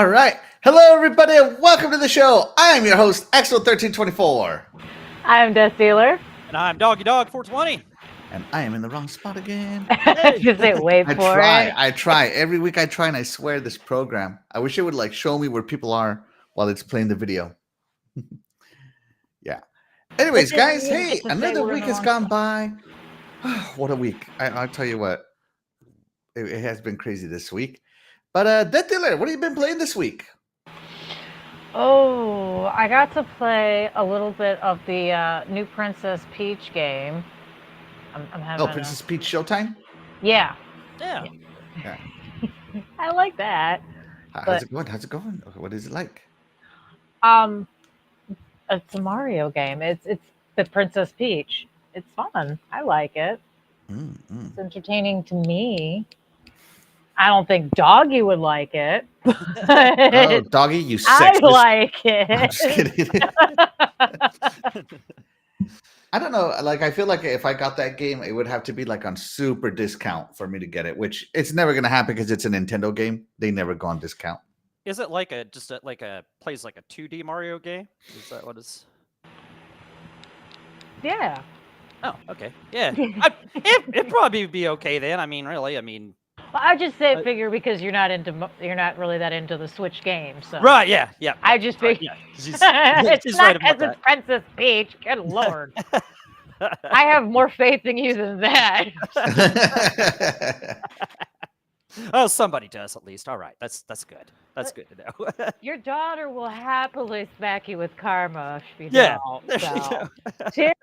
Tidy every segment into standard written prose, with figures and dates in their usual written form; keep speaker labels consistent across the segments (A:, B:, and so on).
A: All right. Hello, everybody, and welcome to the show. I am your host, Axel1324.
B: I'm DeathDealer.
C: And I'm Doggy Dog 420.
A: And I am in the wrong spot again.
B: Just say wait for it.
A: I try. Every week I try, and I swear this program. I wish it would like show me where people are while it's playing the video. Yeah. Anyways, guys, hey, another week has gone by. What a week. I'll tell you what. It has been crazy this week. But DeathDealer, what have you been playing this week?
B: Oh, I got to play a little bit of the new Princess Peach game. I'm having
A: Princess Peach Showtime?
B: Yeah.
C: Yeah.
B: I like that.
A: How's it going? What is it like?
B: It's a Mario game. It's the Princess Peach. It's fun. I like it. It's entertaining to me. I don't think Doggy would like it.
A: Oh, Doggy, you sexist.
B: I like it.
A: I'm just kidding. I don't know. Like, I feel like if I got that game, it would have to be like on super discount for me to get it, which it's never going to happen because it's a Nintendo game. They never go on discount.
C: Is it like plays like a 2D Mario game? Is that what it's?
B: Yeah.
C: Oh, okay. Yeah. It'd probably be okay then. I mean, really.
B: Well, I just say figure because you're not really that into the Switch game, so.
C: Right. Yeah. Yeah.
B: I just figure
C: She's
B: it's
C: right
B: not
C: about
B: because it's Princess Peach. Good lord, I have more faith in you than that.
C: Oh, somebody does at least. All right. That's good. That's good to know.
B: Your daughter will happily smack you with karma if you don't.
C: There you
B: So.
C: go.
B: Cheers.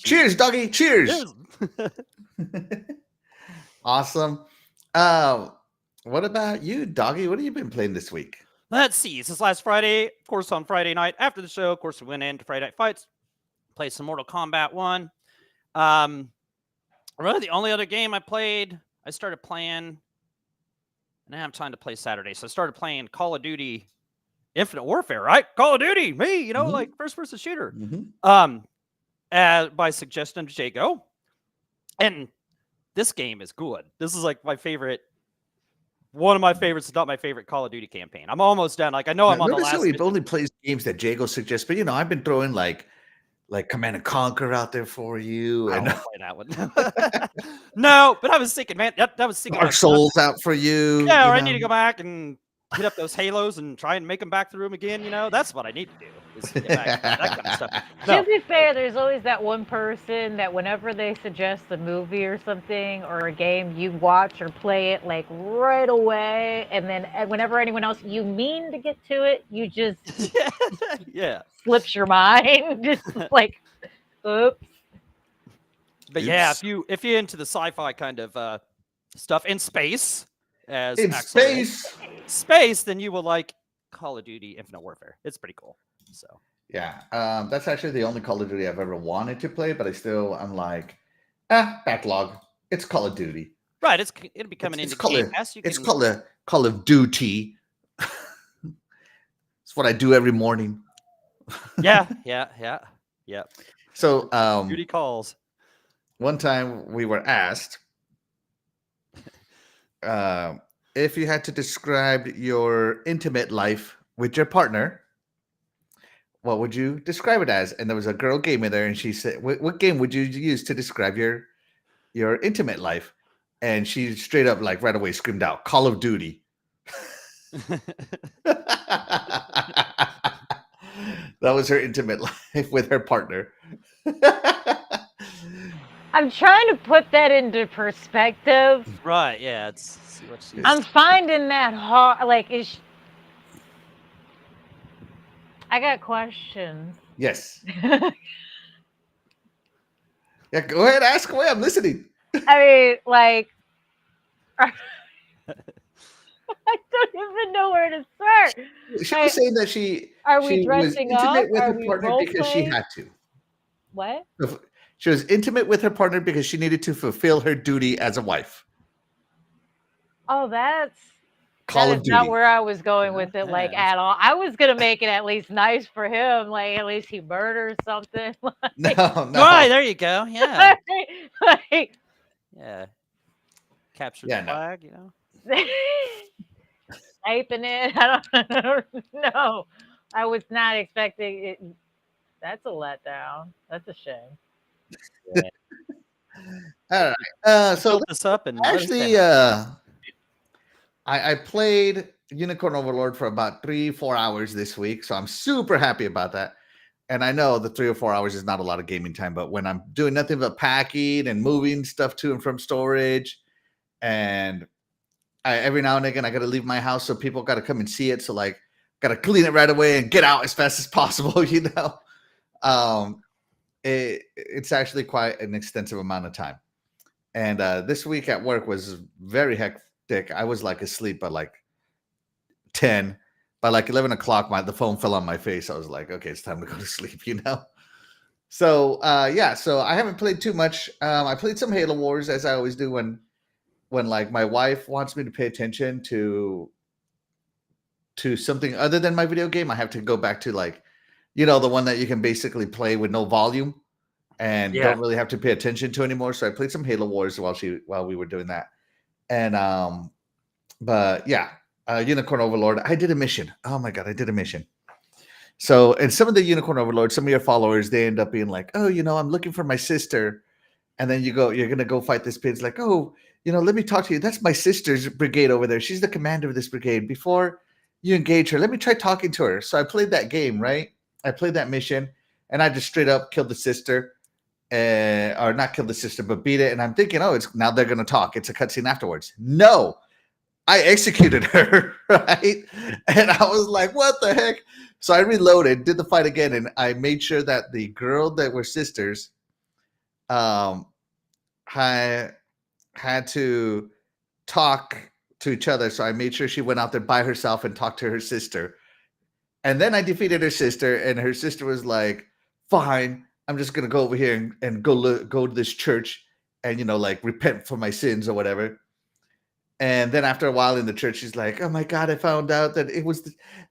A: Cheers, Doggy. Cheers. Awesome. What about you, Doggy? What have you been playing this week?
C: Let's see. Since last Friday, of course, on Friday night after the show, of course, we went into Friday Night Fights, played some Mortal Kombat 1. Really, the only other game I played, I started playing, and I didn't have time to play Saturday, so I started playing Call of Duty Infinite Warfare, right? Call of Duty, me, like first-person shooter. By suggestion of Jago. And this game is good. This is like my favorite. One of my favorites, not my favorite Call of Duty campaign. I'm almost done. Like I know I'm on the last.
A: We've only played games that Jago suggests, but I've been throwing like Command and Conquer out there for you.
C: I don't play that one. No, but I was thinking, man, that was thinking.
A: Dark Souls out for you.
C: Yeah, or I need to go back and hit up those Halos and try and make them back through them again. That's what I need to do. Is get back that kind of stuff. No.
B: To be fair, there's always that one person that whenever they suggest a movie or something or a game, you watch or play it like right away, and then whenever anyone else you mean to get to it, you just slips your mind, just like, oops.
C: But yeah, if you're into the sci-fi kind of stuff in space, space, then you will like Call of Duty Infinite Warfare. It's pretty cool. So
A: yeah, that's actually the only Call of Duty I've ever wanted to play, but I'm like, backlog. It's Call of Duty.
C: Right, it'll be coming into Game Pass.
A: It's called a Call of Duty. It's what I do every morning.
C: Yeah.
A: So
C: duty calls.
A: One time we were asked if you had to describe your intimate life with your partner, what would you describe it as? And there was a girl game in there, and she said, "What game would you use to describe your intimate life?" And she straight up, like right away, screamed out, "Call of Duty." That was her intimate life with her partner.
B: I'm trying to put that into perspective.
C: Right? Yeah. See what she's.
B: I'm finding that hard. Like, I got questions.
A: Yes. Yeah, go ahead, ask away. I'm listening.
B: I mean, like, I don't even know where to start.
A: She was saying that she was intimate with her partner because she had to.
B: What?
A: She was intimate with her partner because she needed to fulfill her duty as a wife.
B: Oh, that's
A: Call of
B: Duty.
A: Duty.
B: Not where I was going with it, like at all. I was gonna make it at least nice for him, like at least he murders something.
A: No.
C: Right, there you go. Yeah.
B: Like,
C: Yeah. Capture the flag,
B: typing it. I don't know. I was not expecting it. That's a letdown. That's a shame. Yeah.
A: All right.
C: You
A: So
C: built this up and let us
A: actually,
C: down.
A: I played Unicorn Overlord for about 3-4 hours this week, so I'm super happy about that. And I know the 3 or 4 hours is not a lot of gaming time, but when I'm doing nothing but packing and moving stuff to and from storage, and every now and again I got to leave my house, so people got to come and see it. So like, got to clean it right away and get out as fast as possible. It's actually quite an extensive amount of time. And this week at work was very hectic. I was like asleep by like 10. By like 11 o'clock, the phone fell on my face. I was like, okay, it's time to go to sleep, So so I haven't played too much. I played some Halo Wars, as I always do when like my wife wants me to pay attention to something other than my video game. I have to go back to like, the one that you can basically play with no volume and don't really have to pay attention to anymore. So I played some Halo Wars while we were doing that. And but yeah. Unicorn Overlord. I did a mission. Oh my god, I did a mission. So, and some of the Unicorn Overlord, some of your followers, they end up being like, "Oh, I'm looking for my sister," and then you're gonna go fight this pig. It's like, "Oh, let me talk to you. That's my sister's brigade over there. She's the commander of this brigade. Before you engage her, let me try talking to her." So I played that game, right? I played that mission, and I just straight up killed the sister, or not killed the sister, but beat it. And I'm thinking, oh, it's now they're gonna talk. It's a cutscene afterwards. No. I executed her, right? And I was like, what the heck? So I reloaded, did the fight again, and I made sure that the girl that were sisters had to talk to each other. So I made sure she went out there by herself and talked to her sister. And then I defeated her sister, and her sister was like, fine, I'm just going to go over here and go to this church and, like repent for my sins or whatever. And then after a while in the church, she's like, "Oh my God, I found out that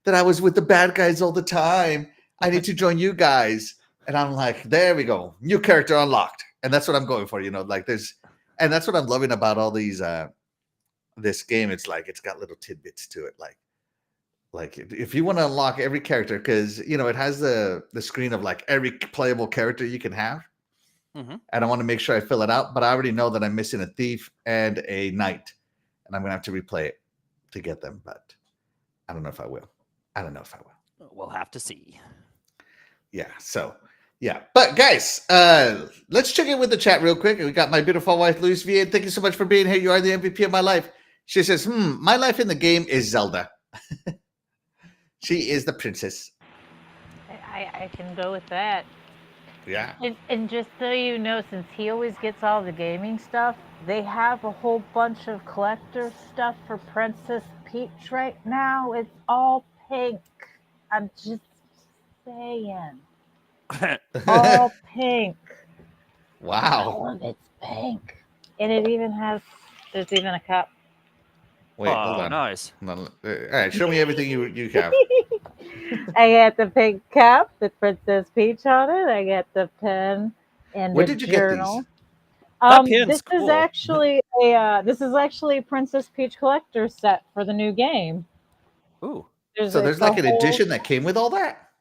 A: that I was with the bad guys all the time. I need to join you guys." And I'm like, "There we go, new character unlocked." And that's what I'm going for, like and that's what I'm loving about all these this game. It's like it's got little tidbits to it, like if you want to unlock every character, because it has the screen of like every playable character you can have. And I want to make sure I fill it out, but I already know that I'm missing a thief and a knight. And I'm going to have to replay it to get them, but I don't know if I will.
C: We'll have to see.
A: Yeah, so, yeah. But, guys, let's check in with the chat real quick. We got my beautiful wife, Luis V. Thank you so much for being here. You are the MVP of my life. She says, my life in the game is Zelda. She is the princess.
B: I can go with that.
A: Yeah.
B: And just so you know, since he always gets all the gaming stuff, they have a whole bunch of collector stuff for Princess Peach right now. It's all pink. I'm just saying. All pink.
A: Wow.
B: All of it's pink. And there's even a cup.
A: Wait, hold on.
C: Nice.
A: All right, show me everything you have.
B: I got the pink cup, the Princess Peach on it. I got the pen and
A: Where
B: the
A: did you
B: journal.
A: get
C: these?
B: This
C: Cool.
B: is actually a Princess Peach collector set for the new game.
C: Ooh.
A: There's like an edition that came with all that?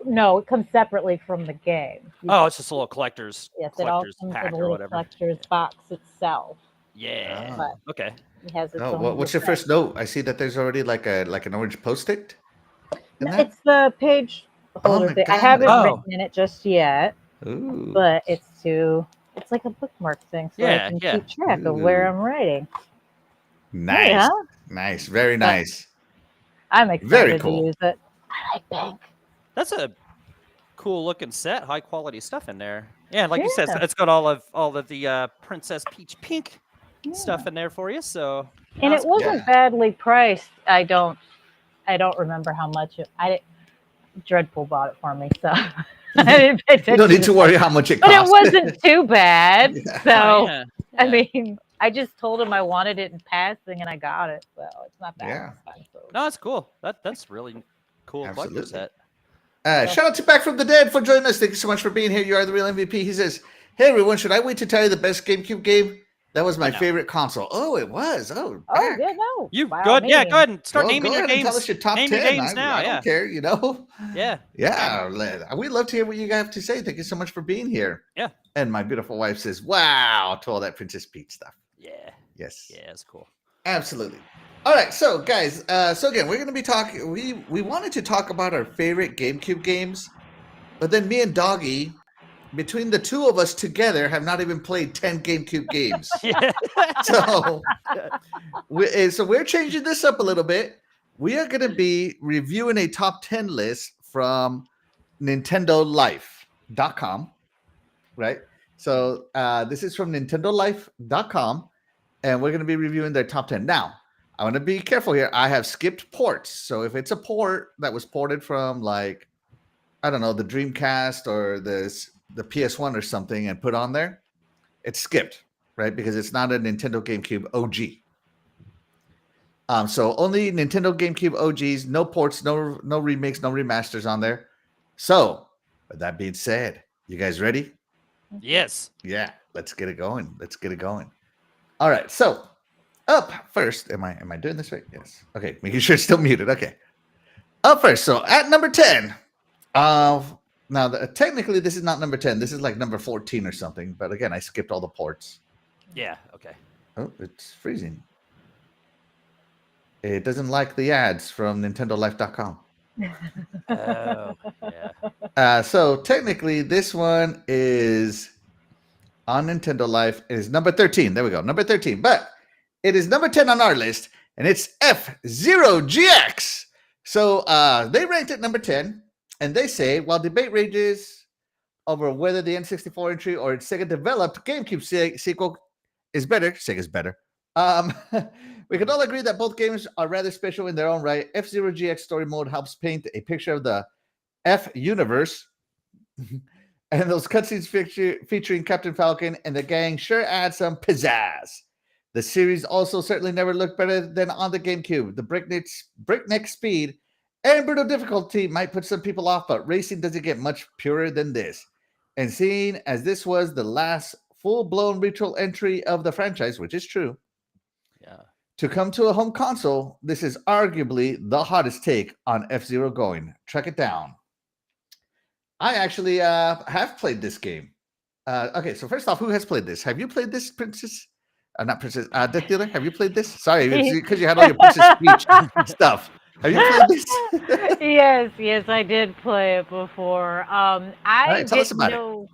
B: No, it comes separately from the game.
C: Oh, it's just a little collector's
B: Yes, it all comes
C: pack
B: with a
C: or
B: little
C: whatever.
B: collector's box itself.
C: Yeah.
B: But
C: Okay.
B: it has its
A: Oh,
B: own
A: what's your
B: little
A: first note? I see that there's already like an orange post-it.
B: No, it's the page holder
A: my
B: thing. I
A: God.
B: haven't
C: Oh.
B: written in it just yet,
A: Ooh.
B: but it's like a bookmark thing, so I can keep track of where I'm writing.
A: Nice.
B: Yeah.
A: Nice. Very nice.
B: I'm excited
A: Very cool.
B: to use it. I like pink.
C: That's a cool looking set, high quality stuff in there. Yeah, like you said, it's got all of the Princess Peach pink stuff in there for you. So
B: And it wasn't badly priced. I don't remember how much Dreadful bought it for me, so I didn't pay attention.
A: You don't need to worry how much it
B: But
A: costs.
B: it wasn't too bad. So
C: yeah.
B: I mean, I just told him I wanted it in passing, and I got it. So it's not that expensive.
C: No, it's cool. That's really cool.
A: Absolutely.
C: Set.
A: Shout out to Back from the Dead for joining us. Thank you so much for being here. You are the real MVP. He says, "Hey everyone, should I wait to tell you the best GameCube game? That was my
C: know.
A: favorite console. Oh, it was. Oh,
B: Oh,
A: back.
B: yeah, no.
C: You
B: by
C: go
B: all
C: ahead. Yeah,
B: means.
C: go ahead and start
A: Well,
C: naming
A: go
C: your
A: ahead and
C: games.
A: tell us your top
C: Name
A: 10.
C: your games now.
A: I
C: Yeah.
A: don't care, you know?
C: Yeah.
A: Yeah. We'd love to hear what you have to say. Thank you so much for being here.
C: Yeah.
A: And my beautiful wife says, wow, to all that Princess Peach stuff.
C: Yeah.
A: Yes.
C: Yeah, it's cool.
A: Absolutely. All right, so guys, so again, we're going to be talking. We wanted to talk about our favorite GameCube games, but then me and Doggy, between the two of us together, have not even played 10 GameCube games.
C: Yeah.
A: So, we're changing this up a little bit. We are going to be reviewing a top 10 list from NintendoLife.com, right? So this is from NintendoLife.com, and we're going to be reviewing their top 10. Now, I want to be careful here. I have skipped ports. So if it's a port that was ported from, like, I don't know, the Dreamcast or the PS1 or something and put on there, it's skipped, right? Because it's not a Nintendo GameCube OG. So only Nintendo GameCube OGs, no ports, no remakes, no remasters on there. So, with that being said, you guys ready?
C: Yes.
A: Yeah, let's get it going. All right, so up first, am I doing this right? Yes. Okay, making sure it's still muted. Okay. Up first, so at number 10. Now technically this is not number 10. This is like number 14 or something. But again, I skipped all the ports.
C: Yeah. Okay.
A: Oh, it's freezing. It doesn't like the ads from NintendoLife.com.
C: Oh, yeah.
A: So technically, this one is on Nintendo Life. It is number 13. There we go, number 13. But it is number 10 on our list, and it's F-Zero GX. So they ranked it number 10, and they say, while debate rages over whether the N64 entry or its Sega-developed GameCube sequel is better, Sega's better. We can all agree that both games are rather special in their own right. F-Zero GX Story Mode helps paint a picture of the F-Universe, and those cutscenes featuring Captain Falcon and the gang sure add some pizzazz. The series also certainly never looked better than on the GameCube. The breakneck speed and brutal difficulty might put some people off, but racing doesn't get much purer than this. And seeing as this was the last full-blown retro entry of the franchise, which is true, to come to a home console, this is arguably the hottest take on F-Zero going. Track it down. I actually have played this game. Okay, so first off, who has played this? Have you played this, Princess? Not Princess. DeathDealer, have you played this? Sorry, because you had all your Princess Peach stuff. Have you played this?
B: Yes, I did play it before.
A: Tell us about it.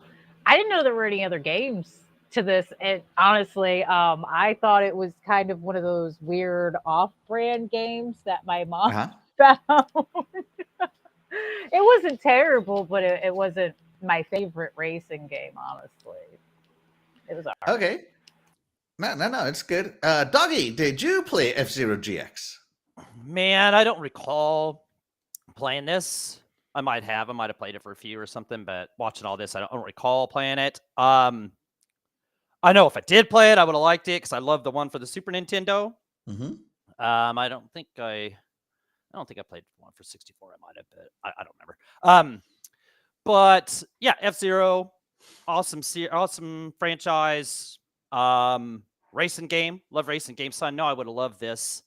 B: I didn't know there were any other games to this. And honestly, I thought it was kind of one of those weird off-brand games that my mom found. It wasn't terrible, but it wasn't my favorite racing game, honestly. It was all right.
A: Okay. No, it's good. Doggy, did you play F-Zero GX?
C: Man, I don't recall playing this. I might have played it for a few or something, but watching all this, I don't recall playing it. I know if I did play it, I would have liked it because I love the one for the Super Nintendo.
A: Mm-hmm.
C: I don't think I played one for 64. I might have, but I don't remember. But yeah, F-Zero, awesome franchise. Racing game, love racing games. So I know I would have loved this.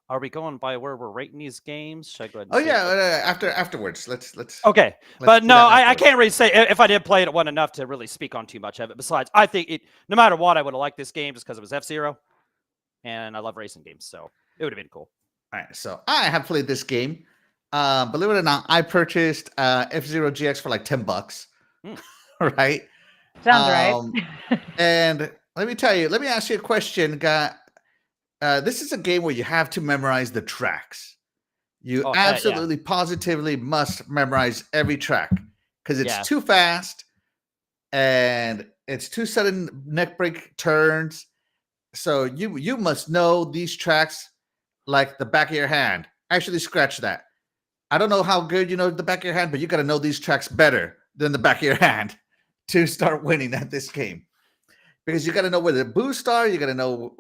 C: Are we going by where we're rating these games? Should I go ahead? And
A: afterwards. Let's.
C: Okay, but no, I can't really say if I did play it, it wasn't enough to really speak on too much of it. Besides, I think it, no matter what, I would have liked this game just because it was F-Zero, and I love racing games, so it would have been cool.
A: All right, so I have played this game. Believe it or not, I purchased F-Zero GX for like $10. Right?
B: Sounds right.
A: And let me ask you a question, guy. This is a game where you have to memorize the tracks. You absolutely, positively must memorize every track because it's too fast and it's too sudden neck break turns. So you must know these tracks like the back of your hand. Actually, scratch that. I don't know how good you know the back of your hand, but you got to know these tracks better than the back of your hand to start winning at this game. Because you got to know where the boosts are, you got to know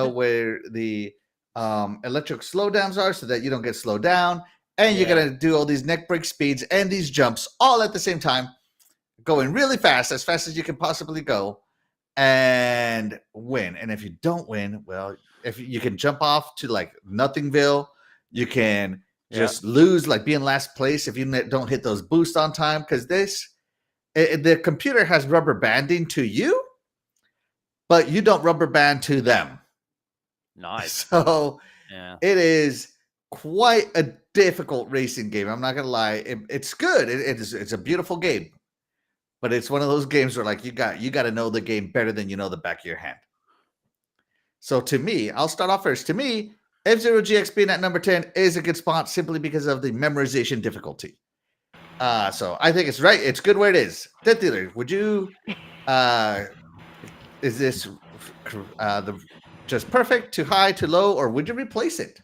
A: where the electric slowdowns are so that you don't get slowed down, and you got to do all these neck break speeds and these jumps all at the same time, going really fast as you can possibly go. and win. And if you don't win, well, if you can jump off to like Nothingville, you can just lose, like be in last place if you don't hit those boosts on time. Because the computer has rubber banding to you, but you don't rubber band to them.
C: Nice.
A: So it is quite a difficult racing game. I'm not gonna lie. It's good. It's a beautiful game, but it's one of those games where like you got to know the game better than you know the back of your hand. So to me, I'll start off first. To me, F-Zero GX being at number 10 is a good spot simply because of the memorization difficulty. So I think it's right. It's good where it is. DeathDealer, would you? Is this just perfect, too high, too low, or would you replace it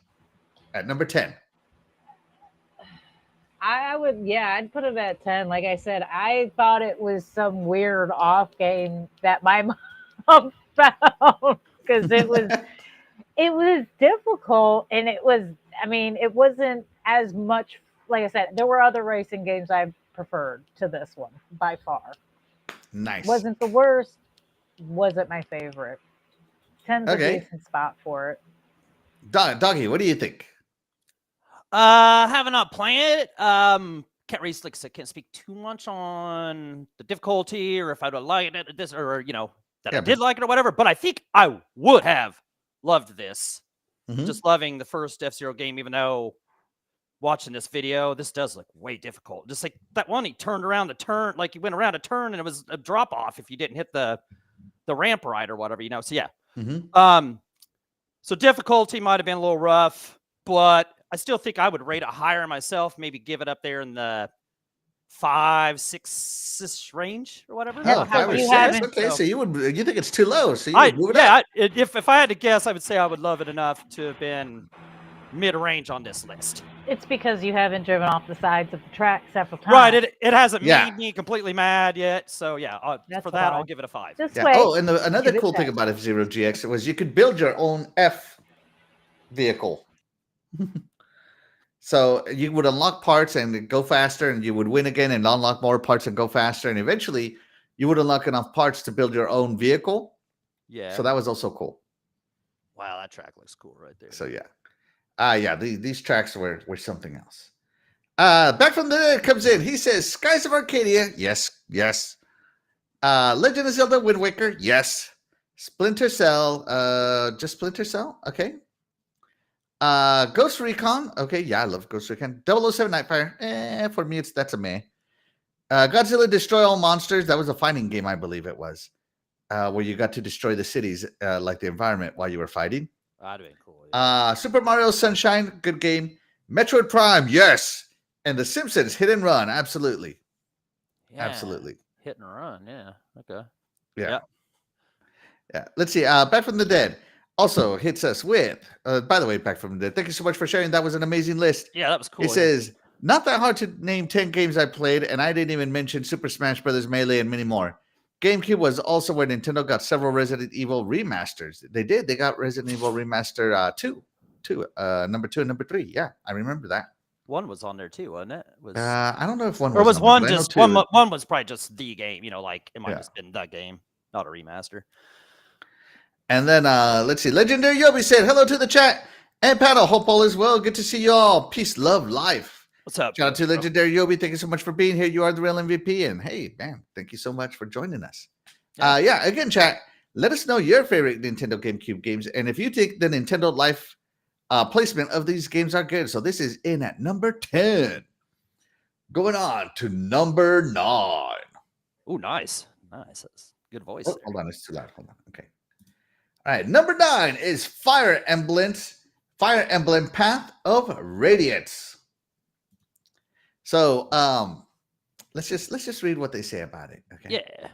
A: at number 10?
B: I would, I'd put it at 10. Like I said, I thought it was some weird off game that my mom found because it was difficult, and it wasn't as much. Like I said, there were other racing games I preferred to this one by far.
A: Nice.
B: Wasn't the worst, wasn't my favorite. 10's a decent spot for it.
A: Doggy, what do you think?
C: Having not played it, can't really can't speak too much on the difficulty or if I would like it this or I did like it or whatever. But I think I would have loved this. Mm-hmm. Just loving the first F-Zero game, even though watching this video, this does look way difficult. Just like that one, he turned around the turn, like he went around a turn and it was a drop off if you didn't hit the ramp right or whatever, So yeah. Mm-hmm. So difficulty might have been a little rough, but I still think I would rate it higher myself. Maybe give it up there in the 5, 6 range or whatever.
A: Oh, 5 or 6. Okay, so you think it's too low? So you would move it up.
C: If I had to guess, I would say I would love it enough to have been mid-range on this list.
B: It's because you haven't driven off the sides of the track several times.
C: Right. It hasn't made me completely mad yet. So yeah, I'll give it a 5.
A: Oh, and another cool thing about F-Zero GX was you could build your own F vehicle. So you would unlock parts and go faster, and you would win again and unlock more parts and go faster. And eventually you would unlock enough parts to build your own vehicle. Yeah. So that was also cool.
C: Wow, that track looks cool right there.
A: So yeah. These tracks were something else. Back from the dead comes in. He says, Skies of Arcadia. Yes. Legend of Zelda Wind Waker. Yes. Splinter Cell. Just Splinter Cell. Okay. Ghost Recon. Okay, yeah, I love Ghost Recon. 007 Nightfire. For me, that's a meh. Godzilla Destroy All Monsters. That was a fighting game, I believe it was, where you got to destroy the cities, like the environment while you were fighting.
C: That'd be cool. Yeah.
A: Super Mario Sunshine, good game. Metroid Prime, yes. And The Simpsons Hit and Run, absolutely. Yeah, absolutely.
C: Hit and run, yeah. Okay.
A: Yeah. Let's see. Back from the Dead also hits us with, by the way, Back from the Dead, thank you so much for sharing. That was an amazing list.
C: Yeah, that was cool.
A: It says, not that hard to name 10 games I played, and I didn't even mention Super Smash Bros. Melee and many more. GameCube was also where Nintendo got several Resident Evil remasters. They did. They got Resident Evil Remaster 2, number 2 and number 3. Yeah, I remember that.
C: 1 was on there too, wasn't it?
A: I don't know if 1 was.
C: Or was 1 just one was probably just the game, like it might have just been the game, not a remaster.
A: And then let's see. Legendary Yobi said hello to the chat and panel. Hope all is well. Good to see you all. Peace, love, life.
C: What's up?
A: Shout out to Legendary Yobi. Thank you so much for being here. You are the real MVP. And hey, man, thank you so much for joining us. Again, chat, let us know your favorite Nintendo GameCube games. And if you think the Nintendo Life placement of these games are good. So this is in at number 10. Going on to number 9.
C: Oh, nice. That's good voice.
A: Oh, hold on, it's too loud. Hold on. Okay. All right, number 9 is Fire Emblem Path of Radiance. So let's just read what they say about it. Okay.
C: Yeah.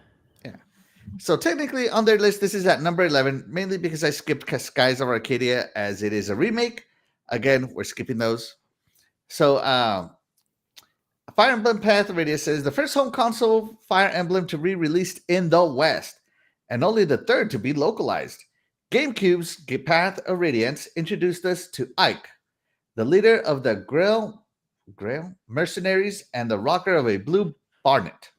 A: So technically on their list, this is at number 11, mainly because I skipped Skies of Arcadia as it is a remake. Again, we're skipping those. So Fire Emblem Path of Radiance says the first home console Fire Emblem to be released in the West, and only the third to be localized. GameCube's Path of Radiance introduced us to Ike, the leader of the Grail mercenaries and the rocker of a blue barnet.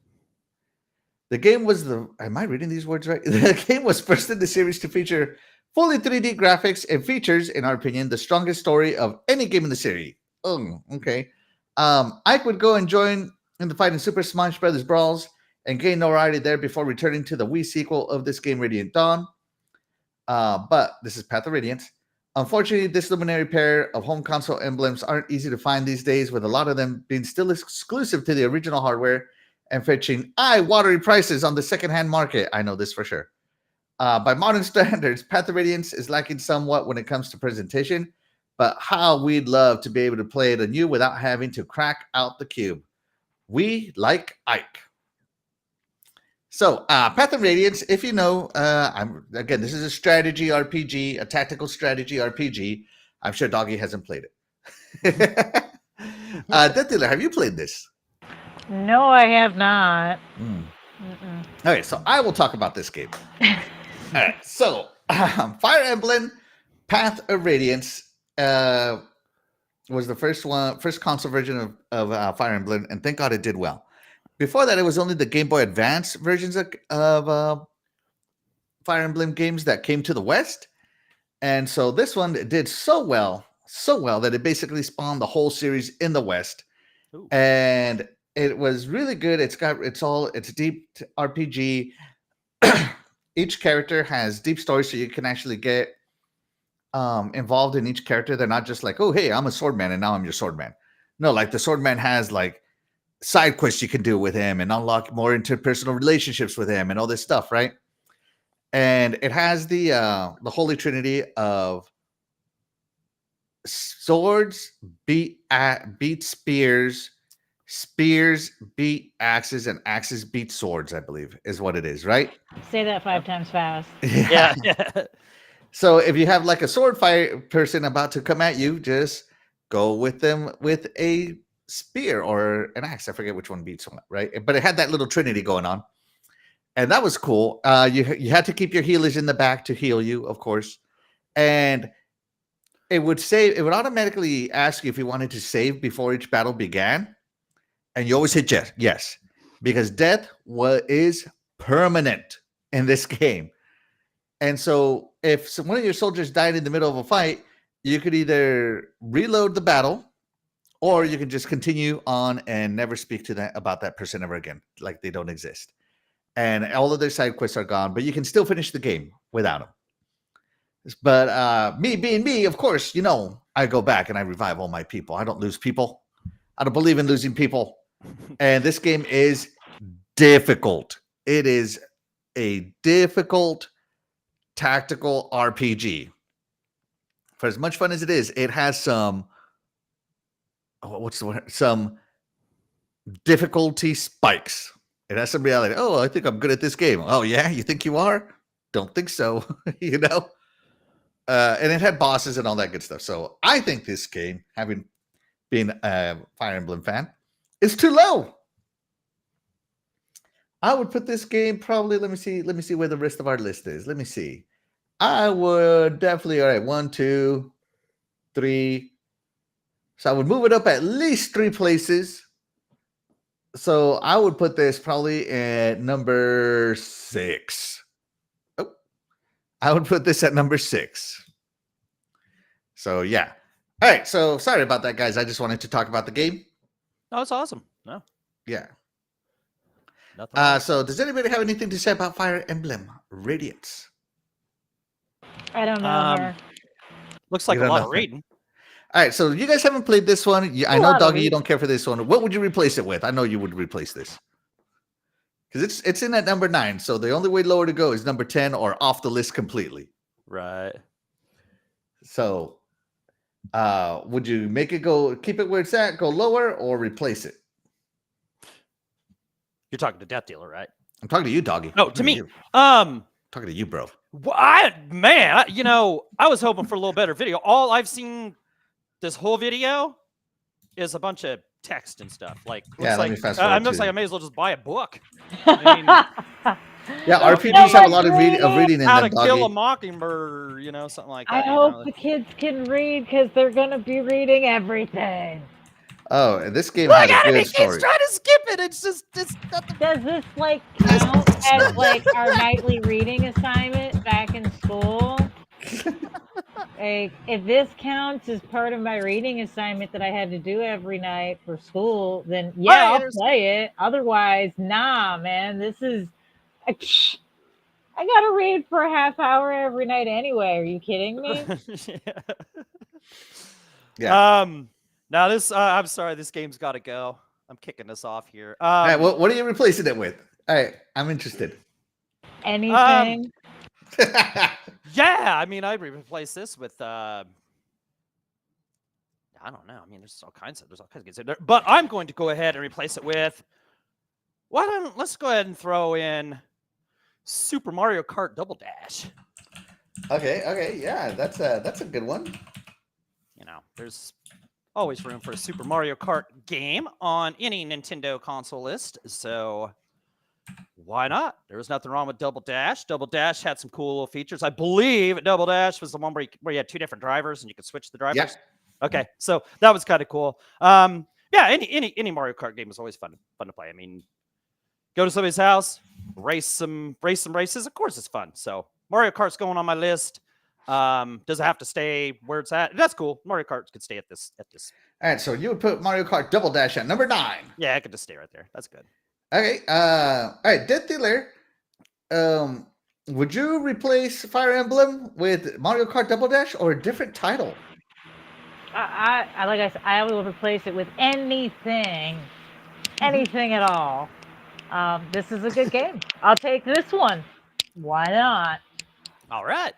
A: The game was am I reading these words right? The game was first in the series to feature fully 3D graphics and features, in our opinion, the strongest story of any game in the series. Oh, okay. Ike would go and join in the fight in Super Smash Bros. Brawls and gain notoriety there before returning to the Wii sequel of this game, Radiant Dawn. But this is Path of Radiance. Unfortunately, this luminary pair of home console emblems aren't easy to find these days, with a lot of them being still exclusive to the original hardware and fetching eye-watery prices on the secondhand market. I know this for sure. By modern standards, Path of Radiance is lacking somewhat when it comes to presentation, but how we'd love to be able to play it anew without having to crack out the cube. We like Ike. So, Path of Radiance, if you know, again, this is a strategy RPG, a tactical strategy RPG. I'm sure Doggy hasn't played it. DeathDealer, have you played this?
B: No, I have not.
A: Okay, so I will talk about this game. All right, so Fire Emblem Path of Radiance was the first console version of Fire Emblem, and thank God it did well. Before that, it was only the Game Boy Advance versions of Fire Emblem games that came to the West. And so this one did so well that it basically spawned the whole series in the West.
C: Ooh.
A: And it was really good. It's deep RPG. Each character has deep stories, so you can actually get involved in each character. They're not just like, oh, hey, I'm a swordman and now I'm your swordman. No, like the swordman has like side quests you can do with him and unlock more interpersonal relationships with him and all this stuff, right? And it has the holy trinity of swords beat spears, spears beat axes, and axes beat swords, I believe is what it is, right?
B: Say that 5 times fast.
C: Yeah.
A: So if you have like a sword fight person about to come at you, just go with them with a spear or an axe. I forget which one beats one, right? But it had that little trinity going on, and that was cool. You had to keep your healers in the back to heal you, of course, and it would automatically ask you if you wanted to save before each battle began, and you always hit yes, because death is permanent in this game. And so if one of your soldiers died in the middle of a fight, you could either reload the battle, or you can just continue on and never speak to about that person ever again, like they don't exist. And all of their side quests are gone, but you can still finish the game without them. But me being me, of course, I go back and I revive all my people. I don't lose people. I don't believe in losing people. And this game is difficult. It is a difficult tactical RPG. For as much fun as it is, it has some some difficulty spikes. It has some reality. Oh, I think I'm good at this game. Oh yeah, you think you are? Don't think so. And it had bosses and all that good stuff. So I think this game, having been a Fire Emblem fan, is too low. I would put this game probably, let me see where the rest of our list is. Let me see. I would definitely, all right, 1, 2, 3. So I would move it up at least 3 places. So I would put this probably at number 6. Oh, I would put this at number 6. So yeah. All right. So sorry about that, guys. I just wanted to talk about the game.
C: No, it's awesome. No.
A: Yeah.
C: Nothing.
A: So does anybody have anything to say about Fire Emblem Radiance?
B: I don't know her.
C: Looks like a lot of reading.
A: All right, so you guys haven't played this one. I know, Doggy, you don't care for this one. What would you replace it with? I know you would replace this. Because it's in at number 9, so the only way lower to go is number 10 or off the list completely.
C: Right.
A: So would you make it keep it where it's at, go lower, or replace it?
C: You're talking to DeathDealer, right?
A: I'm talking to you, Doggy.
C: No, to me.
A: You. Talking to you, bro.
C: I was hoping for a little better video. All I've seen this whole video is a bunch of text and stuff. Like,
A: yeah,
C: looks like I may as well just buy a book.
A: Yeah, RPGs have a lot of reading in
C: How
A: them,
C: to
A: Doggy.
C: Kill a Mockingbird, something like that.
B: I hope the kids can read because they're going to be reading everything.
A: Oh, and this game
C: Look
A: had a
C: at him! He
A: good
C: keeps
A: story.
C: trying to skip it. It's not the.
B: Does this like count as like our nightly reading assignment back in school? Like, if this counts as part of my reading assignment that I had to do every night for school, then yeah,
C: Hey,
B: I'll
C: there's-
B: play it. Otherwise, nah, man. This is I gotta read for a half hour every night anyway. Are you kidding me?
A: Yeah.
C: Now this. I'm sorry. This game's got to go. I'm kicking us off here.
A: All right, what are you replacing it with? All right, I'm interested.
B: Anything?
C: Yeah, I mean, I'd replace this with. I don't know. I mean, there's all kinds of games in there, but I'm going to go ahead and replace it with. Let's go ahead and throw in Super Mario Kart Double Dash.
A: Okay, yeah, that's a good one.
C: You know, there's always room for a Super Mario Kart game on any Nintendo console list, so why not? There was nothing wrong with Double Dash. Double Dash had some cool little features. I believe Double Dash was the one where you had two different drivers and you could switch the drivers.
A: Yeah.
C: Okay, so that was kind of cool. Yeah, any Mario Kart game is always fun to play. I mean, go to somebody's house, race some races. Of course, it's fun. So Mario Kart's going on my list. Does it have to stay where it's at? That's cool. Mario Kart could stay at this.
A: All right, so you would put Mario Kart Double Dash at number 9.
C: Yeah, it could just stay right there. That's good.
A: Okay, all right, DeathDealer. Would you replace Fire Emblem with Mario Kart Double Dash or a different title?
B: I like I said, I will replace it with anything at all. This is a good game. I'll take this one. Why not?
C: All right.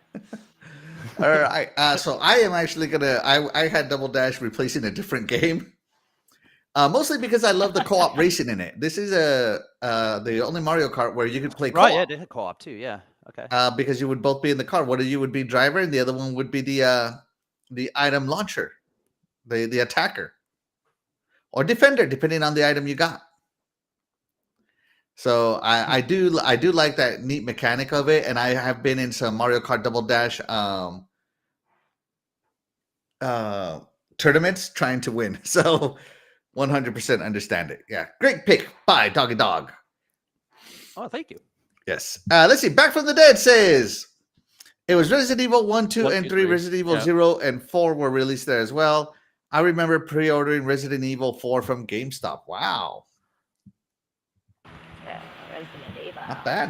A: All right, so I am actually gonna. I had Double Dash replacing a different game, mostly because I love the co-op racing in it. This is the only Mario Kart where you could play co-op.
C: Right, yeah, they had co-op too. Yeah. Okay.
A: Because you would both be in the car. One of you would be driver, and the other one would be the item launcher, the attacker, or defender, depending on the item you got. So I do like that neat mechanic of it, and I have been in some Mario Kart Double Dash tournaments trying to win. So 100% understand it. Yeah, great pick. Bye, Doggy Dog.
C: Oh, thank you.
A: Yes. Let's see. Back from the Dead says it was Resident Evil 1, 2,
C: 1,
A: and
C: 2,
A: 3.
C: 3.
A: Resident Evil
C: Yeah.
A: 0 and 4 were released there as well. I remember pre-ordering Resident Evil 4 from GameStop. Wow.
B: Yeah, Resident Evil.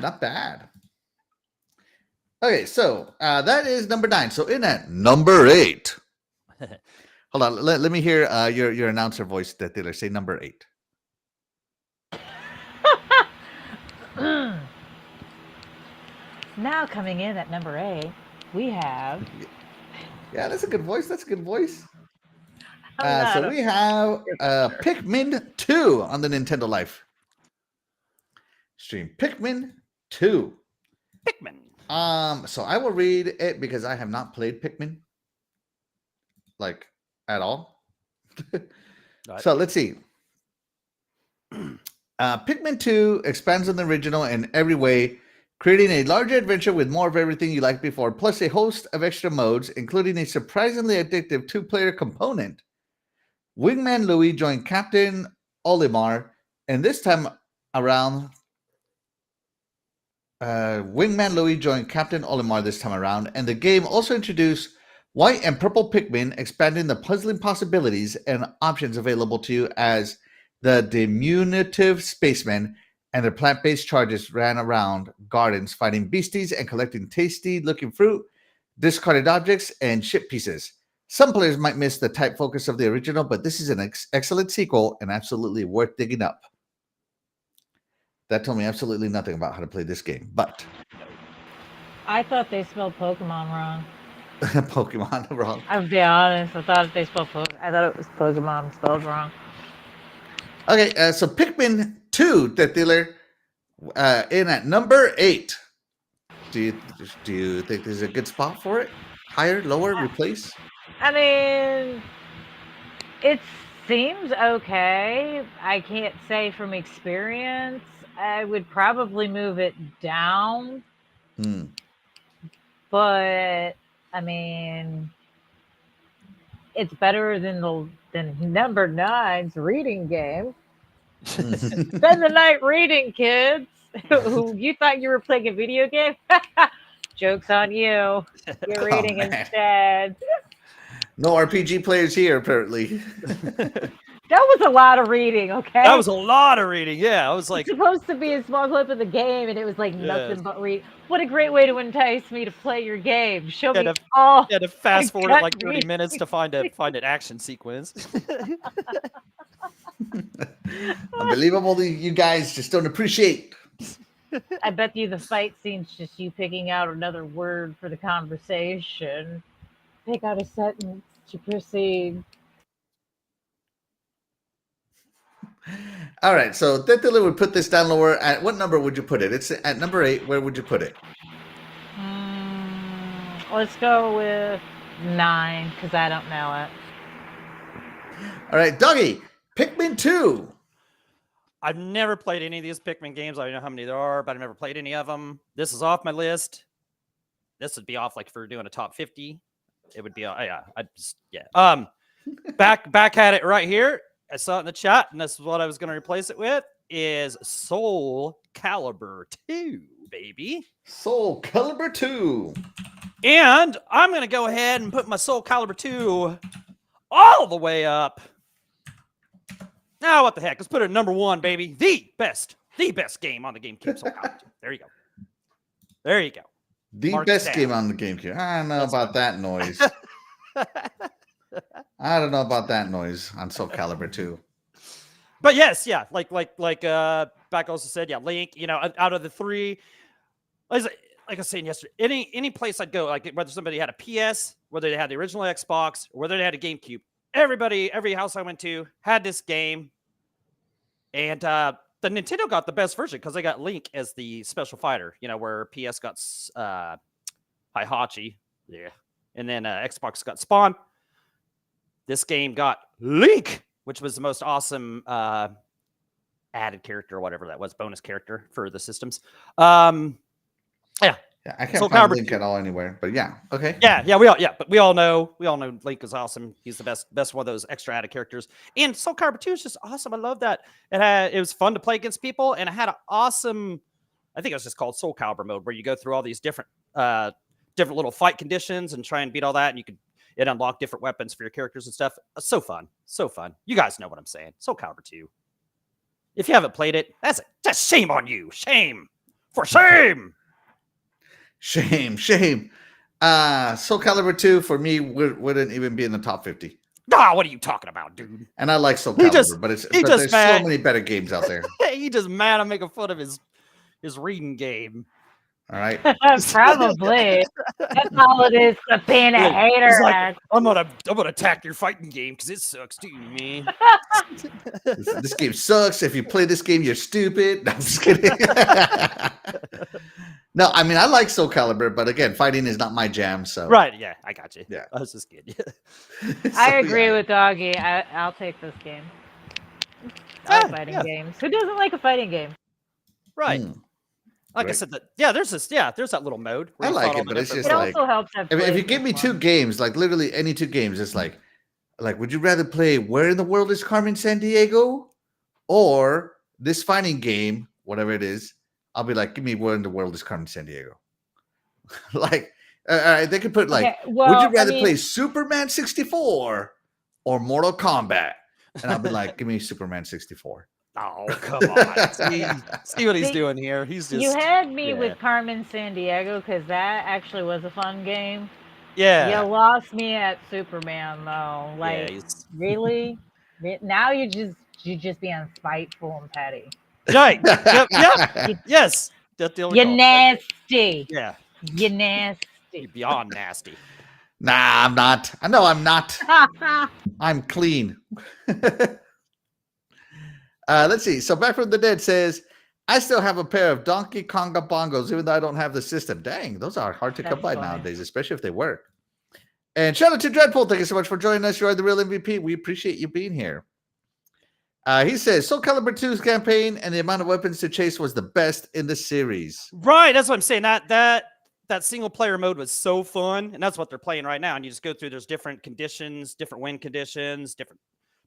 A: Not bad. Okay, so that is number 9. So in at number 8. Hold on. Let me hear your announcer voice, DeathDealer. Say number 8.
B: Now coming in at number 8, we have.
A: Yeah, that's a good voice. So
B: I'm not
A: we have Pikmin 2 on the Nintendo Life stream. Pikmin 2.
C: Pikmin.
A: So I will read it because I have not played Pikmin like at all.
C: Right.
A: So let's see. Pikmin 2 expands on the original in every way, creating a larger adventure with more of everything you liked before, plus a host of extra modes, including a surprisingly addictive 2-player component. Wingman Louie joined Captain Olimar, and this time around, and the game also introduced white and purple Pikmin, expanding the puzzling possibilities and options available to you as the diminutive spacemen and their plant-based charges ran around gardens fighting beasties and collecting tasty-looking fruit, discarded objects, and ship pieces. Some players might miss the tight focus of the original, but this is an excellent sequel and absolutely worth digging up. That told me absolutely nothing about how to play this game, but
B: I thought they spelled Pokemon wrong.
A: Pokemon wrong.
B: I'll be honest. I thought they spelled I thought it was Pokemon spelled wrong.
A: Okay, so Pikmin 2, DeathDealer, in at number 8. Do you think there's a good spot for it? Higher, lower, replace?
B: I mean, it seems okay. I can't say from experience. I would probably move it down. But, I mean, it's better than number 9's reading game. Spend the night reading, kids. Who you thought you were playing a video game? Joke's on you. You're reading
A: man.
B: instead.
A: No RPG players here, apparently.
B: That was a lot of reading, okay?
C: That was a lot of reading. Yeah, I was like,
B: it's supposed to be a small clip of the game, and it was like nothing
C: Yes.
B: but read. What a great way to entice me to play your game. Show me
C: to-
B: all.
C: you had to fast forward
B: gut
C: like 30
B: reading.
C: minutes to find an action sequence.
A: Unbelievable that you guys just don't appreciate.
B: I bet you the fight scene's just you picking out another word for the conversation. Pick out a sentence to proceed.
A: All right, so DeathDealer would put this down lower. At what number would you put it? It's at number 8. Where would you put it?
B: Let's go with 9, because I don't know it.
A: All right, Doggy, Pikmin 2.
C: I've never played any of these Pikmin games. I don't know how many there are, but I've never played any of them. This is off my list. This would be off like if we were doing a top 50. It would be yeah. Back at it right here. I saw it in the chat, and this is what I was going to replace it with. Is Soul Calibur 2, baby.
A: Soul Calibur 2.
C: And I'm going to go ahead and put my Soul Calibur 2 all the way up. Now, what the heck? Let's put it at number 1, baby. The best game on the GameCube. Soul Calibur 2. There you go. There you go.
A: The
C: Mark
A: best
C: down.
A: game on the GameCube. I don't know
C: That's
A: about that noise. I don't know about that noise on Soul Calibur 2.
C: But yes, yeah, like Back also said, yeah, Link, you know, out of the 3, like I was saying yesterday, any place I'd go, like whether somebody had a PS, whether they had the original Xbox, or whether they had a GameCube, every house I went to had this game. And the Nintendo got the best version because they got Link as the special fighter, you know, where PS got Heihachi, yeah, and then Xbox got Spawn. This game got Link, which was the most awesome added character or whatever that was, bonus character for the systems. Yeah,
A: I can't
C: Soul
A: find
C: Calibur
A: Link
C: 2.
A: at all anywhere, but yeah, okay.
C: Yeah, but we all know Link is awesome. He's the best one of those extra added characters. And Soul Calibur 2 is just awesome. I love that. It was fun to play against people, and it had an awesome, I think it was just called Soul Calibur mode, where you go through all these different little fight conditions and try and beat all that, and it unlocked different weapons for your characters and stuff. So fun. You guys know what I'm saying. Soul Calibur 2. If you haven't played it, that's just shame on you. Shame. For shame.
A: Shame. Soul Calibur 2 for me wouldn't even be in the top 50.
C: Nah, what are you talking about, dude?
A: And I like Soul Calibur, but there's so many better games out there.
C: He just mad I'm making fun of his reading game.
A: All right.
B: Probably. That's all it is, to being a hater.
C: He's like, I'm gonna attack your fighting game because it sucks too, man.
A: This game sucks. If you play this game, you're stupid. No, I'm just kidding. No, I mean I like Soul Calibur, but again, fighting is not my jam. So
C: Right, yeah, I got you.
A: Yeah.
C: I was just kidding.
B: I agree with Doggy. I'll take this game. I like fighting games. Who doesn't like a fighting game?
C: Right. Like I
A: Right.
C: said, there's that little mode. Where
A: I
C: you
A: like
C: fight all
A: it,
C: the
A: but it's
C: different-
A: just
B: It
A: like
B: also helps have
A: if you
B: played
A: give me
B: this
A: 2
B: one.
A: games, like literally any 2 games, it's like would you rather play Where in the World is Carmen Sandiego or this fighting game, whatever it is? I'll be like, give me Where in the World is Carmen Sandiego. Like, they could put like,
B: Okay,
A: would
B: well,
A: you rather
B: I mean-
A: play Superman 64 or Mortal Kombat? And I'll be like, give me Superman 64.
C: Oh, come on. See what he's
B: See,
C: doing here. He's just
B: You had me
C: yeah.
B: with Carmen Sandiego because that actually was a fun game.
C: yeah.
B: You lost me at Superman though. Like,
C: he's-
B: really? Now you just being spiteful and petty.
C: Right. Yep. Yes. DeathDealer
B: You
C: called.
B: nasty.
C: Yeah.
B: You nasty.
C: You're beyond nasty.
A: Nah, I'm not. I know I'm not. I'm clean. Let's see. So Back from the Dead says, I still have a pair of Donkey Konga bongos, even though I don't have the system. Dang, those are hard to come
B: That's
A: by
B: funny.
A: nowadays, especially if they work. And shout out to Dreadpool. Thank you so much for joining us. You are the real MVP. We appreciate you being here. He says, Soul Calibur 2's campaign and the amount of weapons to chase was the best in the series.
C: Right. That's what I'm saying. That that single player mode was so fun, and that's what they're playing right now. And you just go through, there's different conditions, different wind conditions, different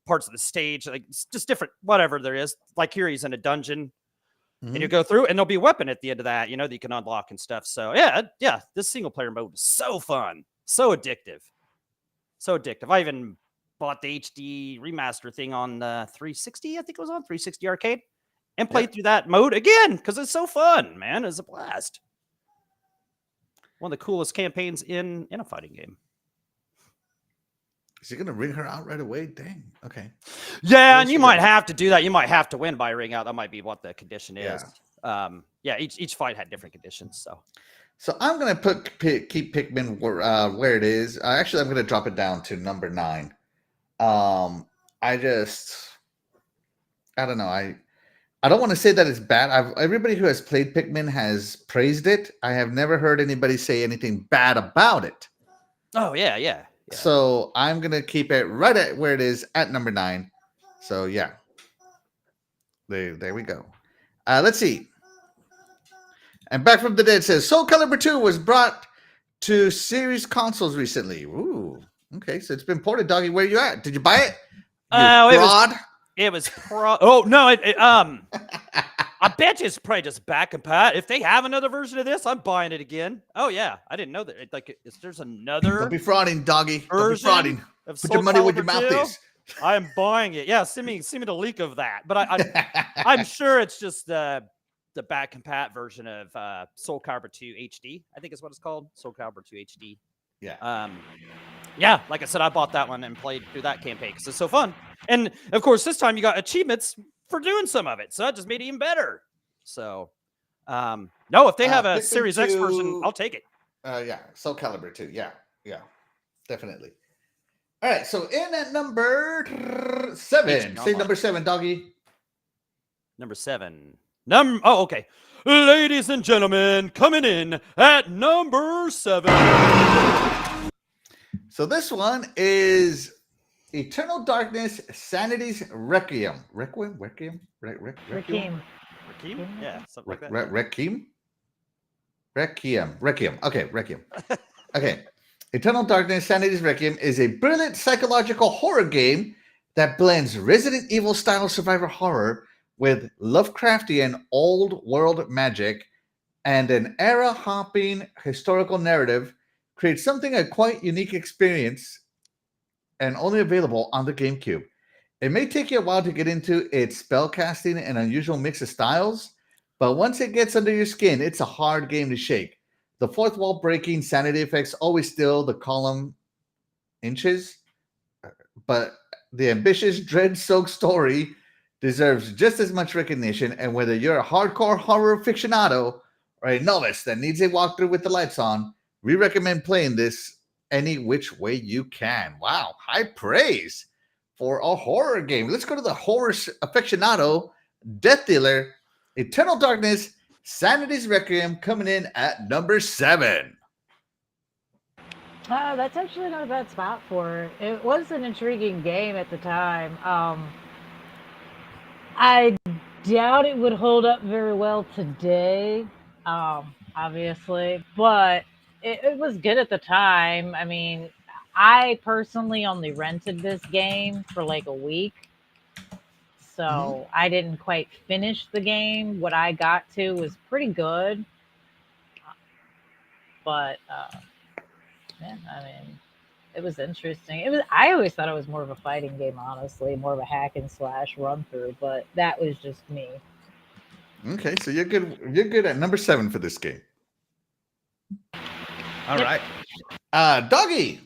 C: parts of the stage, like it's just different, whatever there is. Like here, he's in a dungeon, and you go through, and there'll be a weapon at the end of that, that you can unlock and stuff. So yeah, this single player mode was so fun, so addictive. I even bought the HD remaster thing on 360, I think it was on 360 arcade, and played through that mode again because it's so fun, man. It's a blast. One of the coolest campaigns in a fighting game.
A: Is he gonna ring her out right away? Dang. Okay.
C: Yeah, and you might have to do that. You might have to win by ring out. That might be what the condition is. Each fight had different conditions.
A: So I'm gonna keep Pikmin where it is. Actually, I'm gonna drop it down to number 9. I don't know. I don't want to say that it's bad. Everybody who has played Pikmin has praised it. I have never heard anybody say anything bad about it.
C: Oh yeah.
A: So I'm gonna keep it right at where it is at number 9. So yeah, there we go. Let's see. And Back from the Dead says Soul Calibur 2 was brought to series consoles recently. Ooh, okay. So it's been ported. Doggy, where you at? Did you buy it?
C: It was Oh no! I bet you it's probably just back compat. If they have another version of this, I'm buying it again. Oh yeah, I didn't know that. There's another.
A: Don't be frauding, Doggy. Don't be frauding. Put your money where your mouth is.
C: I am buying it. Yeah, send me the link of that. But I'm sure it's just the back compat version of Soul Calibur 2 HD. I think is what it's called. Soul Calibur 2 HD.
A: Yeah.
C: Yeah, like I said, I bought that one and played through that campaign because it's so fun. And of course, this time you got achievements for doing some of it, so that just made it even better. So, no, if they have a Series X version, I'll take it.
A: Yeah, Soul Calibur 2. Yeah, definitely. All right, so in at number 7. Say number 7, Doggy.
C: Number 7. Oh, okay. Ladies and gentlemen, coming in at number 7.
A: So this one is Eternal Darkness, Sanity's Requiem. Requiem?
C: Yeah, something like that.
A: Requiem. Okay, Requiem. Okay. Eternal Darkness, Sanity's Requiem is a brilliant psychological horror game that blends Resident Evil style survivor horror with Lovecraftian old world magic and an era-hopping historical narrative. Creates something a quite unique experience and only available on the GameCube. It may take you a while to get into its spellcasting and unusual mix of styles, but once it gets under your skin, it's a hard game to shake. The fourth wall breaking sanity effects always steal the column inches, but the ambitious, dread-soaked story deserves just as much recognition, and whether you're a hardcore horror aficionado or a novice that needs a walkthrough with the lights on, we recommend playing this any which way you can. Wow, high praise for a horror game. Let's go to the horror aficionado, DeathDealer, Eternal Darkness, Sanity's Requiem, coming in at number 7.
B: That's actually not a bad spot for it. It was an intriguing game at the time. I doubt it would hold up very well today, obviously, but it was good at the time. I mean, I personally only rented this game for like a week, so I didn't quite finish the game. What I got to was pretty good, but man, I mean, it was interesting. I always thought it was more of a fighting game, honestly, more of a hack and slash run through, but that was just me.
A: Okay, so you're good. You're good at number 7 for this game. All right. Doggy.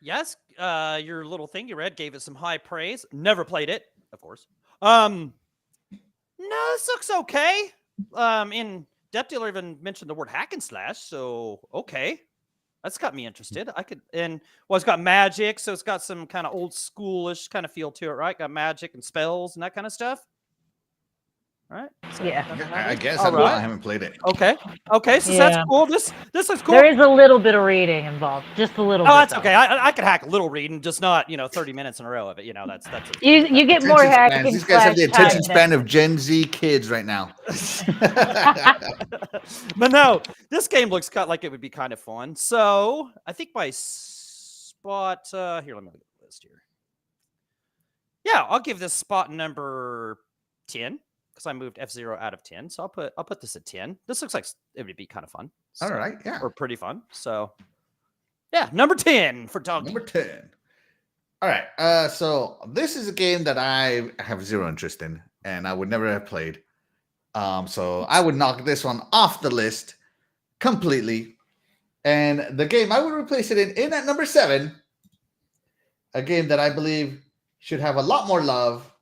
C: Yes, your little thing you read gave it some high praise. Never played it, of course. No, this looks okay. In DeathDealer even mentioned the word hack and slash, so okay. That's got me interested. It's got magic, so it's got some kind of old schoolish kind of feel to it, right? Got magic and spells and that kind of stuff. right? So,
B: Yeah.
A: I guess
C: All
A: I don't know.
C: right.
A: I haven't played it.
C: Okay, so
B: Yeah.
C: that's cool. This looks cool.
B: There is a little bit of reading involved, just a little
C: Oh,
B: bit.
C: that's
B: though.
C: okay. I could hack a little reading, just not 30 minutes in a row of it. That's
B: You get more
A: Attention spans.
B: hacking.
A: These guys have the
B: / typing
A: attention span of Gen Z kids right now.
C: But no, this game looks like it would be kind of fun. So I think my spot here. Let me look at the list here. Yeah, I'll give this spot number 10 because I moved F-Zero out of 10. So I'll put this at 10. This looks like it would be kind of fun. So,
A: All right, yeah.
C: or pretty fun. So yeah, number 10 for Donkey.
A: Number 10. All right. So this is a game that I have zero interest in, and I would never have played. So I would knock this one off the list completely. And the game I would replace it in at number 7, a game that I believe should have a lot more love,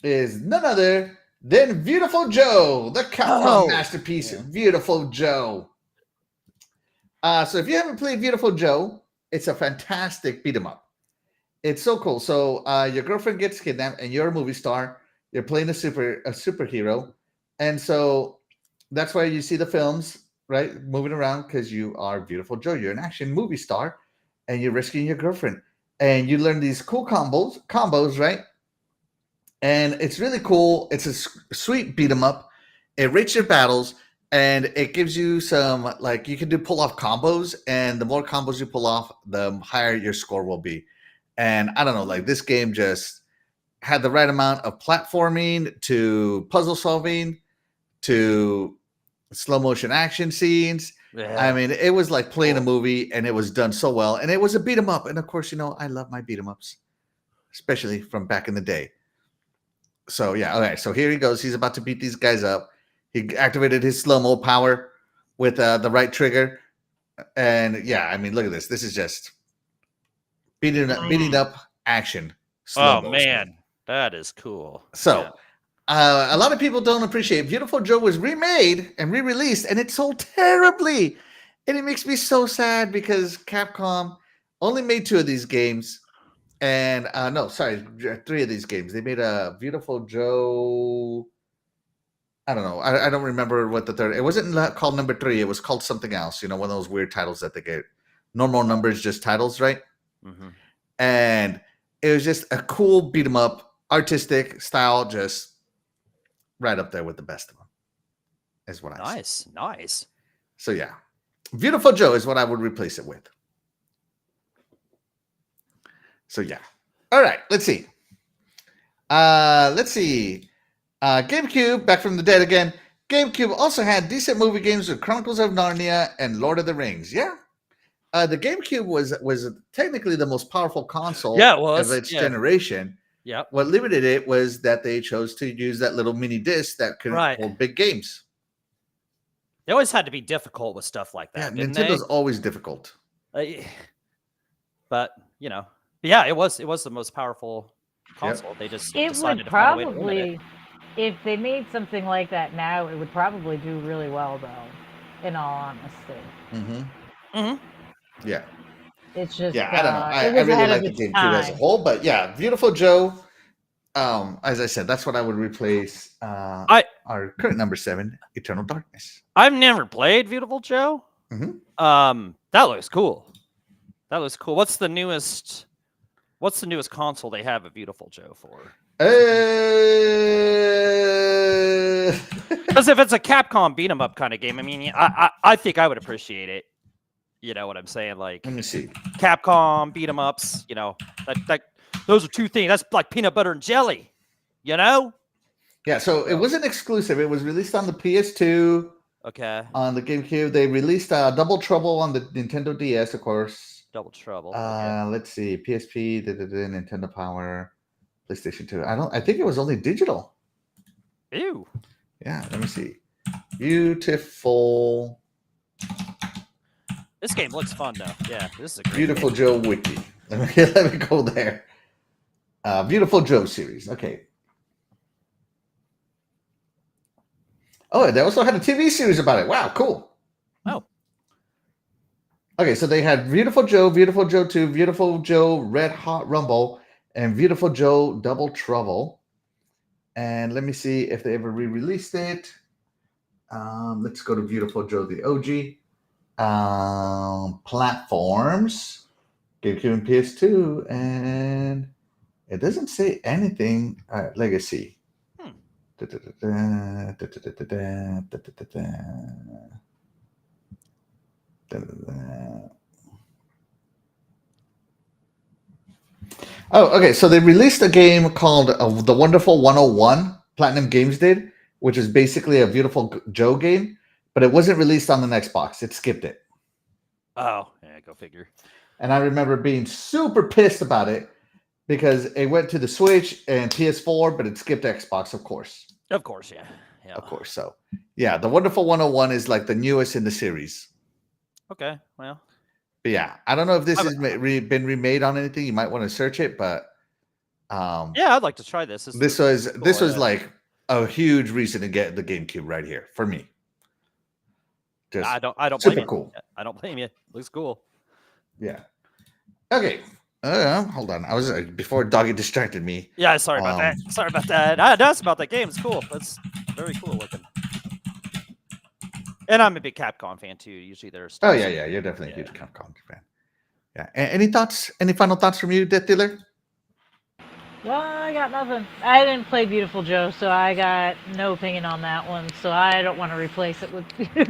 A: is none other than Viewtiful Joe, the Capcom masterpiece, Viewtiful Joe. So if you haven't played Viewtiful Joe, it's a fantastic beat 'em up. It's so cool. So your girlfriend gets kidnapped, and you're a movie star. You're playing a superhero, and so that's why you see the films, right, moving around, because you are Viewtiful Joe. You're an action movie star, and you're rescuing your girlfriend, and you learn these cool combos, right? And it's really cool. It's a sweet beat 'em up. It rates your battles, and it gives you some, like, you can do pull off combos, and the more combos you pull off, the higher your score will be. And I don't know, like, this game just had the right amount of platforming to puzzle solving to slow motion action scenes.
C: Yeah.
A: I mean, it was like playing a movie, and it was done so well. And it was a beat 'em up. And of course, I love my beat 'em ups, especially from back in the day. So yeah, all right. So here he goes. He's about to beat these guys up. He activated his slow-mo power with the right trigger. And yeah, I mean, look at this. This is just beating up action.
C: Oh man, that is cool.
A: So a lot of people don't appreciate Viewtiful Joe was remade and re-released, and it sold terribly. And it makes me so sad because Capcom only made 2 of these games. And 3 of these games. They made a Viewtiful Joe. I don't know. I don't remember what the third. It wasn't called number 3. It was called something else. One of those weird titles that they get. Normal numbers, just titles, right?
C: Mm-hmm.
A: And it was just a cool beat 'em up, artistic style, just right up there with the best of them. Is what I say.
C: Nice.
A: So yeah, Viewtiful Joe is what I would replace it with. So yeah. All right, let's see. GameCube, back from the dead again. GameCube also had decent movie games with Chronicles of Narnia and Lord of the Rings. Yeah. The GameCube was technically the most powerful console of its generation.
C: Yeah.
A: What limited it was that they chose to use that little mini disc that could hold big games.
C: They always had to be difficult with stuff like that.
A: Yeah, Nintendo's always difficult.
C: But yeah, it was the most powerful console. They just decided to find a way to limit it.
B: If they made something like that now, it would probably do really well, though. In all honesty.
A: Mm-hmm.
C: Mm-hmm.
A: Yeah.
B: It's just
A: I don't know. I really like the GameCube as a whole, but yeah, Viewtiful Joe. As I said, that's what I would replace. Our current number 7, Eternal Darkness.
C: I've never played Viewtiful Joe.
A: Mm-hmm.
C: That looks cool. What's the newest console they have a Viewtiful Joe for? Because if it's a Capcom beat 'em up kind of game, I mean, I think I would appreciate it. You know what I'm saying? Like,
A: let me see.
C: Capcom beat 'em ups. That those are 2 things. That's like peanut butter and jelly.
A: Yeah. So it wasn't exclusive. It was released on the PS2.
C: Okay.
A: On the GameCube, they released Double Trouble on the Nintendo DS, of course.
C: Double Trouble.
A: Let's see. PSP, Nintendo Power, PlayStation 2. I think it was only digital.
C: Ew.
A: Yeah, let me see. Beautiful.
C: This game looks fun though. Yeah, this is a great
A: Viewtiful
C: game.
A: Joe wiki. Let me go there. Viewtiful Joe series. Okay. Oh, they also had a TV series about it. Wow, cool.
C: Oh.
A: Okay, so they had Viewtiful Joe 2, Viewtiful Joe Red Hot Rumble, and Viewtiful Joe Double Trouble. And let me see if they ever re-released it. Let's go to Viewtiful Joe, the OG. Platforms, GameCube and PS2, and it doesn't say anything. Legacy. Oh, okay. So they released a game called The Wonderful 101. Platinum Games did, which is basically a Viewtiful Joe game, but it wasn't released on the Xbox. It skipped it.
C: Oh, yeah, go figure.
A: And I remember being super pissed about it because it went to the Switch and PS4, but it skipped Xbox, of course.
C: Of course, yeah.
A: Of course. So, yeah, The Wonderful 101 is like the newest in the series.
C: Okay, well.
A: But yeah, I don't know if this has been remade on anything. You might want to search it, but
C: yeah, I'd like to try this.
A: This was like a huge reason to get the GameCube right here for me. Just
C: I don't
A: super
C: blame
A: cool.
C: You. I don't blame you. Looks cool.
A: Yeah. Okay. Hold on. I was before Doggy distracted me.
C: Yeah, sorry about that. Sorry about that. That's about that game. It's cool. That's very cool looking. And I'm a big Capcom fan too. Usually there's.
A: Oh yeah. You're definitely a huge Capcom fan. Yeah. Any thoughts? Any final thoughts from you, DeathDealer?
B: Well, I got nothing. I didn't play Viewtiful Joe, so I got no opinion on that one. So I don't want to replace it with.
A: There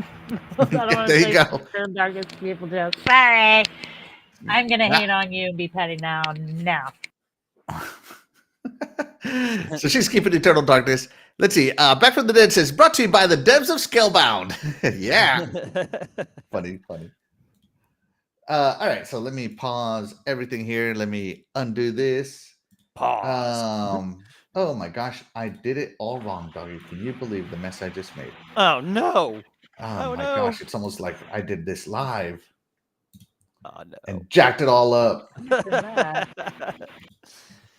A: you go.
B: Darkest Viewtiful Joe. Sorry, I'm gonna hate on you and be petty now.
A: So she's keeping Eternal Darkness. Let's see. Back from the Dead says, brought to you by the devs of Scalebound. Yeah. Funny. All right. So let me pause everything here. Let me undo this.
C: Pause.
A: Oh my gosh. I did it all wrong, Doggy. Can you believe the mess I just made?
C: Oh, no.
A: Oh my gosh. It's almost like I did this live.
C: Oh, no.
A: And jacked it all up.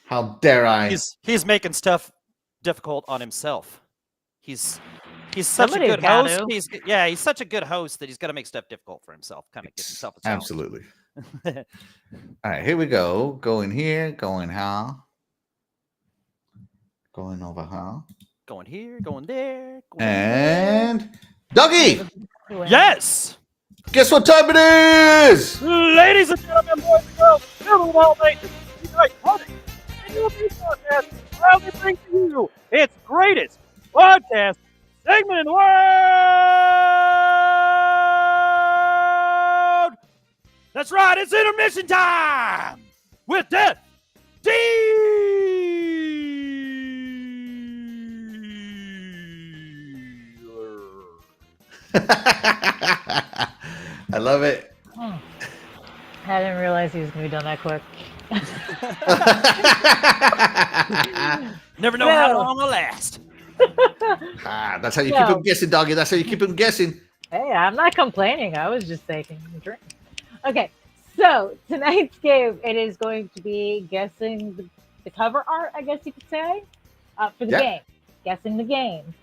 A: How dare I?
C: He's making stuff difficult on himself. He's such a good host. He's such a good host that he's got to make stuff difficult for himself. Kind of get himself a challenge.
A: Absolutely. All right, here we go. Going here, going how? Going over how?
C: Going here, going there.
A: And Doggy!
C: Yes!
A: Guess what time it is?
C: Ladies and gentlemen, boys and girls, children of all nations, annual Beat Podcast proudly brings to you its greatest podcast segment in the world! That's right, it's Intermission Time! With DeathDealer.
A: I love it.
B: I didn't realize he was going to be done that quick.
C: Never know how long it'll last.
A: That's how you keep him guessing, Doggy. That's how you keep him guessing.
B: Hey, I'm not complaining. I was just taking a drink. Okay, so tonight's game, it is going to be guessing the cover art, I guess you could say, for the game. Guessing the game.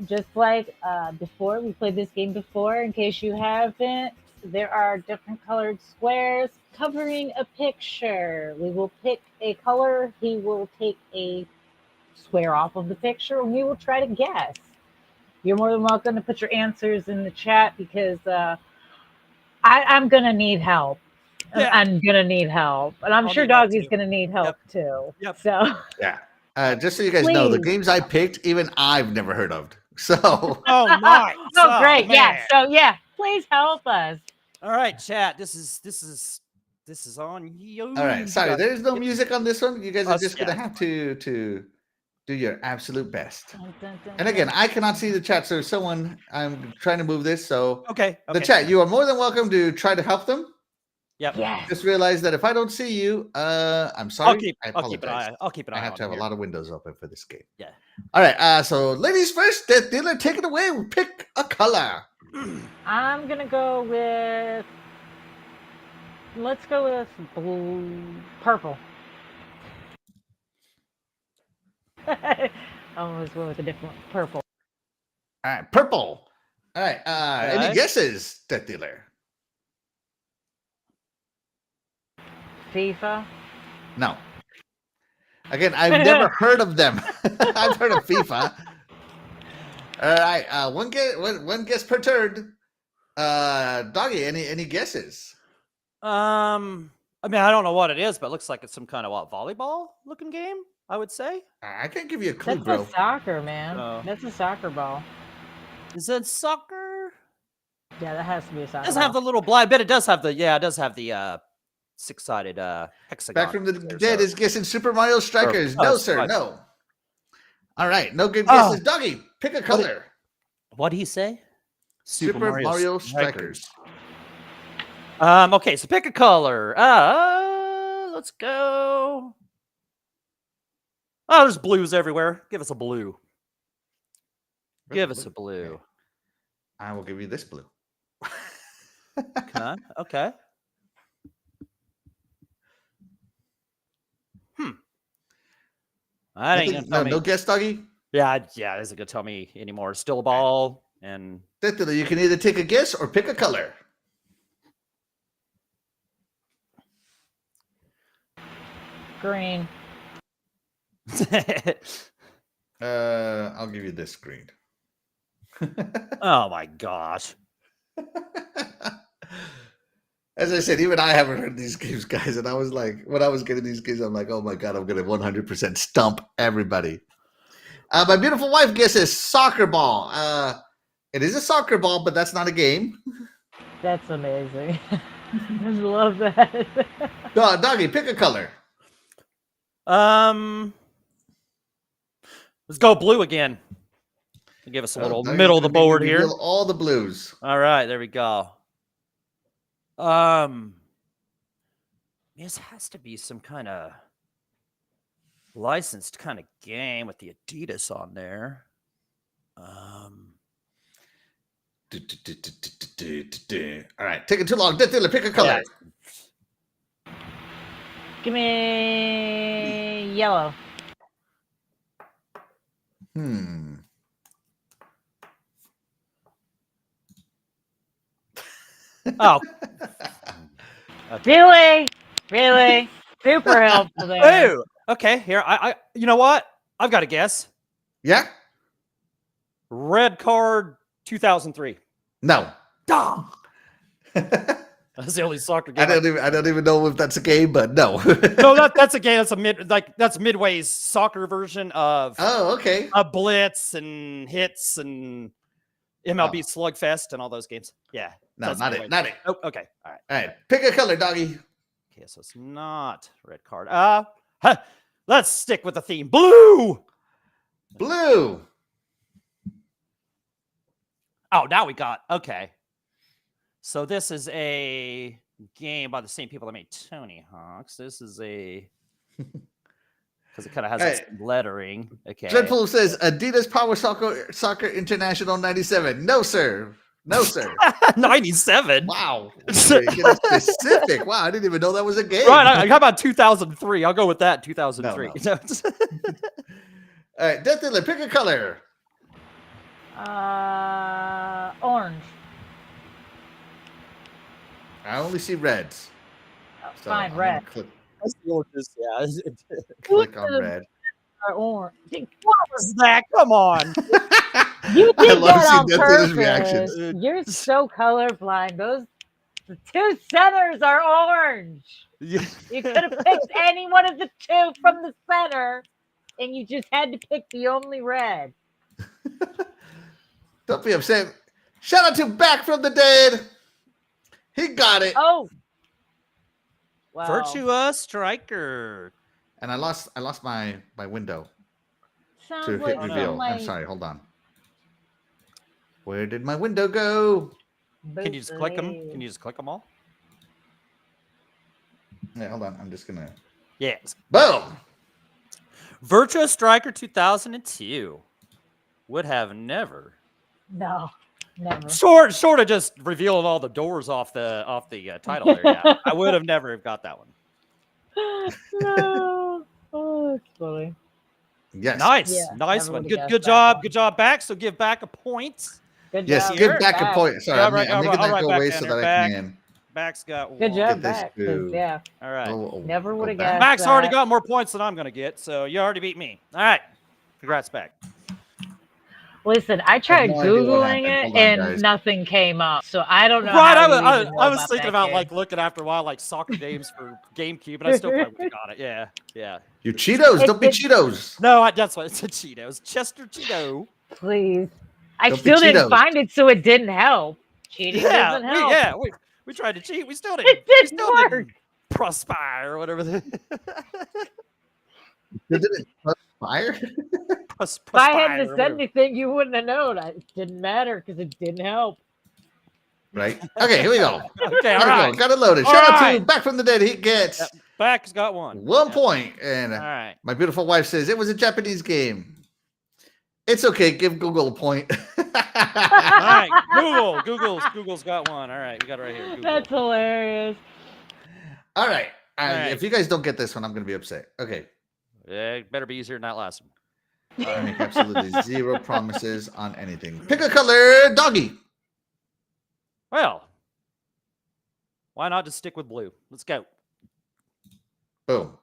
B: Just like before, we played this game before. In case you haven't, there are different colored squares covering a picture. We will pick a color. He will take a square off of the picture, and we will try to guess. You're more than welcome to put your answers in the chat because I'm going to need help. Yeah. I'm going to need help. And I'm sure Doggy's going to need help too.
C: Yep.
B: So,
A: yeah. Just so you guys know, the games I picked, even I've never heard of. So.
C: Oh my.
B: Oh, great. Man. Yeah. So yeah, please help us.
C: All right, chat. This is on you.
A: All right. Sorry, there's no music on this one. You guys are just gonna have to do your absolute best. And again, I cannot see the chat, so someone I'm trying to move this. So
C: okay.
A: The chat, you are more than welcome to try to help them.
C: Yep.
B: Yes.
A: Just realize that if I don't see you, I'm sorry.
C: I'll keep an eye.
A: I have to have a lot of windows open for this game.
C: Yeah.
A: All right. So ladies first, DeathDealer, take it away. Pick a color.
B: I'm gonna go with. Let's go with purple. I almost went with a different purple.
A: All right, purple. All right. Any guesses, DeathDealer?
B: FIFA?
A: No. Again, I've never heard of them. I've heard of FIFA. All right, one guess per turn. Doggy, any guesses?
C: I mean, I don't know what it is, but it looks like it's some kind of volleyball looking game, I would say.
A: I can't give you a clue,
B: That's
A: bro.
B: a soccer, man.
C: Oh.
B: That's a soccer ball.
C: Is it soccer?
B: Yeah, that has to be a soccer
C: It doesn't have the little blind bit. It does have the six-sided hexagon.
A: Back from the dead is guessing Super Mario Strikers.
C: Oh,
A: No, sir,
C: right.
A: no. All right, no good guesses. Doggy, pick a color.
C: What did he say?
A: Super Mario Strikers.
C: Okay, so pick a color. Let's go. Oh, there's blues everywhere. Give us a blue. Give us a blue.
A: Okay. I will give you this blue.
C: Okay. I ain't gonna tell me.
A: No guess, Doggy?
C: Yeah, it isn't gonna tell me anymore. Still a ball, and
A: DeathDealer, you can either take a guess or pick a color.
B: Green.
A: I'll give you this green.
C: Oh my gosh.
A: As I said, even I haven't heard these games, guys. And I was like, when I was getting these games, I'm like, oh my God, I'm going to 100% stump everybody. My beautiful wife guesses soccer ball. It is a soccer ball, but that's not a game.
B: That's amazing. I love that.
A: Doggy, pick a color.
C: Let's go blue again. Give us a little middle of the board here.
A: All the blues.
C: All right, there we go. This has to be some kind of licensed kind of game with the Adidas on there.
A: All right, take it too long. DeathDealer, pick a color.
B: Yeah. Give me yellow.
C: Oh.
B: Okay. Really? Super helpful there.
C: Ooh. Okay, here. I you know what? I've got a guess.
A: Yeah?
C: Red Card 2003.
A: No.
C: That's the only soccer game.
A: I don't even know if that's a game, but no.
C: No, that's a game. That's Midway's soccer version of
A: okay.
C: A Blitz and Hits and MLB Slugfest and all those games. Yeah.
A: No, not it. Not it.
C: Oh, okay. All right.
A: All right. Pick a color, Doggy.
C: Okay, so it's not Red Card. Let's stick with the theme. Blue.
A: Blue.
C: Oh, now we got okay. So this is a game by the same people that made Tony Hawk's. This is a because it kind of has this lettering. Okay.
A: Dreadful says Adidas Power Soccer International 97. No, sir. No, sir.
C: 97.
A: Wow. Getting specific. Wow, I didn't even know that was a game.
C: Right. How about 2003? I'll go with that. 2003.
A: No. All right, DeathDealer, pick a color.
B: Orange.
A: I only see reds.
B: So fine, red.
C: That's the oranges, yeah.
A: Click on red.
B: Orange.
C: What was that? Come on.
B: You did that on
A: DeathDealer's
B: purpose.
A: reaction.
B: You're so colorblind. The two centers are orange.
A: Yeah.
B: You could have picked any one of the two from the center, and you just had to pick the only red.
A: Don't be upset. Shout out to Back from the Dead. He got it.
B: Oh. Wow.
C: Virtua Striker.
A: And I lost my window
B: Sounds
A: to
B: like
A: hit reveal.
B: my...
A: I'm sorry. Hold on. Where did my window go?
C: Can you just click them? Can you just click them all?
A: Yeah, hold on. I'm just gonna.
C: Yes.
A: Boom.
C: Virtua Striker 2002. Would have never.
B: No, never.
C: Short of just revealing all the doors off the title there. Yeah. I would have never have got that one.
B: No. Oh, that's funny.
A: Yes.
C: Nice.
B: Yeah,
C: nice
B: never
C: one.
B: would've
C: Good
B: guessed
C: job.
B: that
C: Good job back. So give back a point.
B: Good
A: Yes,
B: job.
A: give back a point. Sorry,
C: Yeah,
A: I'm
C: right,
A: making
C: all
A: that
C: right,
A: go
C: back,
A: away so
C: Tanner,
A: that I
C: back.
A: can.
C: Back's got
B: Good
C: one.
B: job,
A: Get this
B: back.
A: to-
B: Yeah,
C: All right.
B: never would have
A: go
B: guessed.
C: Max already
B: that.
C: got more points than I'm going to get, so you already beat me. All right. Congrats, back.
B: Listen, I tried
A: no idea what
B: Googling
A: happened.
B: it
A: Hold on,
B: and
A: guys.
B: nothing came up. So I don't know
C: Right,
B: how
C: I
B: you even know
C: was thinking
B: that
C: about
B: game.
C: like looking after a while, like soccer games for GameCube, and I still probably would have got it. Yeah, yeah.
A: You Cheetos. Don't be
B: It-
A: Cheetos.
C: No, that's what it's a Cheetos. Chester Cheeto.
B: Please. I
A: Don't be
B: still didn't
A: Cheetos.
B: find it, so it didn't help. Cheating doesn't help.
C: We tried to cheat. We still didn't.
B: It didn't
C: we still
B: work.
C: Didn't prosper or whatever.
A: Did it fire?
B: If I hadn't
C: Prospire,
B: said anything, you wouldn't have known. It didn't matter because it didn't help.
A: Right. Okay, here we go.
C: Okay, all
A: Gotta
C: right.
A: go. Got it loaded.
C: All
A: Shout out to
C: right.
A: Back from the Dead. He gets
C: Yep, Back's got one.
A: 1
C: Yep.
A: point. And
C: All right.
A: my beautiful wife says it was a Japanese game. It's okay. Give Google a point.
C: All right. Google's got one. All right, we got it right here. Google.
B: That's hilarious.
A: All right.
C: All right.
A: If you guys don't get this one, I'm going to be upset. Okay.
C: Yeah, it better be easier than that last one.
A: I make absolutely zero promises on anything. Pick a color, doggy.
C: Well, why not just stick with blue? Let's go.
A: Boom.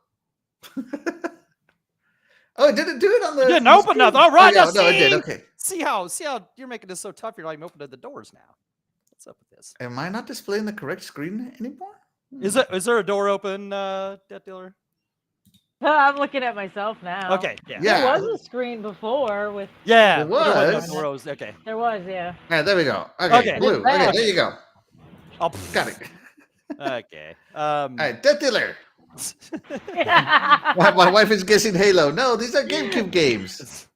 A: Oh, it didn't do it on the.
C: You didn't
A: on the
C: open
A: screen.
C: nothing. All right,
A: Oh,
C: now
A: no, it did.
C: see?
A: Okay.
C: See how you're making this so tough? You're not even opening the doors now. What's up with this?
A: Am I not displaying the correct screen anymore?
C: Is there a door open, DeathDealer?
B: I'm looking at myself now.
C: Okay, yeah.
A: Yeah.
B: There was a screen before with.
C: Yeah,
A: There
C: but there
A: was.
C: no doors. Okay.
B: There was, yeah.
A: All right, there we go. Okay,
C: Okay.
A: blue. Okay,
B: Back.
A: there you go.
C: Oh,
A: Got it.
C: Okay.
A: All right, Death Dealer. My wife is guessing Halo. No, these are GameCube games.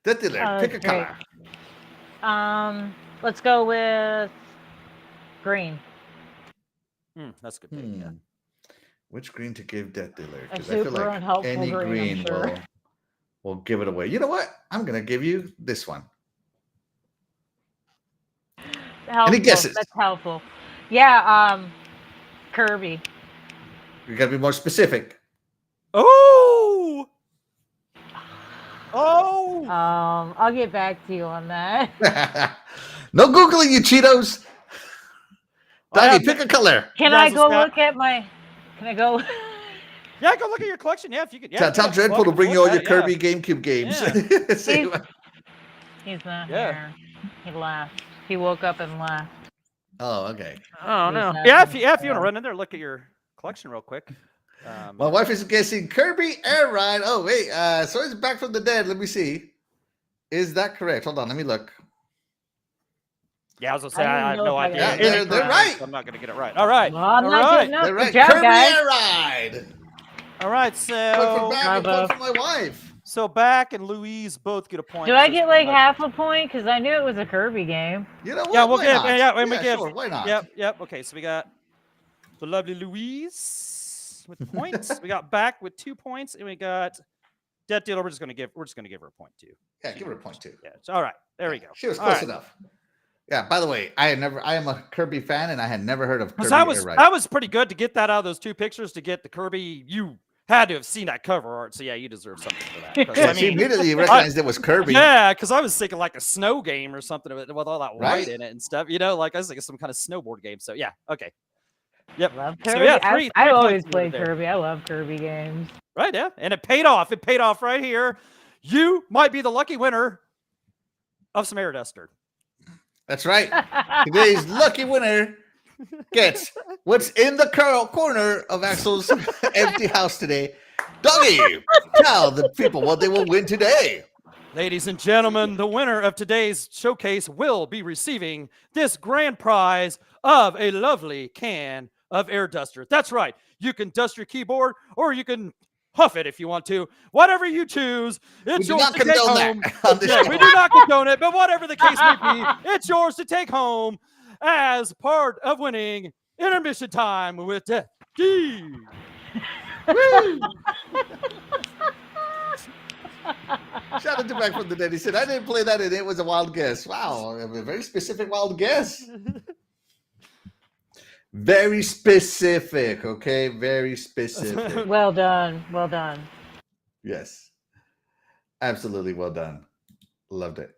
A: Death Dealer, pick a
B: great.
A: color.
B: Let's go with green.
C: That's a good pick. Yeah.
A: Which green to give Death Dealer?
B: A
A: Because I feel
B: super
A: like
B: unhelpful
A: any
B: green, I'm
A: green
B: sure.
A: will give it away. You know what? I'm gonna give you this one.
B: Helpful.
A: guesses?
B: That's helpful. Yeah, Kirby.
A: You gotta be more specific.
C: Oh. Oh.
B: I'll get back to you on that.
A: No Googling, you Cheetos.
C: Oh, yeah,
A: Doggy, pick a color.
B: Can I go look at my? Can I go?
C: Yeah, go look at your collection. Yeah, if you could. Yeah,
A: Tell Dreadpool to bring you all your Kirby GameCube games.
C: Yeah.
A: See
B: He's not
C: Yeah.
B: here. He left. He woke up and left.
A: Oh, okay.
C: Oh no.
B: He's not
C: Yeah,
B: here.
C: if you want to run in there, look at your collection real quick.
A: My wife is guessing Kirby Air Ride. Oh, wait. So it's Back from the Dead. Let me see. Is that correct? Hold on. Let me look.
C: Yeah, I was gonna say
B: I don't
C: I have
B: know
C: no
B: if I
C: idea.
B: got
A: it. Yeah, they're right.
C: I'm not gonna get it right. All right.
B: Well, I'm
C: All
B: not
C: right.
B: getting up.
A: They're right.
B: Good job,
A: Kirby
B: guys.
A: Air Ride.
C: All right.
A: Point
C: So
A: for Back and point for my wife.
C: Back and Louise both get a point.
B: Do I
C: for
B: get
C: this
B: like
C: one.
B: half a point? Because I knew it was a Kirby game.
A: You know what?
C: Yeah, we'll
A: Why
C: give.
A: not?
C: Yeah, and we give.
A: Sure, why not?
C: Yep. Okay, so we got the lovely Louise with points. We got Back with 2 points, and we got DeathDealer. We're just gonna give her a point too.
A: Yeah, give her a point too.
C: Yeah. So, all right. There we go.
A: She was
C: All
A: close
C: right.
A: enough. Yeah. By the way, I am a Kirby fan, and I had never heard of Kirby
C: That
A: Air Ride.
C: was pretty good to get that out of those two pictures to get the Kirby. You had to have seen that cover art, so yeah, you deserve something for that. 'Cause,
A: Yeah,
C: I
A: she
C: mean,
A: immediately recognized it was Kirby.
C: yeah, because I was thinking like a snow game or something with all that white
A: Right?
C: in it and stuff. You know, like I was thinking some kind of snowboard game. So yeah, okay. Yep.
B: Love
C: So,
B: Kirby.
C: yeah,
B: I
C: three
B: always
C: points
B: play
C: there.
B: Kirby. I love Kirby games.
C: Right, yeah. And it paid off. It paid off right here. You might be the lucky winner of some air duster.
A: That's right. Today's lucky winner gets what's in the corner of Axel's empty house today. Doggy, tell the people what they will win today.
C: Ladies and gentlemen, the winner of today's showcase will be receiving this grand prize of a lovely can of air duster. That's right. You can dust your keyboard or you can huff it if you want to. Whatever you choose,
A: We
C: it's
A: do
C: yours
A: not
C: to take
A: condone
C: home.
A: that on this
C: Yeah,
A: show.
C: we do not condone it, but whatever the case may be, it's yours to take home as part of winning Intermission Time with Death D.
A: Shout out to Back from the Dead. He said, I didn't play that and it was a wild guess. Wow, a very specific wild guess. Very specific, okay? Very specific.
B: Well done. Well done.
A: Yes. Absolutely well done. Loved it.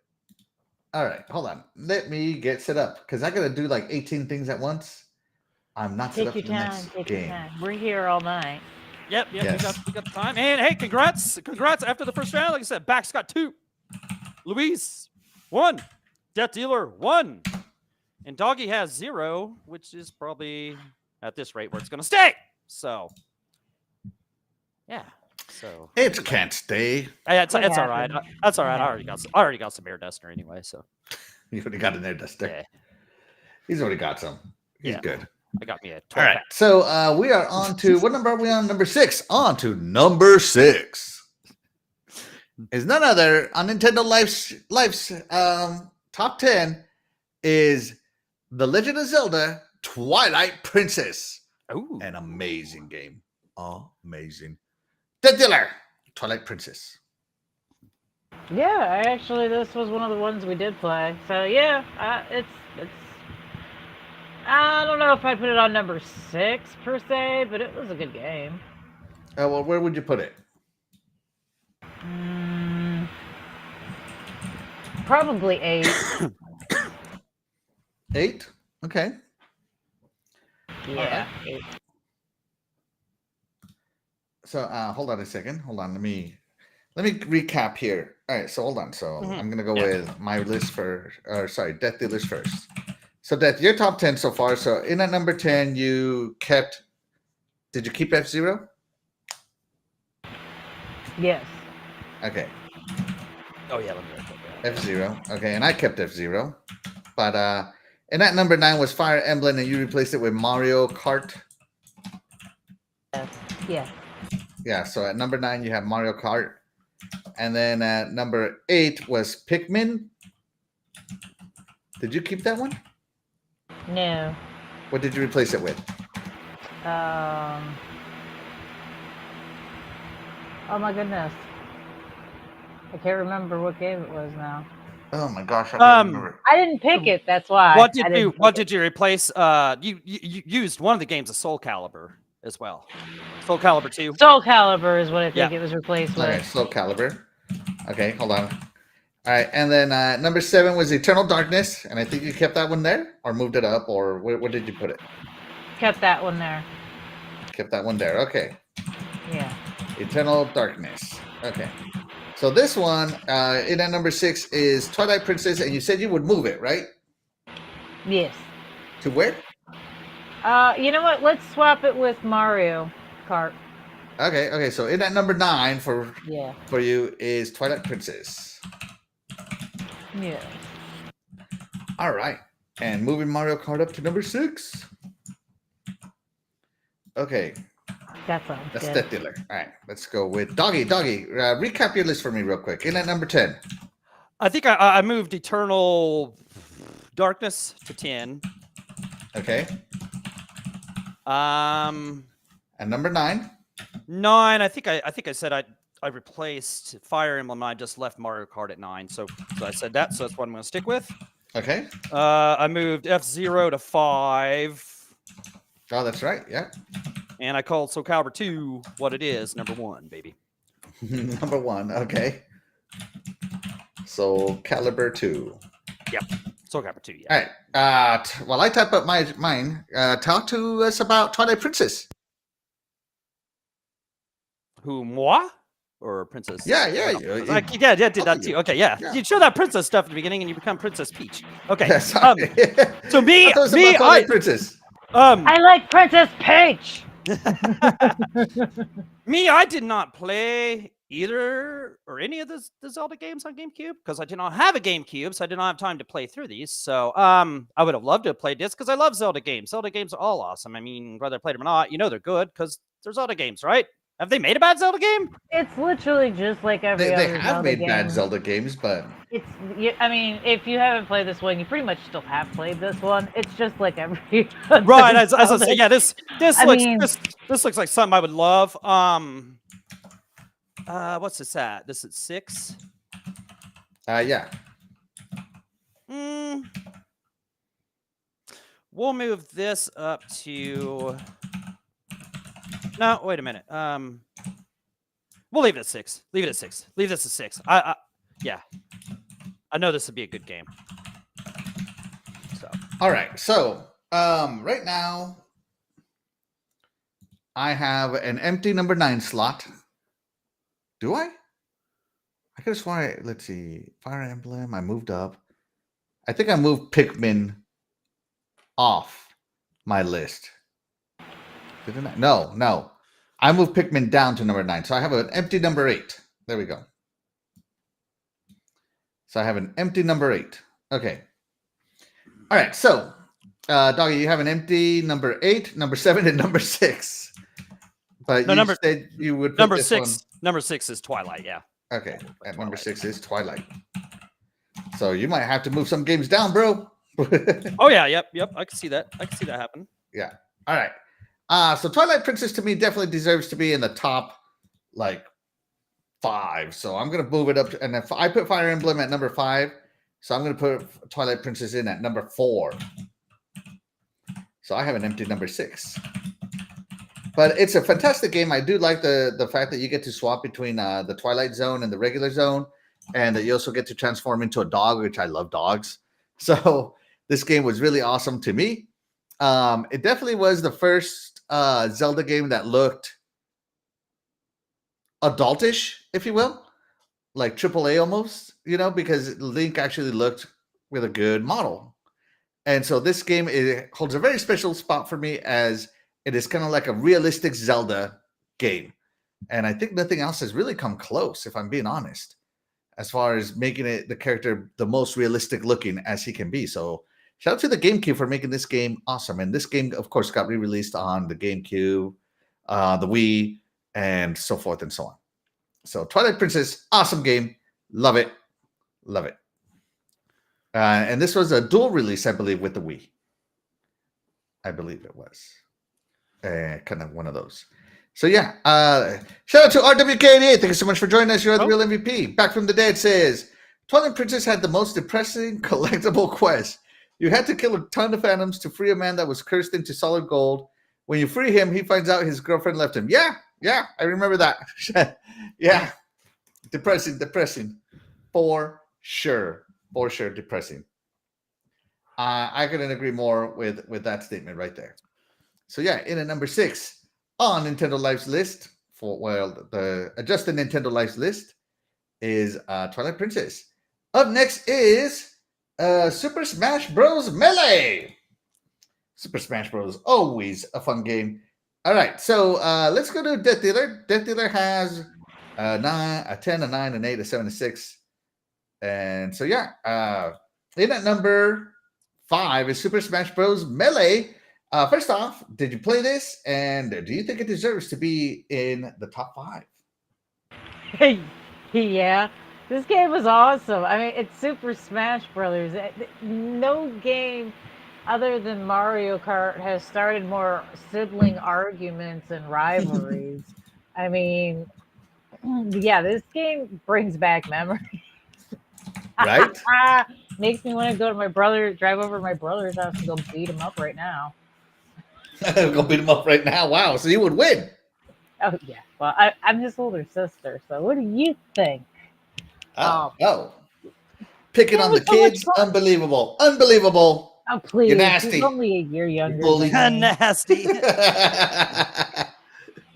A: All right, hold on. Let me get set up because I got to do like 18 things at once. I'm not set
B: Take
A: up
B: your
A: for the
B: time.
A: next
B: Take
A: game.
B: your time. We're here all night.
C: Yep.
A: Yes.
C: We got the time. And hey, congrats after the first round. Like I said, Bax got 2, Luis 1, DeathDealer 1, and Doggy has 0, which is probably at this rate where it's gonna stay. So, yeah. So
A: It can't stay.
C: it's
B: What
C: all right.
B: happened?
C: That's all right.
B: What
C: I already got some air duster anyway. So
A: You already got an air duster.
C: yeah,
A: He's already got some. He's
C: Yeah.
A: good.
C: I got me a 12
A: All right. So we are on to what number are we on? Number 6. On to number 6. Is none other on Nintendo Life's top 10 is The Legend of Zelda Twilight Princess.
C: Ooh.
A: An amazing game. Amazing. DeathDealer Twilight Princess.
B: Yeah, this was one of the ones we did play. So yeah, it's. I don't know if I'd put it on number 6 per se, but it was a good game.
A: Well, where would you put it?
B: Probably 8.
A: 8? Okay.
B: Yeah. 8.
A: So hold on a second. Hold on. Let me recap here. All right. So hold on. So I'm gonna go with my list for DeathDealer's first. So Death, your top 10 so far. So in at number 10, you kept. Did you keep F-Zero?
B: Yes.
A: Okay.
C: Oh yeah, let me write that down.
A: F-Zero. Okay, and I kept F-Zero. But and at number 9 was Fire Emblem, and you replaced it with Mario Kart.
B: Yeah.
A: Yeah, so at number 9 you have Mario Kart. And then at number 8 was Pikmin. Did you keep that one?
B: No.
A: What did you replace it with?
B: Oh my goodness. I can't remember what game it was now.
A: Oh my gosh, I can't remember.
B: I didn't pick it, that's why.
C: What did you replace? You used one of the games of Soul Calibur as well. Soul Calibur 2.
B: Soul Calibur is what I think it was replaced with.
A: Okay, Soul Calibur. Okay, hold on. All right, and then number 7 was Eternal Darkness, and I think you kept that one there, or moved it up, or where did you put it?
B: Kept that one there.
A: Kept that one there. Okay.
B: Yeah.
A: Eternal Darkness. Okay. So this one, in at number 6 is Twilight Princess, and you said you would move it, right?
B: Yes.
A: To where?
B: You know what? Let's swap it with Mario Kart.
A: Okay. So in at number 9 for
B: Yeah.
A: you is Twilight Princess.
B: Yes.
A: All right. And moving Mario Kart up to number 6. Okay.
B: That sounds
A: That's
B: good.
A: DeathDealer. All right. Let's go with Doggy. Recap your list for me real quick. In at number 10.
C: I think I moved Eternal Darkness to 10.
A: Okay.
C: And
A: number 9.
C: 9. I think I said I replaced Fire Emblem. I just left Mario Kart at 9. So I said that. So that's what I'm going to stick with.
A: Okay.
C: I moved F-Zero to 5.
A: Oh, that's right. Yeah.
C: And I called Soul Calibur 2 what it is, number 1, baby.
A: Number 1. Okay. Soul Calibur 2.
C: Yep. Soul Calibur 2. Yeah.
A: All right. While I type up mine, talk to us about Twilight Princess.
C: Who, moi? Or Princess?
A: Yeah.
C: Did that too. Okay, yeah. You show that princess stuff at the beginning, and you become Princess Peach. Okay.
A: Yeah, sorry.
C: So me,
A: Twilight Princess.
B: I like Princess Peach.
C: Me, I did not play either or any of the Zelda games on GameCube because I did not have a GameCube, so I did not have time to play through these. So I would have loved to have played this because I love Zelda games. Zelda games are all awesome. I mean, whether I played them or not, they're good because they're Zelda games, right? Have they made a bad Zelda game?
B: It's literally just like every other
A: They have
B: Zelda
A: made
B: game.
A: bad Zelda games, but
B: I mean, if you haven't played this one, you pretty much still have played this one. It's just like every other
C: Right. As I say, yeah, this
B: mean-
C: looks like something I would love. What's this at? This is 6.
A: yeah.
C: We'll move this up to. No, wait a minute. We'll leave it at 6. Leave it at 6. Leave this at 6. Yeah. I know this would be a good game. So.
A: All right. So, right now, I have an empty number 9 slot. Do I? I could have sworn. Let's see. Fire Emblem. I moved up. I think I moved Pikmin off my list. Didn't I? No. I moved Pikmin down to number 9. So I have an empty number 8. There we go. So I have an empty number 8. Okay. All right. So, Doggy, you have an empty number 8, number 7, and number 6. But
C: No,
A: you said you would put
C: number
A: this
C: 6.
A: one.
C: Number 6 is Twilight. Yeah.
A: Okay. At number 6 is Twilight. So you might have to move some games down, bro.
C: Oh yeah. Yep. I can see that. Happen.
A: Yeah. All right. So Twilight Princess to me definitely deserves to be in the top, like, 5. So I'm gonna move it up, and if I put Fire Emblem at number 5, so I'm gonna put Twilight Princess in at number 4. So I have an empty number 6. But it's a fantastic game. I do like the fact that you get to swap between the Twilight Zone and the regular zone, and that you also get to transform into a dog, which I love dogs. So this game was really awesome to me. It definitely was the first Zelda game that looked adultish, if you will, like AAA almost, because Link actually looked with a good model. And so this game, it holds a very special spot for me, as it is kind of like a realistic Zelda game. And I think nothing else has really come close, if I'm being honest, as far as making it the character the most realistic looking as he can be. So shout out to the GameCube for making this game awesome. And this game, of course, got re-released on the GameCube, the Wii, and so forth and so on. So Twilight Princess, awesome game. Love it. Love it. And this was a dual release, I believe, with the Wii. I believe it was. Kind of one of those. So yeah, shout out to RWK88. Thank you so much for joining us. You're the real MVP. Back from the dead says, Twilight Princess had the most depressing collectible quest. You had to kill a ton of phantoms to free a man that was cursed into solid gold. When you free him, he finds out his girlfriend left him. Yeah, I remember that. Yeah, depressing. For sure, depressing. I couldn't agree more with that statement right there. So yeah, in at number 6 on Nintendo Life's list, the adjusted Nintendo Life's list is Twilight Princess. Up next is Super Smash Bros. Melee. Super Smash Bros. Always a fun game. All right, so let's go to DeathDealer. DeathDealer has a 10, a 9, an 8, a 7, a 6. And so yeah, in at number 5 is Super Smash Bros. Melee. First off, did you play this, and do you think it deserves to be in the top 5?
B: Yeah, this game was awesome. I mean, it's Super Smash Brothers. No game other than Mario Kart has started more sibling arguments and rivalries. I mean, yeah, this game brings back memories.
A: Right?
B: Makes me want to go to drive over to my brother's house and go beat him up right now.
A: Go beat him up right now. Wow, so you would win.
B: Oh, yeah. Well, I'm his older sister, so what do you think?
A: Picking on the kids, unbelievable.
B: Oh, please.
A: You're nasty.
B: He's only a year younger.
C: Nasty.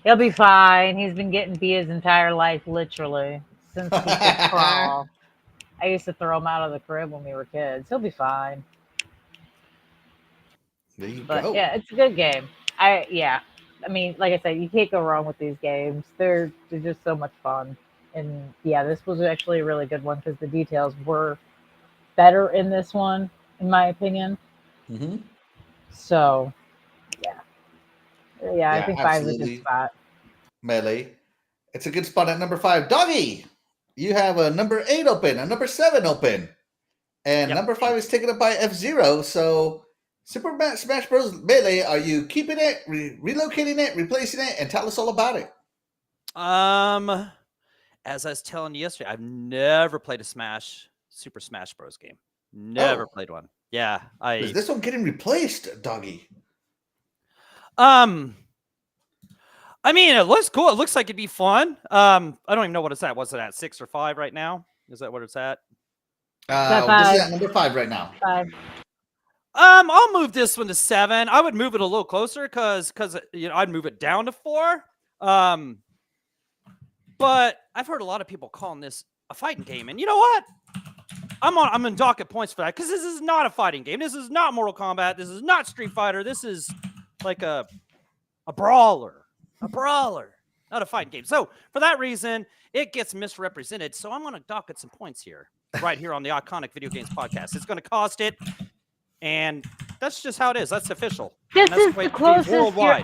B: He'll be fine. He's been getting beat his entire life, literally, since he could crawl. I used to throw him out of the crib when we were kids. He'll be fine.
A: There you go.
B: Yeah, it's a good game. I mean, like I said, you can't go wrong with these games. They're just so much fun. And yeah, this was actually a really good one because the details were better in this one, in my opinion.
A: Mm-hmm.
B: So, yeah, I think 5 is a good spot.
A: Melee. It's a good spot at number 5. Doggy, you have a number 8 open, a number 7 open, and number 5 is taken up by F-Zero. So, Super Smash Bros. Melee, are you keeping it, relocating it, replacing it, and tell us all about it?
C: As I was telling you yesterday, I've never played a Super Smash Bros. Game. Never played one. Yeah,
A: Is this one getting replaced, Doggy?
C: I mean, it looks cool. It looks like it'd be fun. I don't even know what it's at. What's it at? 6 or 5 right now? Is that what it's at?
A: This is at number 5 right now.
B: 5.
C: I'll move this one to 7. I would move it a little closer because I'd move it down to 4. But I've heard a lot of people calling this a fighting game, and you know what? I'm in docket points for that because this is not a fighting game. This is not Mortal Kombat. This is not Street Fighter. This is like a brawler, not a fighting game. So for that reason, it gets misrepresented. So I'm going to docket some points here, right here on the Iconic Video Games Podcast. It's going to cost it. And that's just how it is. That's official.
B: This
C: That's
B: is
C: way
B: the
C: it is
B: closest
C: worldwide.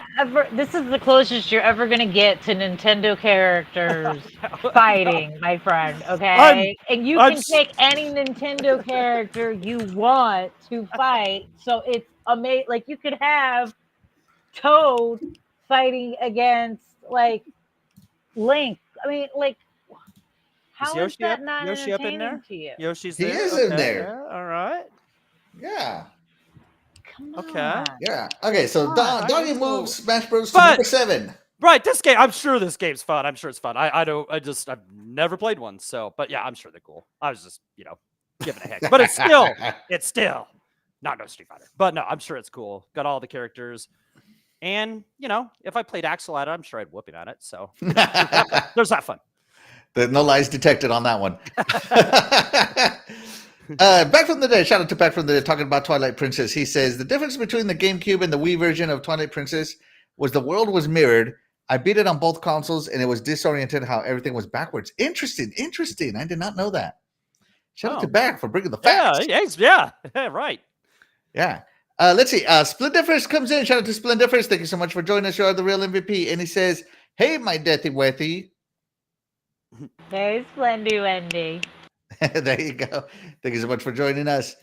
B: This is the closest you're ever gonna get to Nintendo characters fighting, my friend. Okay, and you
C: I'm
B: can take any Nintendo character you want to fight. So it's amazing. Like you could have Toad fighting against like Link. I mean, like how is
C: Yoshi
B: that
C: up-
B: not
C: Yoshi up in
B: entertaining
C: there?
B: to you?
C: Yoshi's
A: He
C: there.
A: is in
C: Okay,
A: there.
C: yeah, all right.
A: Yeah.
B: Come
C: Okay.
B: on.
A: Yeah. Okay, so
C: Alright,
A: Donnie
C: so-
A: moves Smash Bros. to
C: But-
A: number 7.
C: Right, this game. I'm sure this game's fun. I'm sure it's fun. I've never played one, so. But yeah, I'm sure they're cool. I was just giving a heck. But it's still not no Street Fighter. But no, I'm sure it's cool. Got all the characters, and if I played Axel at it, I'm sure I'd whooping at it. So there's that fun.
A: There's no lies detected on that one. Back from the Day, shout out to Back from the Day, talking about Twilight Princess. He says, the difference between the GameCube and the Wii version of Twilight Princess was the world was mirrored. I beat it on both consoles, and it was disoriented how everything was backwards. Interesting. I did not know that. Shout out to Back for bringing the facts.
C: Yeah, right.
A: Yeah. Let's see. Splendiferous comes in. Shout out to Splendiferous. Thank you so much for joining us. You are the real MVP. And he says, hey, my Deathy Wethy.
B: Hey, Splendy Wendy.
A: There you go. Thank you so much for joining us.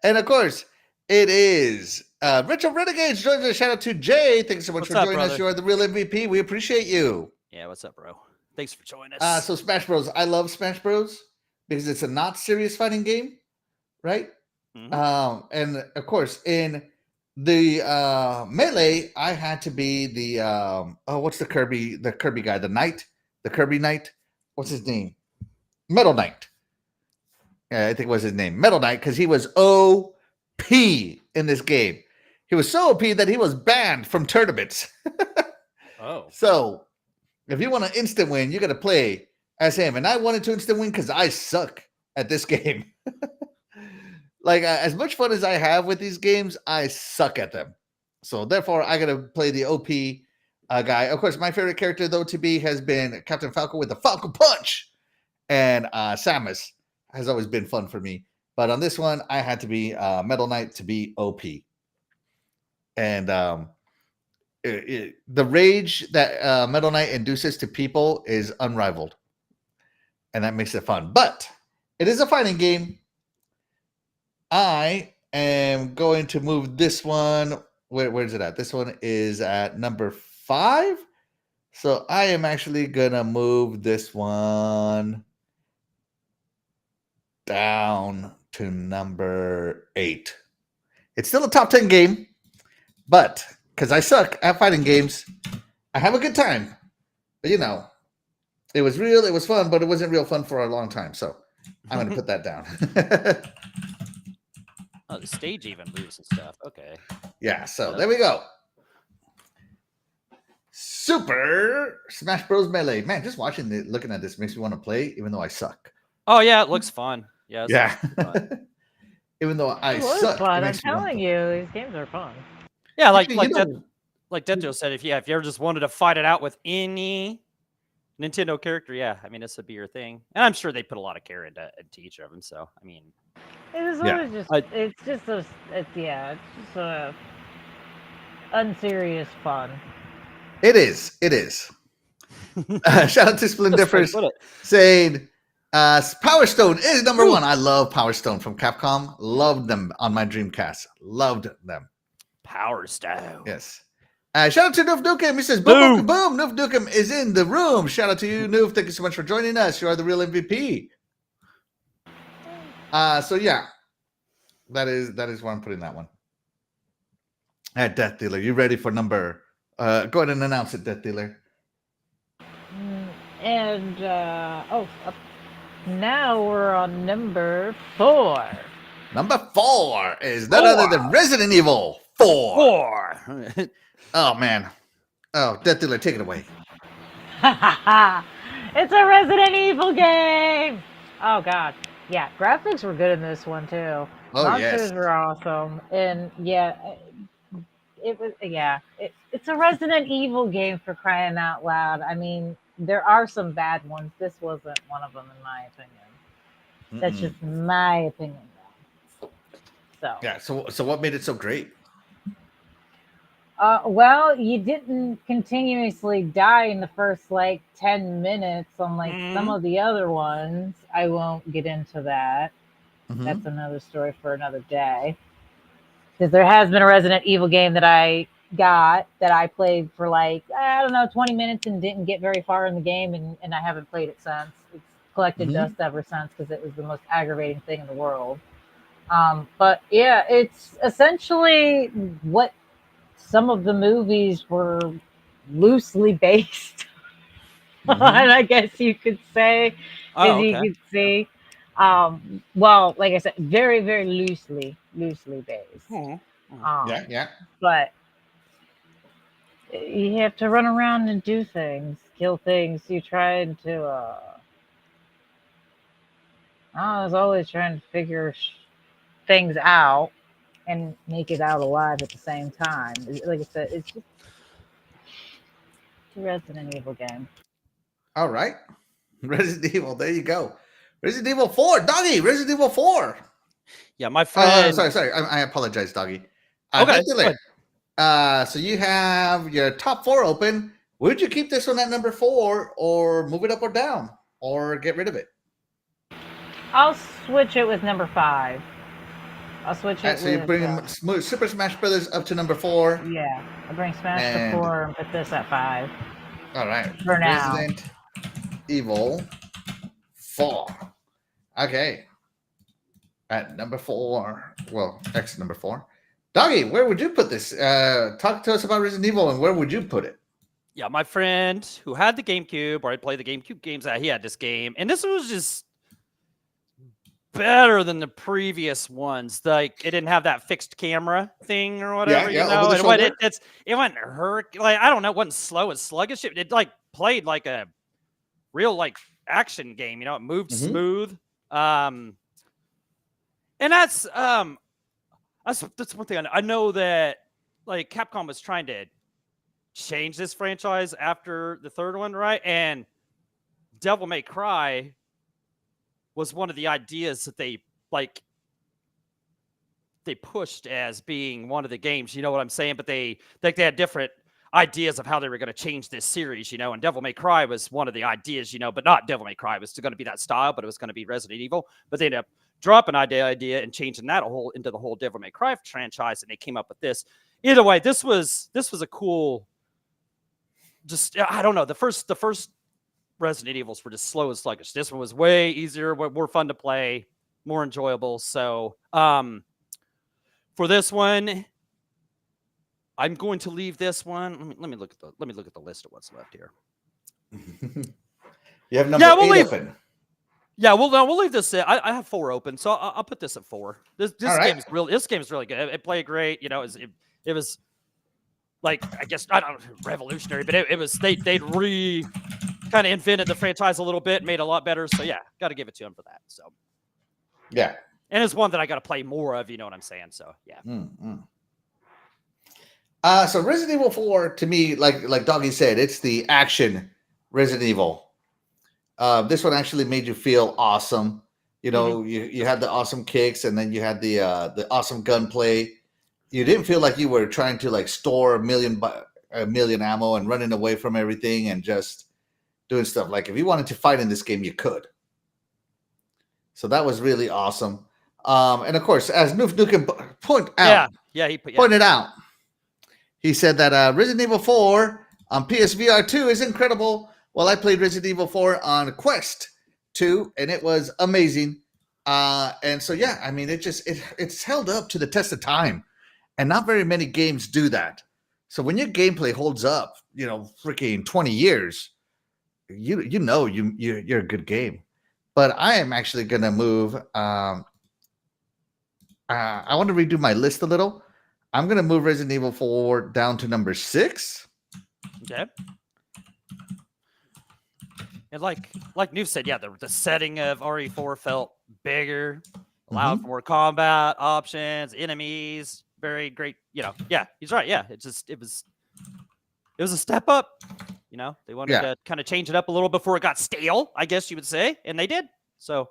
A: And of course, it is Retro Renegades joins us. Shout out to Jay. Thank you so much
C: What's
A: for
C: up,
A: joining
C: brother?
A: us. You are the real MVP. We appreciate you.
C: Yeah, what's up, bro? Thanks for joining us.
A: So Smash Bros. I love Smash Bros. Because it's a not serious fighting game, right?
C: Mhm.
A: And of course, in the Melee, I had to be the what's the Kirby guy, the Kirby Knight. What's his name? Metal Knight. Yeah, I think it was his name, Metal Knight, because he was OP in this game. He was so OP that he was banned from tournaments.
C: Oh.
A: So, if you want to instant win, you got to play as him. And I wanted to instant win because I suck at this game. Like, as much fun as I have with these games, I suck at them. So, therefore, I got to play the OP guy. Of course, my favorite character, though, to be has been Captain Falco with the Falcon Punch. And Samus has always been fun for me. But on this one, I had to be Metal Knight to be OP. And the rage that Metal Knight induces to people is unrivaled. And that makes it fun. But it is a fighting game. I am going to move this one. Where is it at? This one is at number 5. So I am actually going to move this one down to number 8. It's still a top 10 game, but because I suck at fighting games, I have a good time. But it was fun, but it wasn't real fun for a long time. So I'm going to put that down.
C: Oh, the stage even moves and stuff. Okay.
A: Yeah, so there we go. Super Smash Bros. Melee. Man, just looking at this makes me want to play, even though I suck.
C: Oh yeah, it looks fun. Yeah.
A: Yeah.
C: Fun.
A: Even though I
B: It was
A: suck.
B: fun.
A: it
B: I'm
A: makes me want
B: telling
A: to-
B: you, these games are fun.
C: Yeah, like
A: Actually,
C: Death Joe said, if you ever just wanted to fight it out with any Nintendo character, yeah, I mean this would be your thing. And I'm sure they put a lot of care into each of them. So I mean,
B: It was
A: Yeah.
B: always just it's just a unserious fun.
A: It is. Shout out to Splendiferous
C: put it.
A: saying Power Stone is number 1. I love Power Stone from Capcom. Loved them on my Dreamcast. Loved them.
C: Power Stone.
A: Yes. Shout out to Noof Nukem. He says, boom, boom, boom. Noof Nukem is in the room. Shout out to you, Noof. Thank you so much for joining us. You are the real MVP. So yeah, that is where I'm putting that one. At Death Dealer, you ready for number? Go ahead and announce it, Death Dealer.
B: And now we're on number 4.
A: Number 4 is none other than Resident Evil 4.
C: 4.
A: Oh, man. Oh, DeathDealer, take it away.
B: It's a Resident Evil game. Oh god, yeah, graphics were good in this one too.
A: Oh,
B: Monsters
A: yes.
B: were awesome, and yeah, it was it's a Resident Evil game for crying out loud. I mean, there are some bad ones. This wasn't one of them, in my opinion. That's just my opinion, though. So
A: Yeah. So what made it so great?
B: well, you didn't continuously die in the first like 10 minutes, unlike some of the other ones. I won't get into that. That's another story for another day. Because there has been a Resident Evil game that I played for like, I don't know, 20 minutes and didn't get very far in the game, and I haven't played it since. It's collected dust ever since because it was the most aggravating thing in the world. But yeah, it's essentially what some of the movies were loosely based on, I guess you could say, you could see. Well, like I said, very, very loosely based.
A: Yeah.
B: But you have to run around and do things, kill things. You trying to. I was always trying to figure things out and make it out alive at the same time. Like I said, it's just a Resident Evil game.
A: All right. Resident Evil. There you go. Resident Evil 4. Doggy. Resident Evil 4.
C: Yeah, my friend.
A: Sorry. I apologize, Doggy.
C: Okay.
A: So you have your top 4 open. Would you keep this one at number 4 or move it up or down or get rid of it?
B: I'll switch it with number 5. I'll switch it.
A: So you bring Super Smash Brothers up to number 4.
B: Yeah, I'll bring Smash to 4 and put this at 5.
A: All right.
B: For now.
A: Resident Evil 4. Okay. At number 4. Well, X number 4. Doggy, where would you put this? Talk to us about Resident Evil and where would you put it?
C: Yeah, my friend who had the GameCube, or I'd play the GameCube games, he had this game, and this was just better than the previous ones. Like, it didn't have that fixed camera thing or whatever, you know. It wasn't hurt. Like, I don't know, it wasn't slow and sluggish. It like played like a real like action game, you know. It moved smooth. And that's one thing I know that like Capcom was trying to change this franchise after the third one, right? And Devil May Cry was one of the ideas that they pushed as being one of the games, you know what I'm saying? But they had different ideas of how they were going to change this series, you know, and Devil May Cry was one of the ideas, you know, but not Devil May Cry. It was going to be that style, but it was going to be Resident Evil. But they ended up dropping idea and changing that into the whole Devil May Cry franchise, and they came up with this. Either way, this was a cool, just, I don't know, the first Resident Evils were just slow and sluggish. This one was way easier, more fun to play, more enjoyable. So for this one, I'm going to leave this one. Let me look at the list of what's left here.
A: You have number 8 open.
C: Yeah, we'll leave this. I have 4 open, so I'll put this at 4. This game is really good. It played great. You know, it was like, I guess, I don't know, revolutionary, but it was they'd kind of invented the franchise a little bit, made it a lot better. So yeah, got to give it to him for that. So
A: yeah,
C: and it's one that I got to play more of. You know what I'm saying? So yeah.
A: So Resident Evil 4 to me, like Doggy said, it's the action Resident Evil. This one actually made you feel awesome. You know, you had the awesome kicks, and then you had the awesome gunplay. You didn't feel like you were trying to like store a million ammo and running away from everything and just doing stuff. Like if you wanted to fight in this game, you could. So that was really awesome. And of course, as Noof Nukem pointed out, he said that Resident Evil 4 on PSVR 2 is incredible. Well, I played Resident Evil 4 on Quest 2, and it was amazing. And so, yeah, I mean, it's held up to the test of time, and not very many games do that. So when your gameplay holds up, you know, freaking 20 years, you're a good game. But I am actually going to move I want to redo my list a little. I'm gonna move Resident Evil 4 down to number 6.
C: Okay. And like Noob said, yeah, the setting of RE4 felt bigger, allowed for more combat options, enemies, very great. Yeah, he's right. Yeah, it was a step up. They wanted to kind of change it up a little before it got stale, I guess you would say, and they did. So,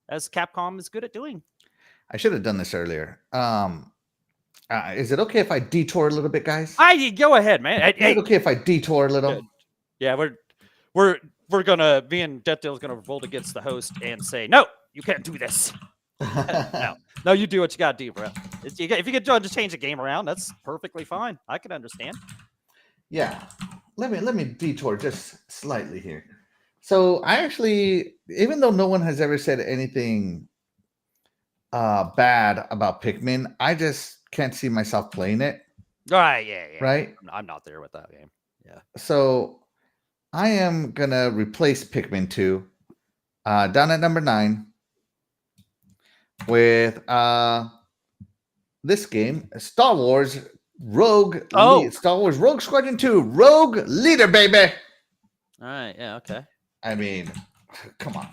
C: as Capcom is good at doing.
A: I should have done this earlier. Is it okay if I detour a little bit, guys?
C: Go ahead, man.
A: Is it okay if I detour a little?
C: Yeah, we're gonna. Me and DeathDealer's gonna revolt against the host and say, no, you can't do this. No, you do what you gotta do, bro. If you get John to change the game around, that's perfectly fine. I can understand.
A: Yeah, let me detour just slightly here. So I actually, even though no one has ever said anything bad about Pikmin, I just can't see myself playing it.
C: Right? Yeah.
A: Right?
C: I'm not there with that game. Yeah.
A: So I am gonna replace Pikmin 2 down at number 9 with this game, Star Wars Rogue. Star Wars Rogue Squadron 2 Rogue Leader, baby.
C: All right. Yeah. Okay.
A: I mean, come on.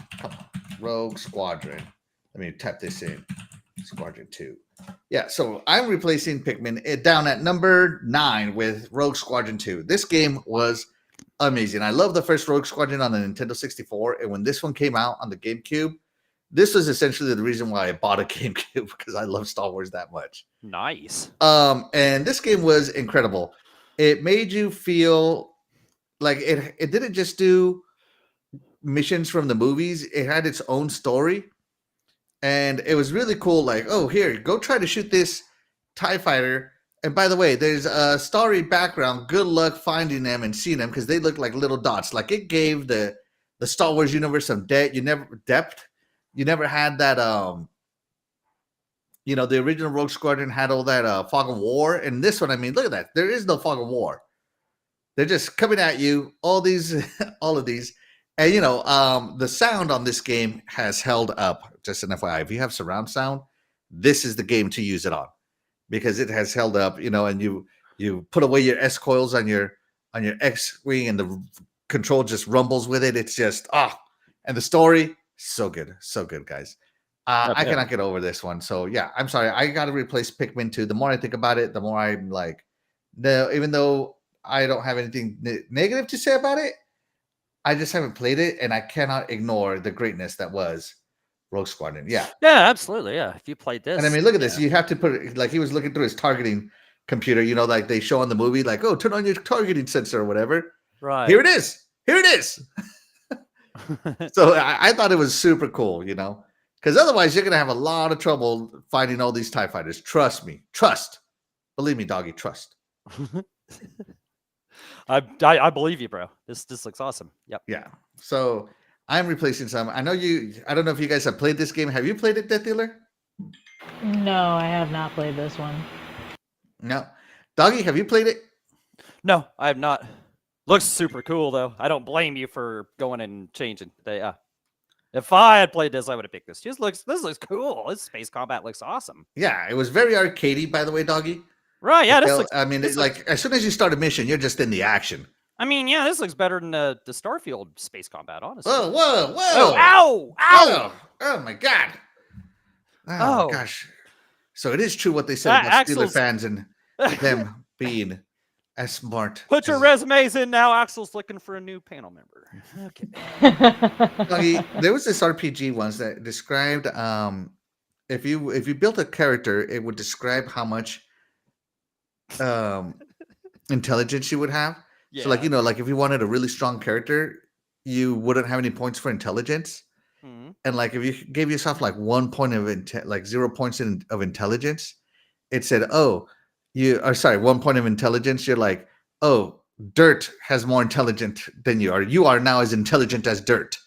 A: Rogue Squadron. Let me type this in. Squadron 2. Yeah, so I'm replacing Pikmin down at number 9 with Rogue Squadron 2. This game was amazing. I love the first Rogue Squadron on the Nintendo 64, and when this one came out on the GameCube, this was essentially the reason why I bought a GameCube, because I love Star Wars that much.
C: Nice.
A: And this game was incredible. It made you feel like it didn't just do missions from the movies. It had its own story. And it was really cool. Like, oh, here, go try to shoot this TIE fighter. And by the way, there's a starry background. Good luck finding them and seeing them, because they look like little dots. Like, it gave the Star Wars universe some depth. You never had that. The original Rogue Squadron had all that fog of war. And this one, I mean, look at that. There is no fog of war. They're just coming at you. All of these. And, the sound on this game has held up. Just an FYI, if you have surround sound, this is the game to use it on, because it has held up, and you put away your S coils on your X-Wing, and the control just rumbles with it. It's just, and the story, so good, guys. I cannot get over this one. So, yeah, I'm sorry. I got to replace Pikmin 2. The more I think about it, the more I'm like, no, even though I don't have anything negative to say about it, I just haven't played it, and I cannot ignore the greatness that was Rogue Squadron. Yeah,
C: absolutely. Yeah, if you played this,
A: and I mean, look at this. You have to put it like he was looking through his targeting computer. Like they show on the movie, like, oh, turn on your targeting sensor or whatever.
C: Right.
A: Here it is. So I thought it was super cool, because otherwise you're gonna have a lot of trouble finding all these TIE fighters. Trust me. Believe me, doggy. Trust.
C: I believe you, bro. This looks awesome. Yep.
A: Yeah. So I'm replacing some. I don't know if you guys have played this game. Have you played it, DeathDealer?
B: No, I have not played this one.
A: No. Doggy, have you played it?
C: No, I have not. Looks super cool, though. I don't blame you for going and changing. If I had played this, I would have picked this. This looks cool. This space combat looks awesome.
A: Yeah, it was very arcadey, by the way, Doggy.
C: Right, yeah.
A: As soon as you start a mission, you're just in the action.
C: I mean, yeah, this looks better than the Starfield space combat, honestly.
A: Whoa!
C: Oh, ow!
A: Oh my God! Oh gosh! So it is true what they said about Steeler fans and them being as smart.
C: Put your resumes in now. Axel's looking for a new panel member.
A: Okay. There was this RPG once that described if you built a character, it would describe how much intelligence you would have. Yeah. So like if you wanted a really strong character, you wouldn't have any points for intelligence. Mm-hmm. And like if you gave yourself like 1 point of 0 points of intelligence, it said, 1 point of intelligence. You're like, oh, dirt has more intelligence than you are. You are now as intelligent as dirt.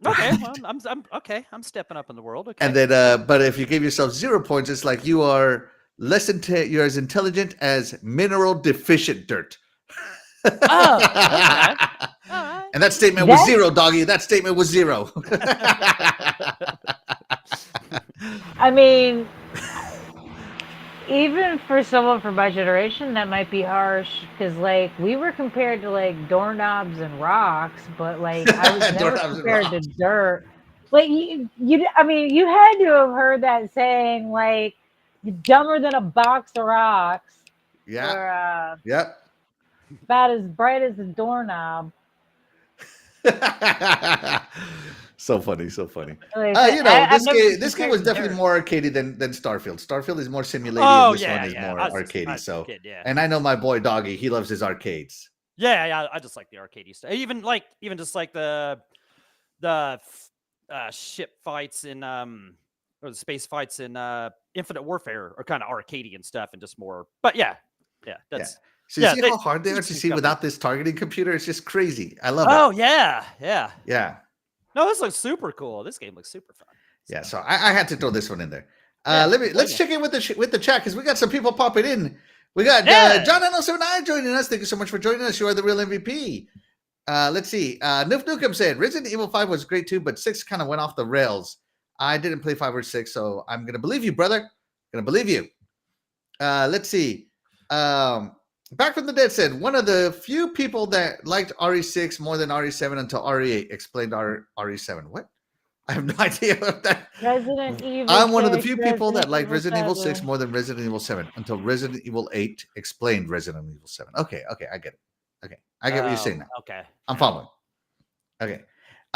C: Okay, well, I'm okay. I'm stepping up in the world. Okay.
A: And then, but if you gave yourself 0 points, it's like you are you're as intelligent as mineral deficient dirt.
C: Oh, okay. All right.
A: And that statement was 0, doggy. That statement was 0.
B: I mean, even for someone from my generation, that might be harsh because, like, we were compared to like doorknobs and rocks, but like I was never
A: Doorknobs and
B: compared to
A: rocks.
B: dirt. Like I mean, you had to have heard that saying, like, "You're dumber than a box of rocks,"
A: Yeah.
B: or
A: Yep.
B: "about as bright as a doorknob."
A: So funny, so funny.
B: Like,
A: This
B: I've never been
A: this game
B: compared
A: was
B: to
A: definitely
B: dirt.
A: more arcadey than Starfield. Starfield is more simulated.
C: Oh
A: This
C: yeah,
A: one is
C: yeah.
A: more
C: I was
A: arcadey.
C: a
A: So,
C: kid, yeah.
A: and I know my boy Doggy, he loves his arcades.
C: Yeah. I just like the arcadey stuff. Even just like the ship fights in or the space fights in Infinite Warfare are kind of arcadey and stuff, and just more. But yeah, that's
A: So you see
C: they-
A: how hard they are to
C: decent
A: see
C: stuff.
A: without this targeting computer? It's just crazy. I love it.
C: Oh yeah.
A: Yeah.
C: No, this looks super cool. This game looks super fun.
A: Yeah. So I had to throw this one in there.
C: Yeah,
A: Let's check in with the chat because we got some people popping in. We got
C: Yeah.
A: John N079 joining us. Thank you so much for joining us. You are the real MVP. Let's see. Noof Nukem said Resident Evil 5 was great too, but 6 kind of went off the rails. I didn't play 5 or 6, so I'm gonna believe you, brother. Gonna believe you. Let's see. Back from the Dead said one of the few people that liked RE6 more than RE7 until RE8 explained RE7. What? I have no idea what that.
B: Resident Evil.
A: I'm one of the
B: 6,
A: few people that liked
B: Resident
A: Resident Evil 6
B: 7.
A: more than Resident Evil 7 until Resident Evil 8 explained Resident Evil 7. Okay, I get it. Okay, I get what you're saying now.
C: Okay,
A: I'm following. Okay.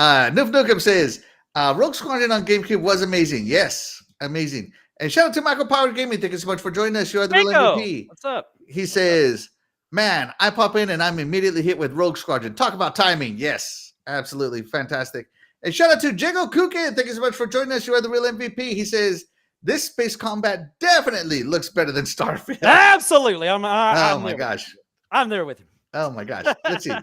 A: Noof Nukem says Rogue Squadron on GameCube was amazing. Yes, amazing. And shout out to Michael Power Gaming. Thank you so much for joining us. You are the real MVP.
C: What's up?
A: He says, man, I pop in and I'm immediately hit with Rogue Squadron. Talk about timing. Yes, absolutely. Fantastic. And shout out to Jago Kukin. Thank you so much for joining us. You are the real MVP. He says, this space combat definitely looks better than Starfield.
C: Absolutely. I'm
A: oh my
C: there
A: gosh.
C: I'm there with him.
A: Oh my gosh. Let's see.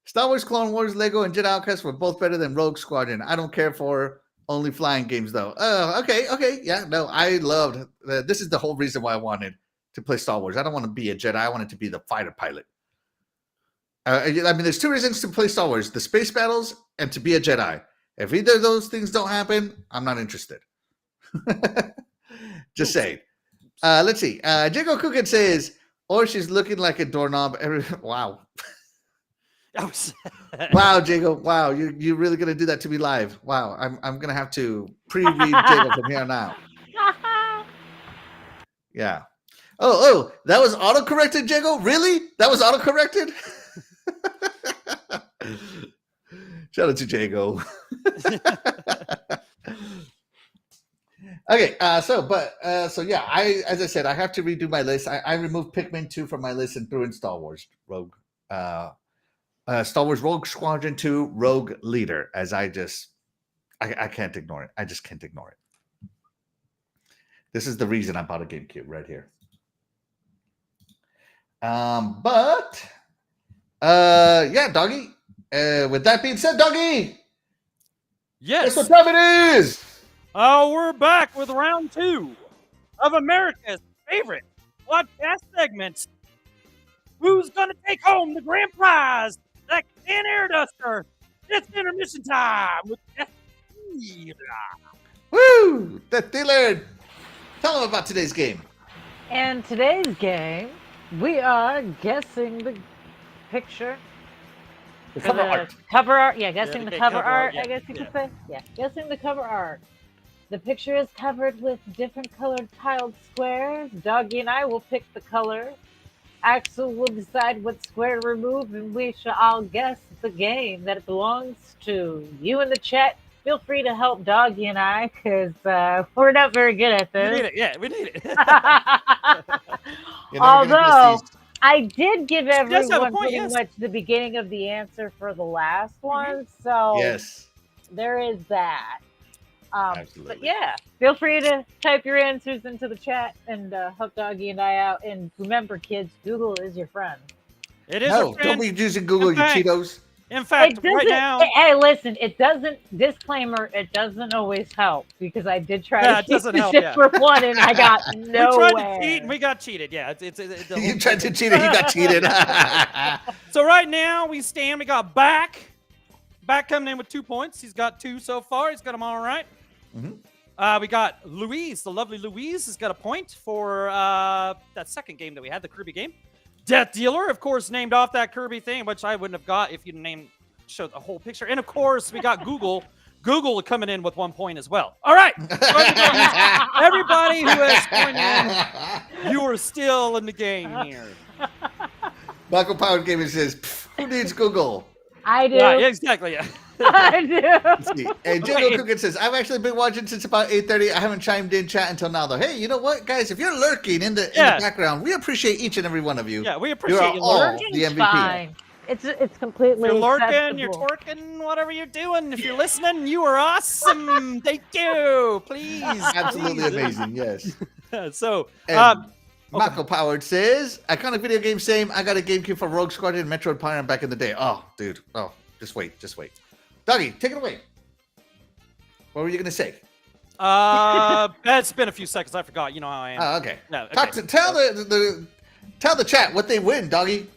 A: Star Wars, Clone Wars, Lego, and Jedi Outcast were both better than Rogue Squadron. I don't care for only flying games, though. Oh, okay. Yeah, no, I loved this is the whole reason why I wanted to play Star Wars. I don't want to be a Jedi. I wanted to be the fighter pilot. I mean, there's two reasons to play Star Wars: the space battles and to be a Jedi. If either of those things don't happen, I'm not interested. Just saying. Let's see. Jago Kukin says, or she's looking like a doorknob. Wow. Wow, Jago. Wow, you're really gonna do that to me live. Wow, I'm gonna have to pre-read Jago from here on out. Yeah. Oh, that was auto-corrected, Jago? Really? That was auto-corrected? Shout out to Jago. Okay, so yeah, as I said, I have to redo my list. I removed Pikmin 2 from my list and threw in Star Wars Rogue. Star Wars Rogue Squadron 2 Rogue Leader, as I can't ignore it. I just can't ignore it. This is the reason I bought a GameCube right here. Yeah, Doggy. With that being said, Doggy.
C: Yes.
A: Guess what time it is?
C: Oh, we're back with round 2 of America's favorite podcast segment. Who's gonna take home the grand prize? That can air duster. It's intermission time with DeathDealer.
A: Woo! DeathDealer. Tell them about today's game.
B: And today's game, we are guessing the picture.
A: The cover art.
B: Cover art. Yeah, guessing the cover art,
C: yeah,
B: I guess you could say. Yeah, guessing the cover art. The picture is covered with different colored tiled squares. Doggy and I will pick the color. Axel will decide what square to remove, and we shall all guess the game that it belongs to. You in the chat, feel free to help Doggy and I, because we're not very good at
C: We
B: this.
C: need it. Yeah, we need it.
B: Although I did give everyone
C: point,
B: pretty
C: yes.
B: much the beginning of the answer for the last one, so
A: Yes.
B: there is that.
A: Absolutely.
B: But yeah, feel free to type your answers into the chat and help Doggy and I out. And remember, kids, Google is your friend.
C: It is.
A: No,
C: a friend.
A: don't be using Google, you Cheetos.
C: In fact, right now.
B: Hey, listen, it doesn't. Disclaimer: it doesn't always help because I did try to
C: it
B: keep
C: doesn't
B: the
C: help,
B: shit
C: yeah.
B: for one, and I got nowhere.
C: We tried to cheat and we got cheated. Yeah,
A: You tried to cheat and you got cheated.
C: So right now we got back coming in with 2 points. He's got 2 so far. He's got them all right.
A: Mm-hmm.
C: We got Louise, the lovely Louise, has got a point for that second game that we had, the Kirby game. DeathDealer, of course, named off that Kirby thing, which I wouldn't have got if you showed the whole picture. And of course, we got Google. Google coming in with 1 point as well. All right. So everybody who has joined in, you are still in the game here.
A: Michael Power Gaming says, who needs Google?
B: I do.
C: Yeah, exactly. Yeah.
B: I do.
A: Let's see. And Jingle Cookin says, I've actually been watching since about 8:30. I haven't chimed in chat until now, though. Hey, you know what, guys? If you're lurking in the background, we appreciate each and every one of you.
C: Yeah, we appreciate you
A: all
C: lurking.
A: the MVP.
B: Fine. It's completely
C: If you're lurking,
B: acceptable.
C: you're twerking, whatever you're doing. If you're listening, you are awesome. Thank you. Please.
A: Absolutely amazing, yes.
C: So,
A: Michael Powered says, iconic video game, same. I got a GameCube for Rogue Squadron and Metroid Prime back in the day. Oh, dude. Oh, just wait. Doggy, take it away. What were you going to say?
C: it's been a few seconds. I forgot. You know how I am.
A: Oh, okay.
C: No, okay.
A: Tell the chat what they win, Doggy.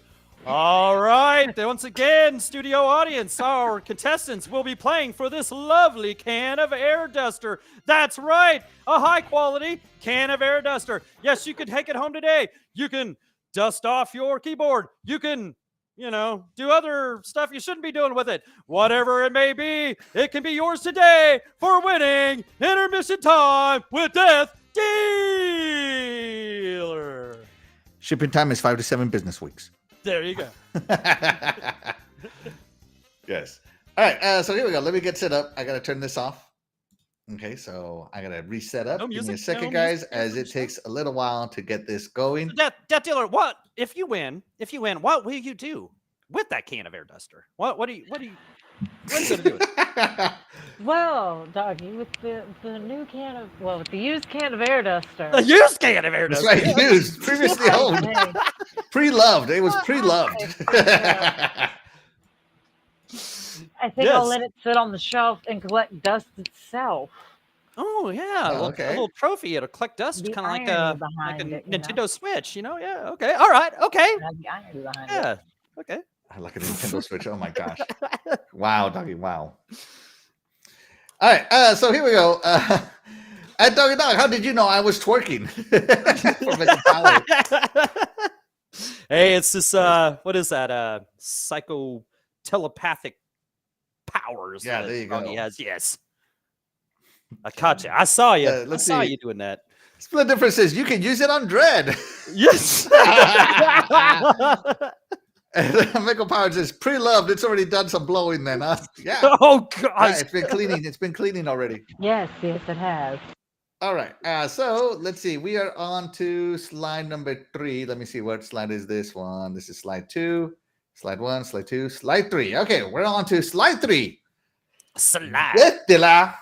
C: All right. Once again, studio audience, our contestants will be playing for this lovely can of air duster. That's right. A high quality can of air duster. Yes, you can take it home today. You can dust off your keyboard. You can, do other stuff you shouldn't be doing with it. Whatever it may be, it can be yours today for winning Intermission Time with DeathDealer.
A: Shipping time is 5 to 7 business weeks.
C: There you go.
A: Yes. All right. So here we go. Let me get set up. I got to turn this off. Okay. So I got to reset up. Give me a second, guys, as it takes a little while to get this going.
C: So DeathDealer, what if you win? What will you do with that can of air duster? What are you gonna do with it?
B: Well, Doggy, with the new with the used can of air duster.
C: The used can of air
A: That's
C: duster.
A: right. Used, previously owned, pre-loved. It was pre-loved.
B: I think I'll let it sit on the shelf and collect dust itself.
C: Oh yeah,
A: Oh, okay.
C: a little trophy. It'll collect dust,
B: The
C: kind of like
B: irony
C: a
B: behind it,
C: Nintendo Switch. Yeah. Okay. All right. Okay.
B: The irony behind it.
C: Yeah. Okay.
A: I like a Nintendo Switch. Oh my gosh. Wow, Doggy. Wow. All right. So here we go. At Doggy Dog, how did you know I was twerking? For Michael Power.
C: Hey, it's this. What is that? Psycho telepathic powers.
A: Yeah,
C: that
A: there you go.
C: Doggy has. Yes. I caught you. I saw you. I
A: let's
C: saw
A: see.
C: you doing that.
A: Split Difference says you can use it on Dread.
C: Yes.
A: And Michael Power says pre-loved. It's already done some blowing then, huh? Yeah.
C: Oh gosh.
A: Yeah, it's been cleaning. It's been cleaning already.
B: Yes, it has.
A: All right. So let's see. We are on to slide number 3. Let me see. What slide is this one? This is slide 2. Slide 1, slide 2, slide 3. Okay, we're on to slide 3.
C: Slide.
A: DeathDealer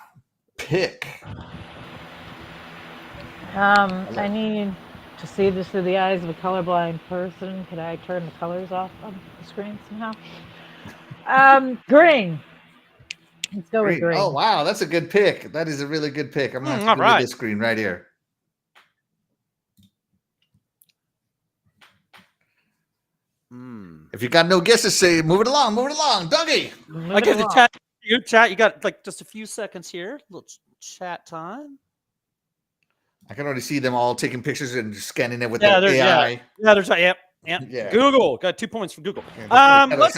A: pick.
B: I need to see this through the eyes of a colorblind person. Could I turn the colors off on the screen somehow? Green. Let's go with green.
A: Oh, wow. That's a good pick. That is a really good pick. I'm going to have to do this screen right here. If you got no guesses, say move it along. Dougie.
C: I get the chat. You chat. You got like just a few seconds here. Little chat time.
A: I can already see them all taking pictures and scanning it with the AI.
C: Yeah, there's yep.
A: Yeah.
C: Google got 2 points from Google. Let's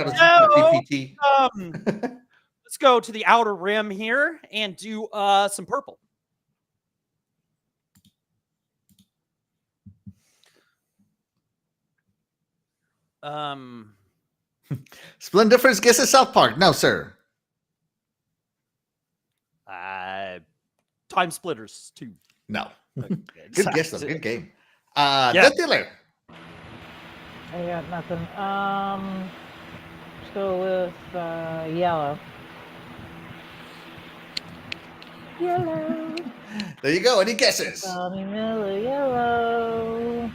C: go to the outer rim here and do some purple.
A: Splendid Difference guesses South Park. No, sir.
C: Time Splitters 2.
A: No.
C: Okay,
A: Good guess, though. Good game. DeathDealer.
B: I got nothing. Let's go with yellow. Yellow.
A: There you go. Any guesses?
B: Tommy Miller, yellow.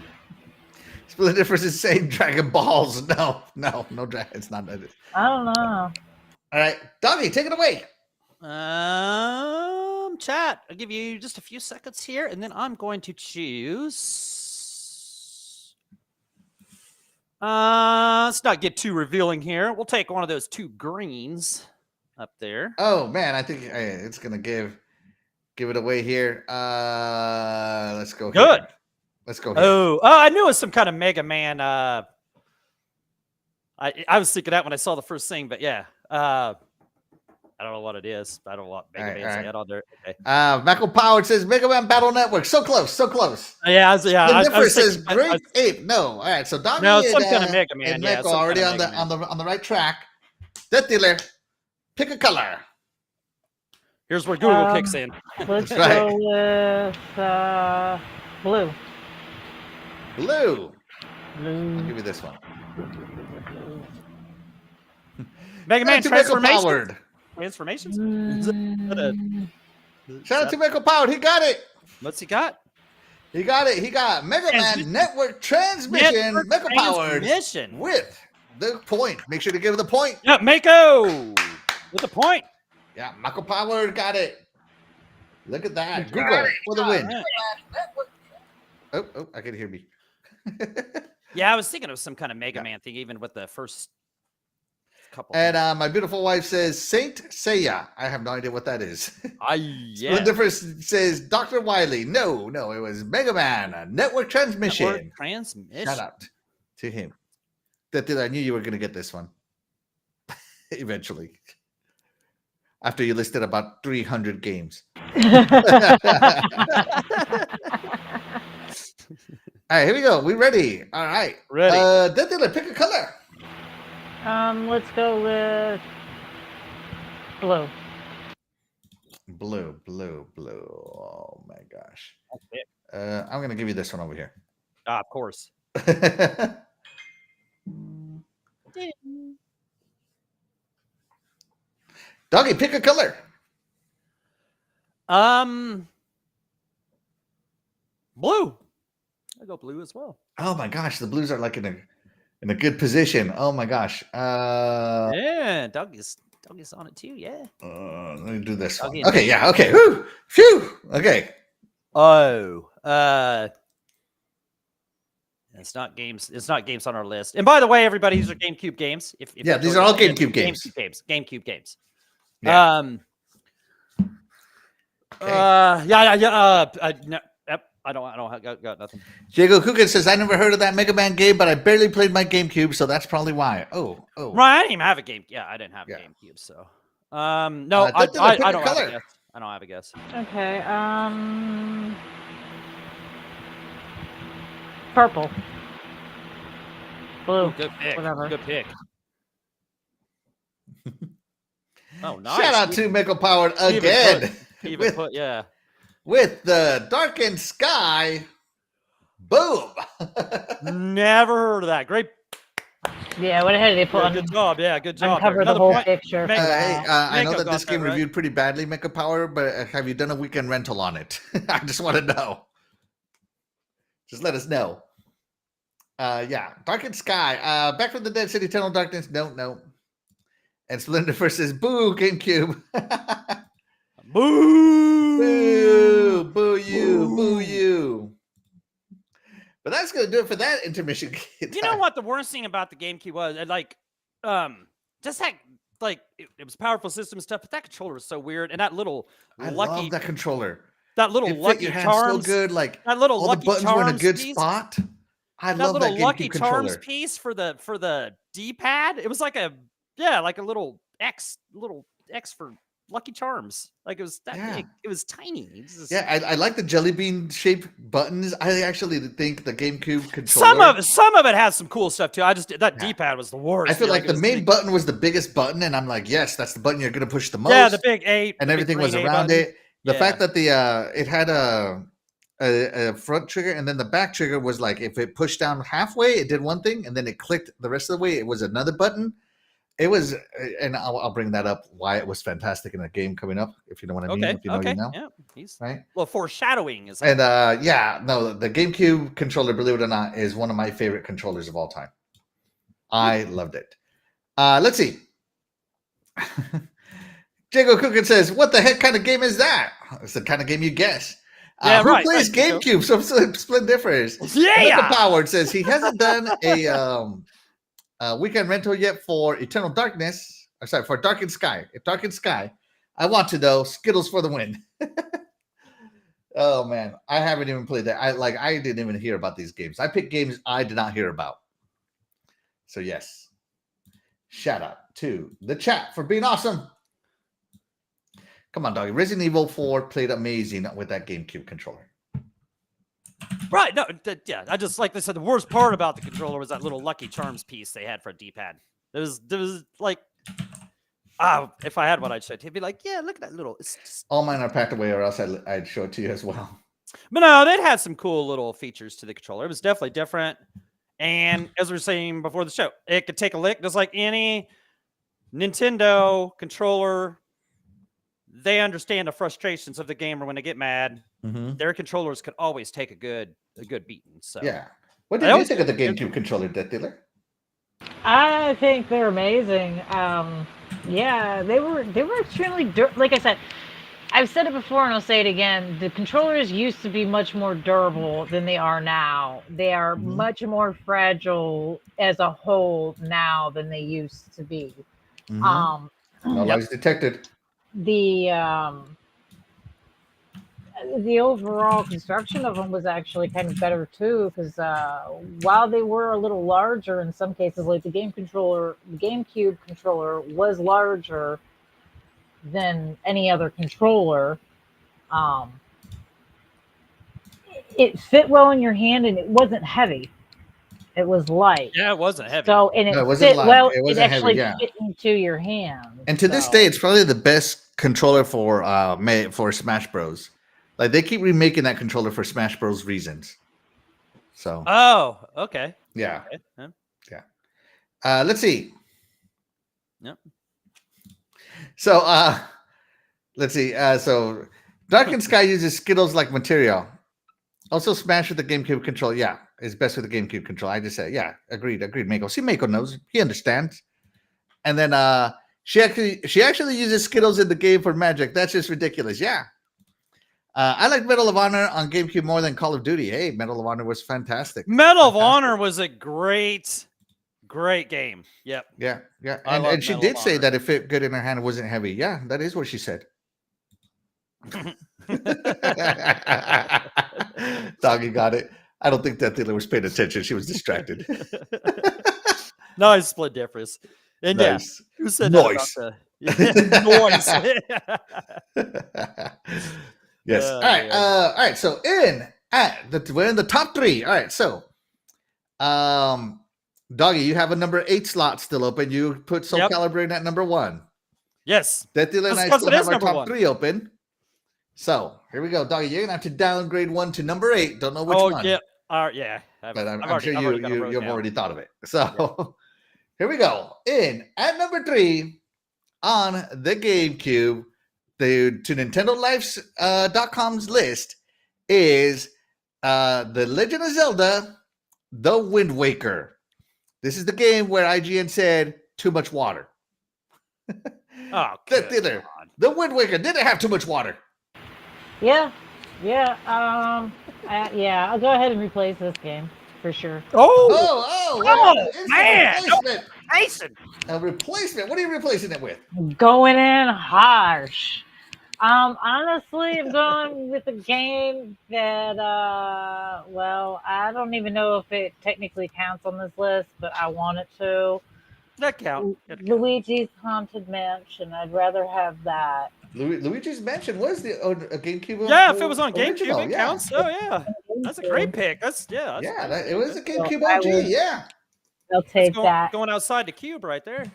A: Splendid Difference is saying Dragon Balls. No, dragon. It's not that.
B: I don't know.
A: All right, Doggy, take it away.
C: Chat. I'll give you just a few seconds here, and then I'm going to choose. Let's not get too revealing here. We'll take one of those 2 greens up there.
A: Oh man, I think it's gonna give give it away here. Let's go.
C: Good.
A: Here. Let's go. Here.
C: Oh, I knew it was some kind of Mega Man. I was thinking that when I saw the first thing, but yeah. I don't know what it is. I don't know what Mega Man's head on there. Okay.
A: Michael Powered says Mega Man Battle Network. So close, so close.
C: Yeah,
A: The difference says Great Ape. No, all right. So Doggy
C: no, some kind of Mega Man.
A: And
C: Yeah,
A: Michael already on the right track. DeathDealer, pick a color.
C: Here's where Google kicks in.
B: Let's
A: Right.
B: go with blue.
A: Blue. I'll
B: Blue.
A: give you this one.
C: Mega Man
A: Shout out to Michael
C: transformation.
A: Powered.
C: Transformations.
A: Shout out to Michael Powered. He got it.
C: What's he got?
A: He got it. He got Mega Man Network Transmission. Michael Powered
C: Transmission.
A: with the point. Make sure to give it the point.
C: Yeah, Mako with the point.
A: Yeah, Michael Powered got it. Look at that. Google for the win.
C: Right.
A: Oh, I can hear me.
C: Yeah, I was thinking it was some kind of Mega Man thing, even with the first couple.
A: And my beautiful wife says Saint Seiya. I have no idea what that is.
C: Yeah.
A: The difference says Dr. Wily. No, it was Mega Man Network Transmission.
C: Network transmission.
A: Shout out to him. I knew you were going to get this one eventually. After you listed about 300 games. All right, here we go. We ready? All right.
C: Ready.
A: DeathDealer, pick a color.
B: Let's go with blue.
A: Blue. Oh my gosh. I'm gonna give you this one over here.
C: Of course.
A: Doggy, pick a color.
C: Blue. I go blue as well.
A: Oh my gosh, the blues are like in a good position. Oh my gosh.
C: Yeah, Dougie's on it too. Yeah.
A: Let me do this one.
C: Doggy.
A: Okay, yeah, okay. Whew. Phew. Okay.
C: Oh, it's not games. It's not games on our list. And by the way, everybody, these are GameCube games. If
A: Yeah, these are all GameCube games.
C: GameCube games.
A: Yeah.
C: No, I don't got nothing.
A: Diego Coogan says, I never heard of that Mega Man game, but I barely played my GameCube, so that's probably why. Oh.
C: Right, I didn't even have a game. Yeah, I didn't have a GameCube, so no, I don't have a guess. I don't have a guess.
B: Okay. Purple. Blue.
C: Good pick.
B: Whatever.
C: Good pick. Oh, nice.
A: Shout out to Michael Powered again.
C: Yeah.
A: With the Darkened Sky. Boom.
C: Never heard of that. Great.
B: Yeah, what the hell did they put on?
C: Good job. Yeah, good job.
B: Uncover the
C: Another
B: whole
C: point.
B: picture.
A: I know
C: Mako
A: that this
C: got
A: game
C: that right.
A: reviewed pretty badly, Michael Power, but have you done a weekend rental on it? I just want to know. Just let us know. Yeah, Darkened Sky. Back from the Dead City, Eternal Darkness. No. And Splendifer says, boo, GameCube.
C: Boo!
A: Boo you. But that's going to do it for that intermission.
C: You know what the worst thing about the GameCube was? Just that, it was powerful system stuff, but that controller was so weird. And that little
A: I
C: lucky,
A: love that controller.
C: that little
A: It fit
C: lucky
A: your hand
C: charms,
A: so good. Like
C: that little
A: all the
C: lucky
A: buttons were in a
C: charms
A: good
C: piece,
A: spot. I
C: that
A: love that
C: little lucky
A: GameCube
C: charms
A: controller.
C: piece for the D-pad. It was like a little X for Lucky Charms. Like it was that big. It was tiny.
A: I like the jelly bean shaped buttons. I actually think the GameCube controller.
C: Some of it has some cool stuff too. That D-pad was the worst.
A: I feel like the main button was the biggest button, and I'm like, yes, that's the button you're gonna push the most.
C: Yeah, the big A,
A: and everything was around it. The fact that it had a front trigger, and then the back trigger was like if it pushed down halfway, it did one thing, and then it clicked the rest of the way. It was another button. It was, and I'll bring that up why it was fantastic in a game coming up. If you know what I mean, if you know, you know.
C: Yeah, he's
A: right.
C: Well, foreshadowing is.
A: And the GameCube controller, believe it or not, is one of my favorite controllers of all time. I loved it. Let's see. Jago Cookin says, "What the heck kind of game is that?" It's the kind of game you guess.
C: Yeah,
A: who
C: right.
A: plays GameCube? So split difference.
C: Yeah.
A: Michael Powered says he hasn't done a weekend rental yet for Eternal Darkness. For Darkened Sky. Darkened Sky. I want to though. Skittles for the win. Oh man, I haven't even played that. I didn't even hear about these games. I picked games I did not hear about. So yes, shout out to the chat for being awesome. Come on, doggy. Resident Evil 4 played amazing with that GameCube controller.
C: Right. No, yeah. I just, like they said, the worst part about the controller was that little Lucky Charms piece they had for a D-pad. There was like, if I had one, I'd show it to you. Be like, yeah, look at that little. It's just...
A: All mine are packed away, or else I'd show it to you as well.
C: But no, that had some cool little features to the controller. It was definitely different. And as we were saying before the show, it could take a lick just like any Nintendo controller. They understand the frustrations of the gamer when they get mad.
A: Mm-hmm.
C: Their controllers could always take a good beating. So
A: yeah. What did you think of the GameCube controller, DeathDealer?
B: I think they're amazing. Yeah, they were extremely like I said. I've said it before and I'll say it again. The controllers used to be much more durable than they are now. They are much more fragile as a whole now than they used to be.
A: No lies detected.
B: The overall construction of them was actually kind of better too, because while they were a little larger in some cases, like the GameCube controller was larger than any other controller. It fit well in your hand and it wasn't heavy. It was light.
C: Yeah, it wasn't heavy.
B: So and it fit well. It actually fit into your hand.
A: And to this day, it's probably the best controller for Smash Bros. Like they keep remaking that controller for Smash Bros. Reasons. So.
C: Oh, okay.
A: Yeah.
C: Okay.
A: Yeah. Let's see.
C: Yep.
A: So let's see. So Dark and Sky uses Skittles like material. Also, Smash with the GameCube controller. Yeah, is best with the GameCube controller. I just said, yeah, agreed. Mako. See, Mako knows. He understands. And then she actually uses Skittles in the game for magic. That's just ridiculous. Yeah. I like Medal of Honor on GameCube more than Call of Duty. Hey, Medal of Honor was fantastic.
C: Medal of Honor was a great game. Yep.
A: Yeah. And she did say that it fit good in her hand. It wasn't heavy. Yeah, that is what she said. Doggy got it. I don't think DeathDealer was paying attention. She was distracted.
C: Nice split difference. And
A: nice.
C: Yeah, who said
A: noise?
C: Noise.
A: Yes. All right. All right. So we're in the top 3. All right. So, Doggy, you have a number 8 slot still open. You put Soul Calibur in at number 1.
C: Yes.
A: DeathDealer and I still have our top 3 open. So here we go, Doggy. You're gonna have to downgrade one to number 8. Don't know which one.
C: Yeah. Yeah.
A: But I'm sure you've already thought of it. So here we go. In at number 3 on the GameCube, to NintendoLife.com's list is The Legend of Zelda: The Wind Waker. This is the game where IGN said too much water.
C: Oh,
A: DeathDealer, The Wind Waker didn't have too much water.
B: Yeah. I'll go ahead and replace this game for sure.
C: Man, Mason.
A: A replacement. What are you replacing it with?
B: Going in harsh. Honestly, I'm going with a game that, I don't even know if it technically counts on this list, but I want it to.
C: That counts.
B: Luigi's Haunted Mansion. I'd rather have that.
A: Luigi's Mansion was a GameCube.
C: Yeah, if it was on
A: original,
C: GameCube, it counts. Oh yeah, that's a great pick. It
A: was a GameCube OG. Yeah,
B: I'll take that.
C: Going outside the cube right there.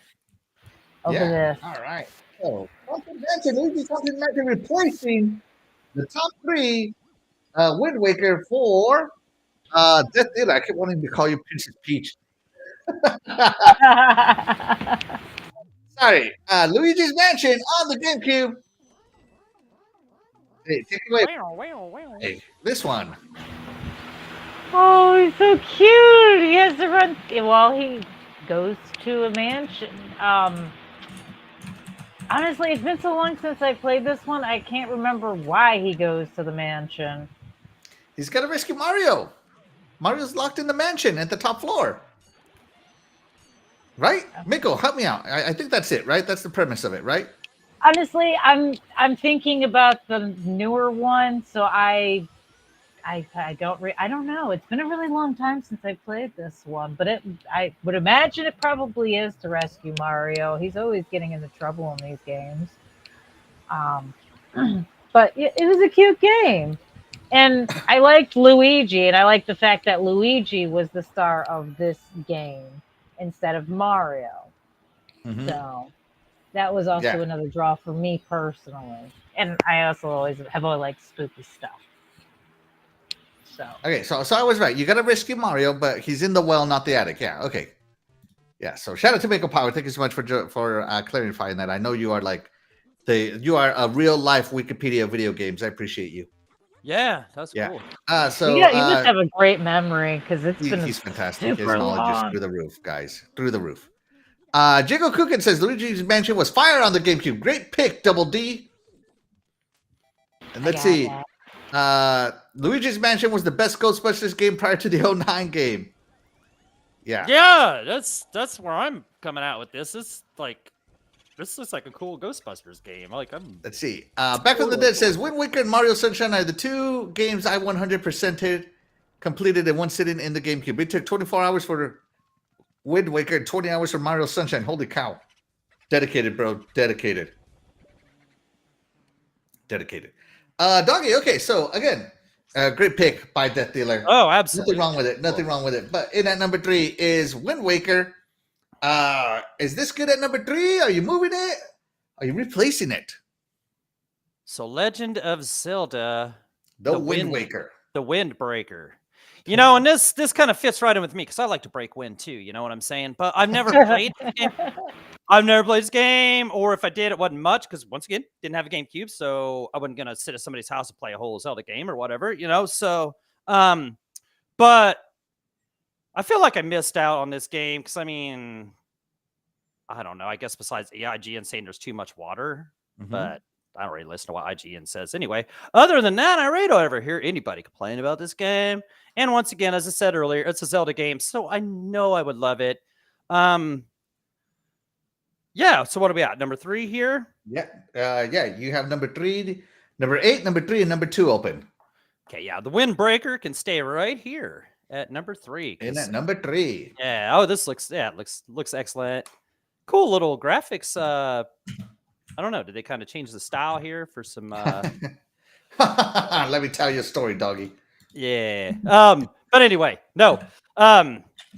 B: Over this.
A: All right. So Luigi's Haunted Mansion replacing the top 3 Wind Waker for DeathDealer. I kept wanting to call you Princess Peach. Sorry, Luigi's Mansion on the GameCube. Hey, take it away. Hey, this one.
B: Oh, he's so cute. He has to run while he goes to a mansion. Honestly, it's been so long since I played this one, I can't remember why he goes to the mansion.
A: He's got to rescue Mario. Mario's locked in the mansion at the top floor. Right? Miko, help me out. I think that's it, right? That's the premise of it, right?
B: Honestly, I'm thinking about the newer one, so I don't know. It's been a really long time since I played this one, but I would imagine it probably is to rescue Mario. He's always getting into trouble in these games. Um, but it was a cute game, and I liked Luigi, and I liked the fact that Luigi was the star of this game instead of Mario.
A: Mhm.
B: So that was also
A: Yeah.
B: another draw for me personally. And I also always liked spooky stuff. So
A: Okay, so I was right. You got to rescue Mario, but he's in the well, not the attic. Yeah. Okay. Yeah. So shout out to Mako Power. Thank you so much for clarifying that. I know you are like you are a real life Wikipedia of video games. I appreciate you.
C: Yeah, that's
A: Yeah.
C: cool.
A: So
B: you must have a great memory because it's been
A: he's fantastic. His
B: super
A: knowledge is
B: long.
A: through the roof, guys. Through the roof. Jago Kukin says Luigi's Mansion was fire on the GameCube. Great pick, Double D. And let's see. Luigi's Mansion was the best Ghostbusters game prior to the 09 game. Yeah.
C: Yeah, that's where I'm coming out with this. This looks like a cool Ghostbusters game.
A: Let's see. Back from the Dead says Wind Waker and Mario Sunshine are the two games I 100%ed, completed in one sitting in the GameCube. It took 24 hours for Wind Waker and 20 hours for Mario Sunshine. Holy cow. Dedicated, bro. Dedicated. Doggy, okay, so again, great pick by DeathDealer.
C: Oh, absolutely.
A: Nothing wrong with it. But in at number 3 is Wind Waker. Is this good at number 3? Are you moving it? Are you replacing it?
C: So Legend of Zelda,
A: The Wind Waker.
C: The Windbreaker. You know, and this kind of fits right in with me because I like to break wind too. You know what I'm saying? But I've never played this game. I've never played this game, or if I did, it wasn't much because once again, didn't have a GameCube, so I wasn't gonna sit at somebody's house and play a whole Zelda game or whatever, you know. So, but I feel like I missed out on this game because I mean, I don't know. I guess besides IGN saying there's too much water, but I don't really listen to what IGN says anyway. Other than that, I really don't ever hear anybody complain about this game. And once again, as I said earlier, it's a Zelda game, so I know I would love it. Yeah, so what are we at? Number 3 here?
A: Yeah, you have number 3, number 8, number 3, and number 2 open.
C: Okay, yeah, the Windbreaker can stay right here at number 3.
A: In at number 3.
C: Yeah, oh, this looks excellent. Cool little graphics. I don't know, did they kind of change the style here for some
A: Let me tell you a story, doggy.
C: Yeah. But anyway, no.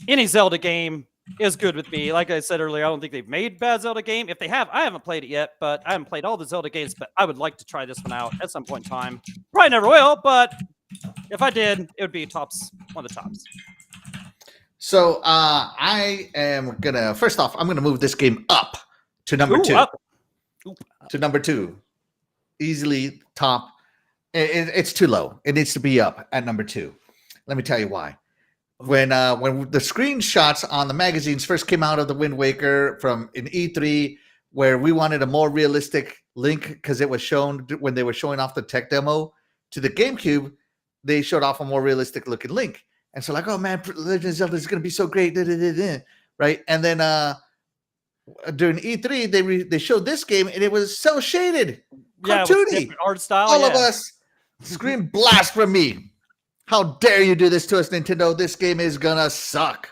C: Any Zelda game is good with me. Like I said earlier, I don't think they've made bad Zelda game. If they have, I haven't played it yet, but I haven't played all the Zelda games, but I would like to try this one out at some point in time. Probably never will, but if I did, it would be one of the tops.
A: So I am gonna first off, I'm gonna move this game up to number 2. To number 2. Easily top. It's too low. It needs to be up at number 2. Let me tell you why. When the screenshots on the magazines first came out of the Wind Waker from an E3, where we wanted a more realistic Link because it was shown when they were showing off the tech demo to the GameCube, they showed off a more realistic looking Link. And so like, oh man, Legend of Zelda is going to be so great, right? And then during E3, they showed this game and it was so shaded, cartoony,
C: art style.
A: All of us scream blasphemy. How dare you do this to us, Nintendo? This game is gonna suck.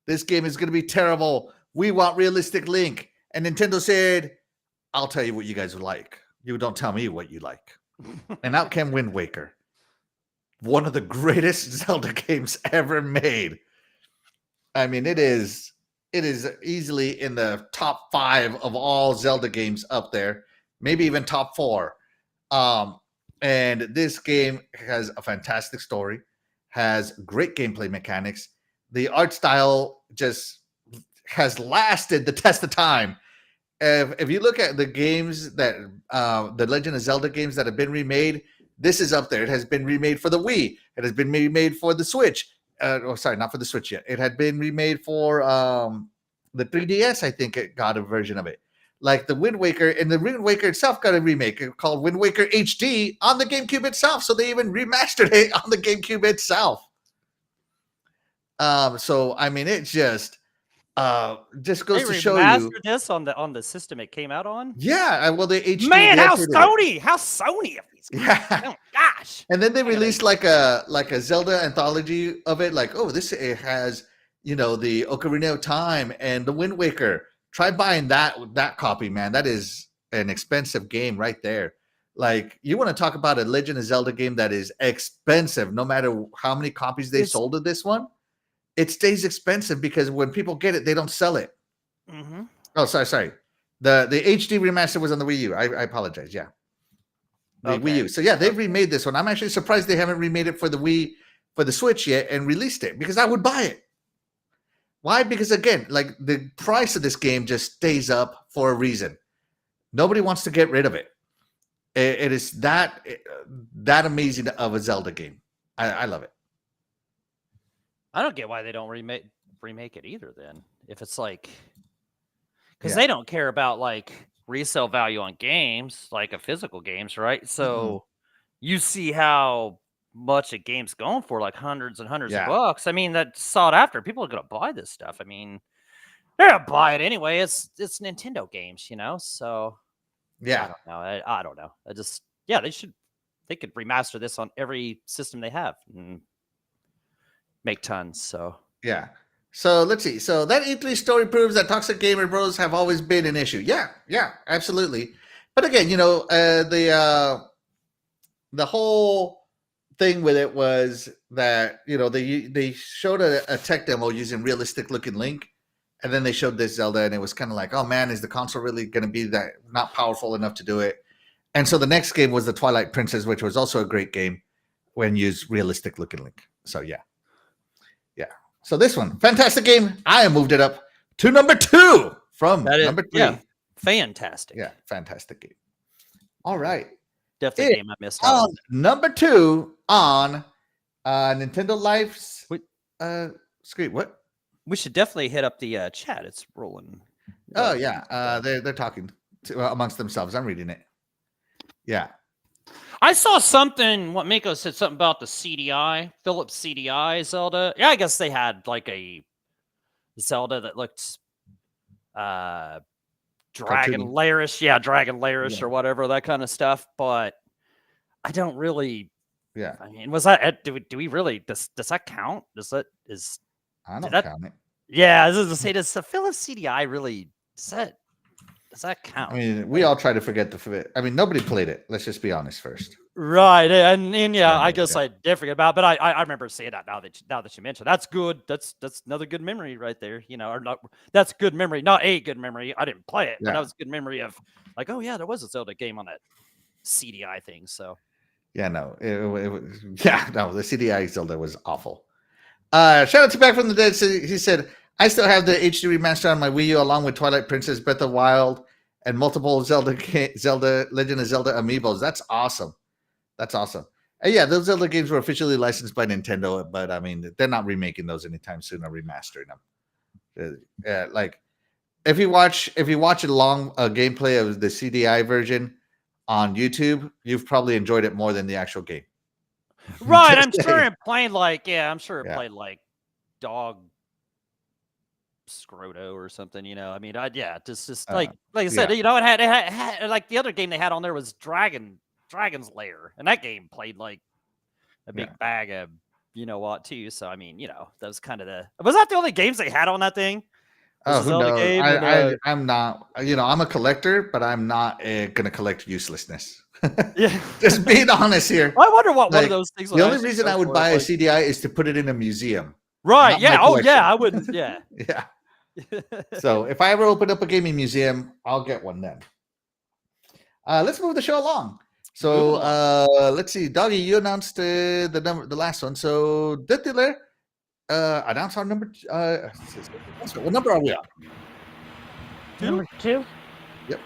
A: This game is gonna be terrible. We want realistic Link. And Nintendo said, I'll tell you what you guys would like. You don't tell me what you like. And out came Wind Waker. One of the greatest Zelda games ever made. I mean, it is easily in the top 5 of all Zelda games up there. Maybe even top 4. And this game has a fantastic story, has great gameplay mechanics. The art style just has lasted the test of time. If you look at the games that the Legend of Zelda games that have been remade, this is up there. It has been remade for the Wii. It has been remade for the Switch. Sorry, not for the Switch yet. It had been remade for the 3DS. I think it got a version of it. Like the Wind Waker, and the Wind Waker itself got a remake called Wind Waker HD on the GameCube itself. So they even remastered it on the GameCube itself. So I mean, it's just just
C: They
A: goes to show
C: remastered
A: you.
C: this on the system it came out on.
A: Yeah, well, they HD.
C: Man,
A: they
C: how
A: updated it.
C: Sony? How Sony of these guys?
A: Yeah.
C: Oh gosh.
A: And then they
C: I gotta-
A: released like a Zelda anthology of it. Like, oh, this it has the Ocarina of Time and the Wind Waker. Try buying that copy, man. That is an expensive game right there. Like, you want to talk about a Legend of Zelda game that is expensive, no matter how many copies they sold of this one. It stays expensive because when people get it, they don't sell it.
C: Mm-hmm.
A: Oh, sorry. The HD remaster was on the Wii U. I apologize. Yeah. The Wii U. So yeah, they've remade this one. I'm actually surprised they haven't remade it for the Switch yet and released it, because I would buy it. Why? Because again, like, the price of this game just stays up for a reason. Nobody wants to get rid of it. It is that amazing of a Zelda game. I love it.
C: I don't get why they don't remake it either. Then, if it's like, because
A: Yeah.
C: they don't care about like resale value on games, like a physical games, right? So you see how much a game's going for, like hundreds and hundreds of bucks. I mean, that's sought after. People are gonna buy this stuff. I mean, they're gonna buy it anyway. It's Nintendo games, So
A: Yeah.
C: I don't know. They could remaster this on every system they have and make tons. So
A: Yeah. So let's see. So that E3 story proves that toxic gamer bros have always been an issue. Yeah, absolutely. But again, the whole thing with it was that they showed a tech demo using realistic looking Link, and then they showed this Zelda, and it was kind of like, oh man, is the console really going to be that not powerful enough to do it? And so the next game was the Twilight Princess, which was also a great game when used realistic looking Link. So yeah. So this one, fantastic game. I moved it up to number 2 from number 3.
C: Yeah, fantastic.
A: Yeah, fantastic game. All right.
C: Definitely a game I missed out on.
A: Number 2 on Nintendo Life's screen. What?
C: We should definitely hit up the chat. It's rolling.
A: Oh yeah, they're talking amongst themselves. I'm reading it. Yeah.
C: I saw something. What Mako said something about the CDI, Philips CDI Zelda. Yeah, I guess they had like a Zelda that looked Dragon Lairish. Yeah, Dragon Lairish or whatever, that kind of stuff. But I don't really.
A: Yeah.
C: I mean, was that? Do we really? Does that count?
A: I don't count it.
C: Yeah, I was going to say, does the Philips CDI really? Does that count?
A: I mean, we all try to forget nobody played it. Let's just be honest first.
C: Right, and I guess I did forget about it, but I remember saying that now that you mentioned. That's good. That's another good memory right there. Or not. That's good memory, not a good memory. I didn't play it, but that was a good memory of like, oh yeah, there was a Zelda game on that CDI thing. So
A: yeah, no, the CDI Zelda was awful. Shout out to Back from the Dead. He said, I still have the HD remaster on my Wii U, along with Twilight Princess, Breath of the Wild, and multiple Zelda Legend of Zelda amiibos. That's awesome. And yeah, those Zelda games were officially licensed by Nintendo, but I mean, they're not remaking those anytime soon or remastering them. Like, if you watch a long gameplay of the CDI version on YouTube, you've probably enjoyed it more than the actual game.
C: Right, I'm sure it played like played like Dog Scroto or something, I mean, just like I said, it had like the other game they had on there was Dragon's Lair, and that game played like a big bag of what too. So I mean, that was kind of was that the only games they had on that thing?
A: Oh, who knows? I'm not, I'm a collector, but I'm not gonna collect uselessness.
C: Yeah,
A: just being honest here.
C: I wonder what one of those things.
A: The only reason I would buy a CDI is to put it in a museum.
C: Right? Yeah. Oh, yeah. I wouldn't. Yeah.
A: Yeah. So if I ever open up a gaming museum, I'll get one then. Let's move the show along. So let's see, Doggy, you announced the last one. So DeathDealer announced our number. What number are we on?
B: Number 2.
A: Yep.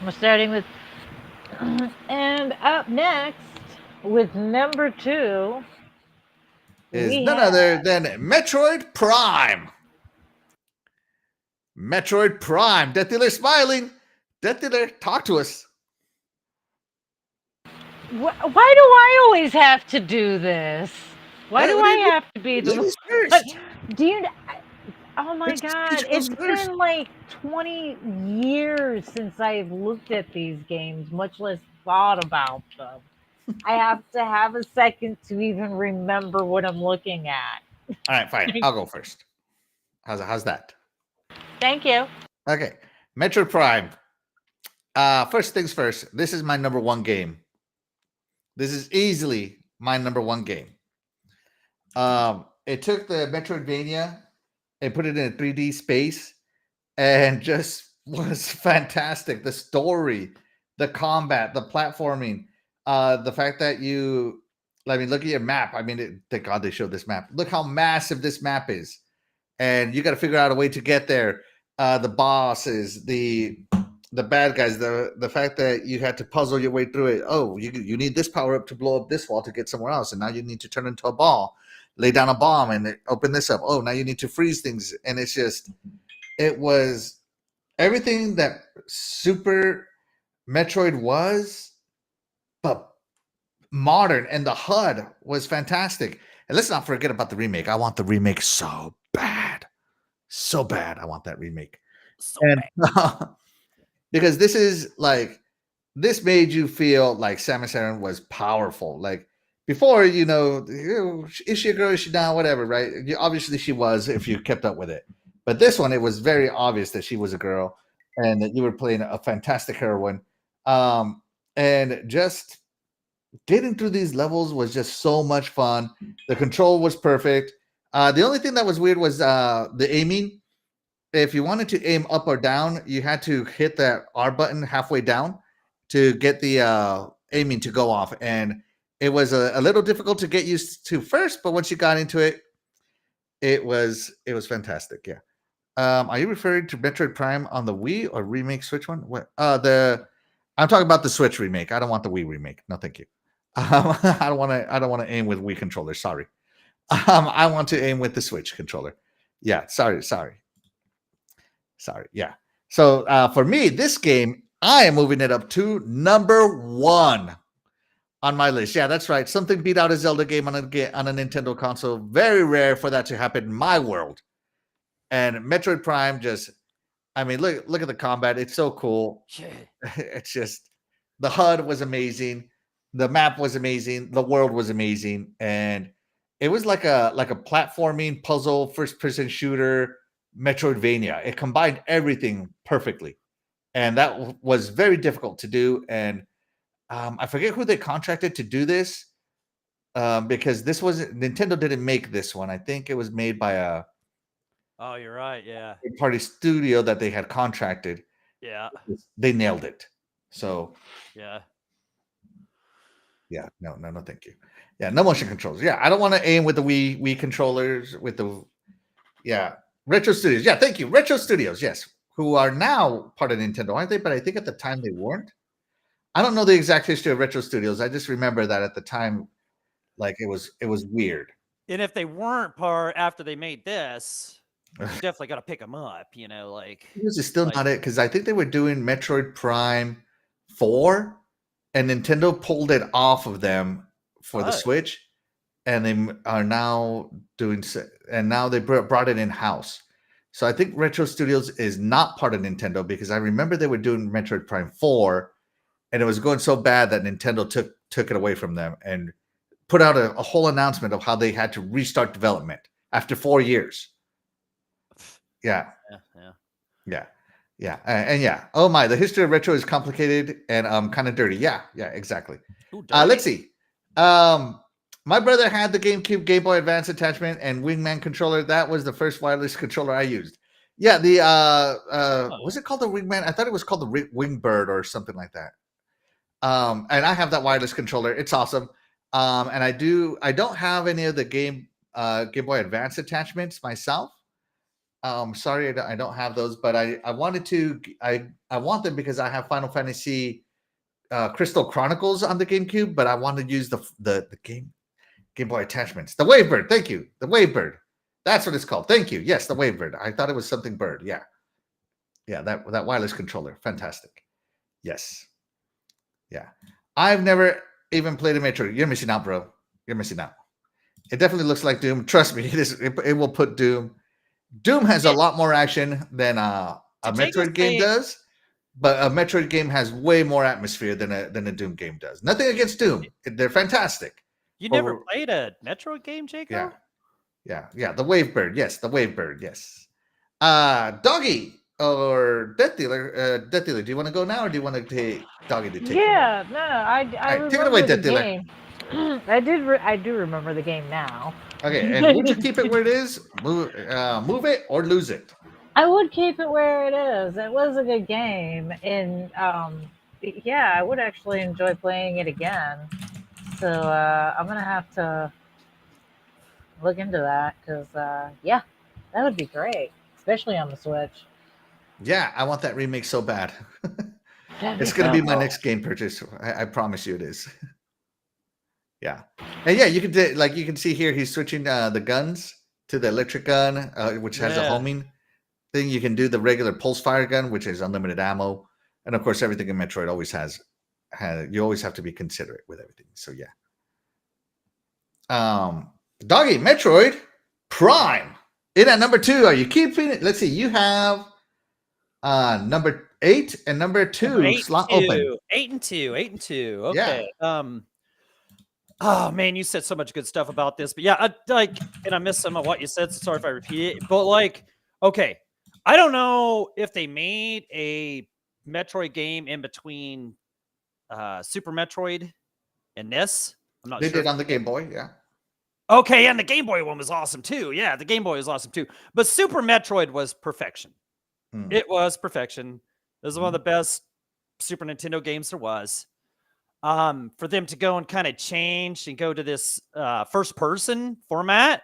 B: We're starting with, and up next with number 2
A: is none other than Metroid Prime. Metroid Prime. DeathDealer smiling. DeathDealer, talk to us.
B: Why do I always have to do this? Why do I have to be the
A: first?
B: Oh my
A: It's
B: god,
A: Joe's
B: it's
A: first.
B: been like 20 years since I've looked at these games, much less thought about them. I have to have a second to even remember what I'm looking at.
A: All right, fine. I'll go first. How's that?
B: Thank you.
A: Okay. Metroid Prime. First things first. This is my number one game. This is easily my number one game. It took the Metroidvania and put it in a 3D space and just was fantastic. The story, the combat, the platforming, the fact that look at your map. I mean, thank God they showed this map. Look how massive this map is. And you got to figure out a way to get there. The bosses, the bad guys, the fact that you had to puzzle your way through it. Oh, you need this power up to blow up this wall to get somewhere else, and now you need to turn into a ball, lay down a bomb, and open this up. Oh, now you need to freeze things, and it was everything that Super Metroid was, but modern, and the HUD was fantastic. And let's not forget about the remake. I want the remake so bad. So bad. I want that remake.
C: So
A: And
C: bad.
A: because this made you feel like Samus Aran was powerful. Like before, is she a girl? Is she not? Whatever, right? Obviously, she was if you kept up with it. But this one, it was very obvious that she was a girl and that you were playing a fantastic heroine. And just getting through these levels was just so much fun. The control was perfect. The only thing that was weird was the aiming. If you wanted to aim up or down, you had to hit that R button halfway down to get the aiming to go off. And it was a little difficult to get used to first, but once you got into it, it was fantastic. Yeah. Are you referring to Metroid Prime on the Wii or remake Switch one? What? I'm talking about the Switch remake. I don't want the Wii remake. No, thank you. I don't want to aim with Wii controller. Sorry. I want to aim with the Switch controller. Yeah. Sorry. Yeah. So for me, this game, I am moving it up to number one on my list. Yeah, that's right. Something beat out a Zelda game on a Nintendo console. Very rare for that to happen in my world. And Metroid Prime look at the combat. It's so cool.
C: Yeah.
A: It's just the HUD was amazing. The map was amazing. The world was amazing. And it was like a platforming puzzle, first-person shooter, Metroidvania. It combined everything perfectly. And that was very difficult to do. And I forget who they contracted to do this because Nintendo didn't make this one. I think it was made by a
C: Oh, you're right. Yeah.
A: party studio that they had contracted.
C: Yeah.
A: They nailed it. So
C: Yeah.
A: yeah, no, thank you. Yeah, no motion controls. Yeah, I don't want to aim with the Wii controllers with the Retro Studios. Yeah, thank you. Retro Studios, yes, who are now part of Nintendo, aren't they? But I think at the time they weren't. I don't know the exact history of Retro Studios. I just remember that at the time, like it was weird.
C: And if they weren't part after they made this, you definitely got to pick them up.
A: This is still not it because I think they were doing Metroid Prime 4, and Nintendo pulled it off of them for the Switch, and they are now doing, and now they brought it in house. So I think Retro Studios is not part of Nintendo because I remember they were doing Metroid Prime 4, and it was going so bad that Nintendo took it away from them and put out a whole announcement of how they had to restart development after 4 years. Yeah. And yeah. Oh my, the history of retro is complicated and kind of dirty. Yeah, exactly.
C: Ooh,
A: let's see. My brother had the GameCube Game Boy Advance attachment and Wingman controller. That was the first wireless controller I used. Yeah, the was it called the Wingman? I thought it was called the Wingbird or something like that. And I have that wireless controller. It's awesome. And I don't have any of the Game Boy Advance attachments myself. Sorry, I don't have those, but I wanted to. I want them because I have Final Fantasy Crystal Chronicles on the GameCube, but I want to use the Game Boy attachments. The Wavebird, thank you. The Wavebird, that's what it's called. Thank you. Yes, the Wavebird. I thought it was something bird. Yeah. That wireless controller, fantastic. Yes. Yeah, I've never even played a Metroid. You're missing out, bro. You're missing out. It definitely looks like Doom. Trust me, it will put Doom Doom has a lot more action than a
C: Did Jago
A: Metroid game
C: say-
A: does, but a Metroid game has way more atmosphere than a Doom game does. Nothing against Doom; they're fantastic.
C: You
A: But
C: never
A: we're-
C: played a Metroid game, Jago?
A: Yeah. The Wavebird, yes, the Wavebird, yes. Doggy or Death Dealer. Do you want to go now, or do you want to take Doggy to take?
B: Yeah, no, I
A: right, take it
B: remember
A: away,
B: the
A: DeathDealer.
B: game. I do remember the game now.
A: Okay, and would you keep it where it is, move it, or lose it?
B: I would keep it where it is. It was a good game, and yeah, I would actually enjoy playing it again. So I'm gonna have to look into that because yeah, that would be great, especially on the Switch.
A: Yeah, I want that remake so bad.
B: That'd
A: It's going to
B: so
A: be my
B: cool.
A: next game purchase. I promise you it is. Yeah. And yeah, you can do, like you can see here, he's switching the guns to the electric gun, which has a
C: Yeah.
A: homing thing. You can do the regular pulse fire gun, which is unlimited ammo. And of course, everything in Metroid always has you always have to be considerate with everything. So yeah. Doggy, Metroid Prime. In at number 2, are you keeping it? Let's see, you have number 8 and number 2 slot open.
C: 8 and 2.
A: Yeah.
C: Okay. Oh man, you said so much good stuff about this, but yeah, and I missed some of what you said. So sorry if I repeat it. But like, okay, I don't know if they made a Metroid game in between Super Metroid and this. I'm not
A: They
C: sure.
A: did on the Game Boy, yeah.
C: Okay, and the Game Boy one was awesome too. Yeah, the Game Boy was awesome too. But Super Metroid was perfection. It was perfection. It was one of the best Super Nintendo games there was. For them to go and kind of change and go to this first person format.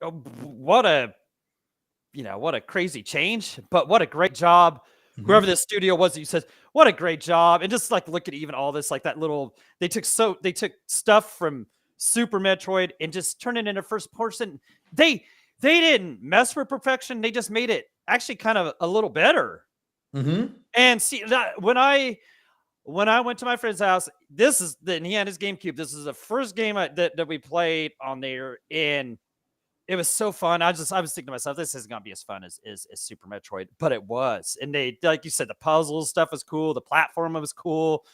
C: What a crazy change, but what a great job. Whoever this studio was that you said, what a great job. And just like look at even all this, like that little, they took stuff from Super Metroid and just turned it into first person. They didn't mess with perfection. They just made it actually kind of a little better. And see that when I went to my friend's house, and he had his GameCube. This is the first game that we played on there, and it was so fun. I was thinking to myself, this isn't gonna be as fun as Super Metroid, but it was. And they, like you said, the puzzle stuff was cool, the platform was cool,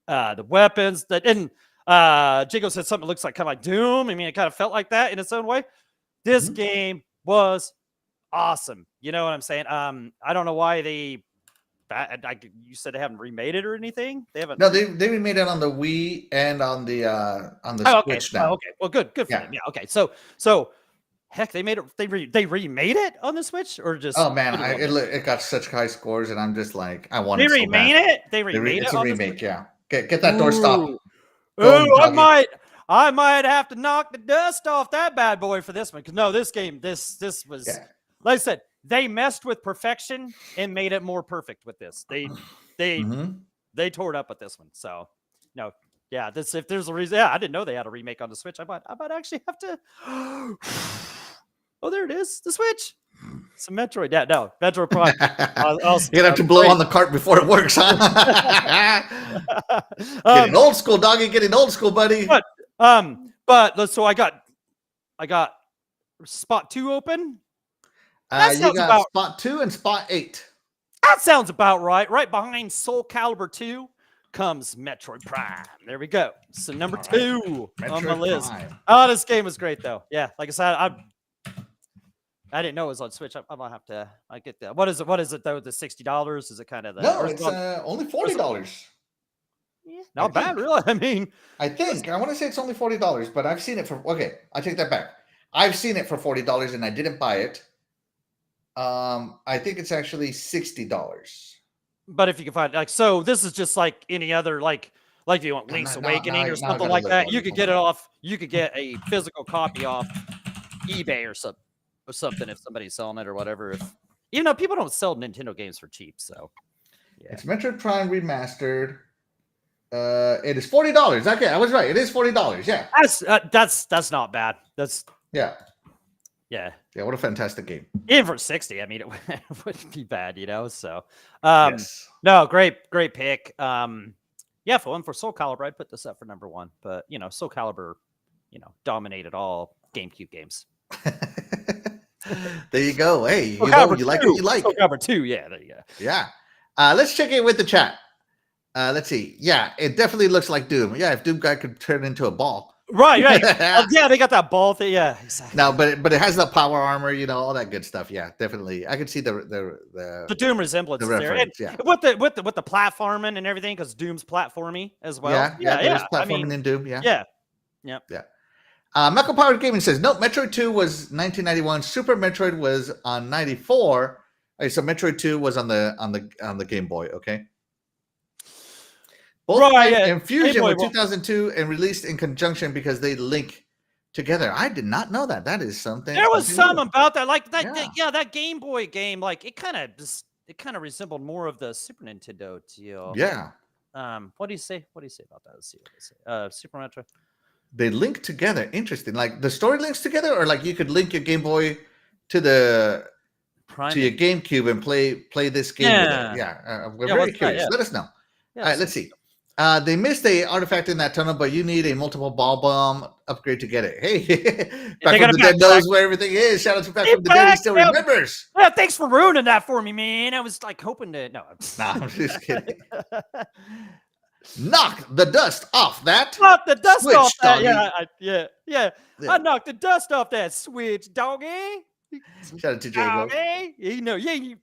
C: the weapons and Jago said something that looks like kind of like Doom. I mean, it kind of felt like that in its own way. This game was awesome. You know what I'm saying? I don't know why you said they haven't remade it or anything. They haven't.
A: No, they remade it on the Wii and on the Switch now.
C: Oh, okay. Well, good for them. Yeah. Okay. So heck, they made it. They remade it on the Switch, or just?
A: Oh man, it got such high scores, and I'm just like, I want
C: they
A: it so
C: remade
A: bad.
C: it. They remade it.
A: It's a
C: on
A: remake.
C: The
A: Yeah, get that doorstop.
C: Oh, I might have to knock the dust off that bad boy for this one, because no, this game, this was, like I said, they messed with perfection and made it more perfect with this. They tore it up with this one. So no, yeah, if there's a reason, I didn't know they had a remake on the Switch. I might actually have to. Oh, there it is, the Switch. Some Metroid. Yeah, no, Metroid Prime.
A: You're gonna have to blow on the cart before it works, huh? Getting old school, doggy. Getting old school, buddy.
C: But so I got spot 2 open.
A: You got spot 2 and spot 8.
C: That sounds about right. Right behind Soul Calibur 2 comes Metroid Prime. There we go. So number 2 on my list.
A: Prime.
C: Oh, this game was great though. Yeah, like I said, I didn't know it was on Switch. I'm gonna have to. I get that. What is it though? The $60? Is it kind of the?
A: No, it's only $40.
C: Yeah, not bad, really. I mean,
A: I want to say it's only $40, but I've seen it for. Okay, I take that back. I've seen it for $40 and I didn't buy it. I think it's actually $60.
C: But if you can find so this is just like any other like if you want Link's Awakening or something like that, you could get it off. You could get a physical copy off eBay or something if somebody's selling it or whatever. Even though people don't sell Nintendo games for cheap, so yeah.
A: It's Metroid Prime remastered. It is $40. Okay, I was right. It is $40. Yeah,
C: that's not bad. That's
A: yeah. What a fantastic game.
C: Even for 60, I mean, it wouldn't be bad, you know. So,
A: Yes.
C: No, great pick. For Soul Calibur, I'd put this up for number 1. But Soul Calibur, dominated all GameCube games.
A: There you go. Hey, you like what you like.
C: Calibur 2, yeah, there you go.
A: Yeah. Let's check in with the chat. Let's see. Yeah, it definitely looks like Doom. Yeah, if Doom guy could turn into a ball.
C: Right. Yeah, they got that ball thing. Yeah, exactly.
A: No, but it has the power armor, all that good stuff. Yeah, definitely. I can see the
C: Doom resemblance there. And with the platforming and everything, because Doom's platformy as well.
A: Yeah. Platforming in Doom.
C: Yeah.
A: Mecha Powered Gaming says, nope, Metroid 2 was 1991. Super Metroid was on 94. Okay, so Metroid 2 was on the Game Boy, okay? Both in Fusion were 2002 and released in conjunction because they link together. I did not know that. That is something.
C: There was something about that. Like that Game Boy game, like it kind of resembled more of the Super Nintendo deal.
A: Yeah.
C: What do you say? What do you say about that? Let's see what they say. Super Metroid.
A: They link together. Interesting. Like the story links together, or like you could link your Game Boy to the
C: Prime.
A: to your GameCube and play this game.
C: Yeah.
A: With it. We're very curious. Let us know.
C: Yeah,
A: all right, let's see. They missed a artifact in that tunnel, but you need a multiple ball bomb upgrade to get it. Hey, Back from the Dead knows where everything is. Shout out to Back from the Dead. He still remembers.
C: Yeah, thanks for ruining that for me, man. I was like hoping to. No,
A: I'm just kidding. Knock the dust off that.
C: Knock the dust
A: switch,
C: off that.
A: doggy.
C: Yeah. I knocked the dust off that switch, doggy.
A: Shout out to J-Lo.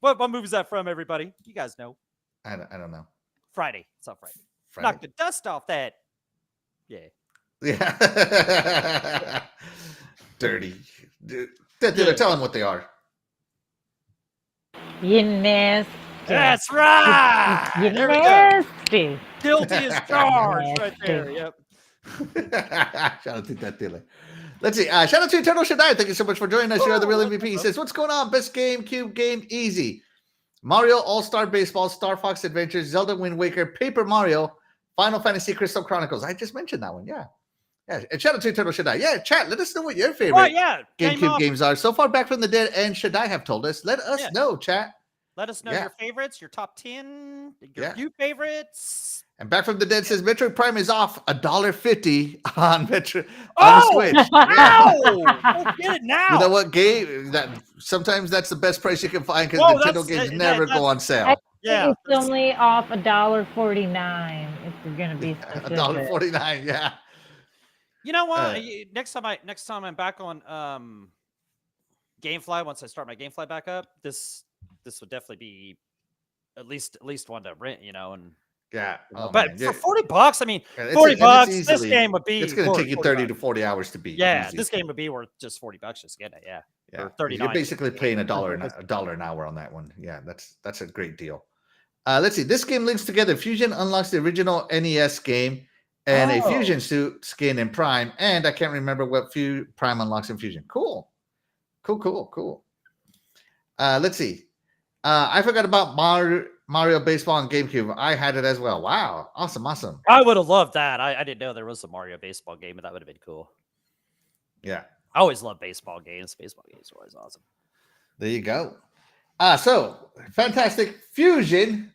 C: What movie is that from, everybody? You guys know.
A: I don't know.
C: Friday. It's on Friday. Knock the dust off that. Yeah.
A: Dirty. DeathDealer, tell them what they are.
B: You nasty.
C: That's right.
B: You nasty.
C: Guilty as charged right there. Yep.
A: Shout out to DeathDealer. Let's see. Shout out to Eternal Shaddai. Thank you so much for joining us. You're the real MVP. He says, what's going on? Best GameCube game, easy. Mario All-Star Baseball, Star Fox Adventures, Zelda Wind Waker, Paper Mario, Final Fantasy Crystal Chronicles. I just mentioned that one. Yeah. And shout out to Eternal Shaddai. Yeah, chat. Let us know what your favorite GameCube games are. So far, Back from the Dead and Shaddai have told us. Let us know, chat.
C: Let us know your favorites, your top 10, your few favorites.
A: And Back from the Dead says Metroid Prime is off $1.50 on Metro on the Switch.
C: Go get it now.
A: You know what game? Sometimes that's the best price you can find because Nintendo games never go on sale.
B: It's only off $1.49 if you're gonna be specific.
A: $1.49, yeah.
C: You know what? Next time I'm back on GameFly, once I start my GameFly back up, this would definitely be at least one to rent, and but for $40, I mean, $40, this game would be.
A: It's going to take you 30 to 40 hours to beat.
C: Yeah,
A: easy.
C: This game would be worth just $40 just to get it. Yeah.
A: Or
C: 39.
A: You're basically paying $1 an hour on that one. Yeah, that's a great deal. Let's see. This game links together. Fusion unlocks the original NES game and a Fusion suit skin in Prime, and I can't remember what Prime unlocks in Fusion. Cool. Let's see. I forgot about Mario Baseball on GameCube. I had it as well. Wow. Awesome.
C: I would have loved that. I didn't know there was a Mario Baseball game, but that would have been cool.
A: Yeah.
C: I always love baseball games. Baseball games are always awesome.
A: There you go. So, fantastic. Fusion.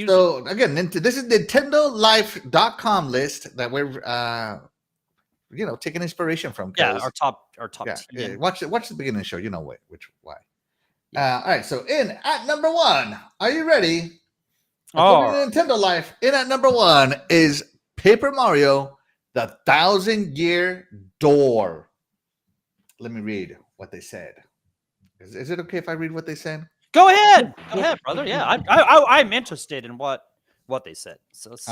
A: So, again, this is NintendoLife.com list that we're, taking inspiration from.
C: Yeah, our top 10.
A: Yeah. Watch the beginning of the show. You know why. All right, so at number 1, are you ready? Nintendo Life, at number 1 is Paper Mario, the 1,000-Year Door. Let me read what they said. Is it okay if I read what they said?
C: Go ahead, brother. Yeah, I'm interested in what they said. So let's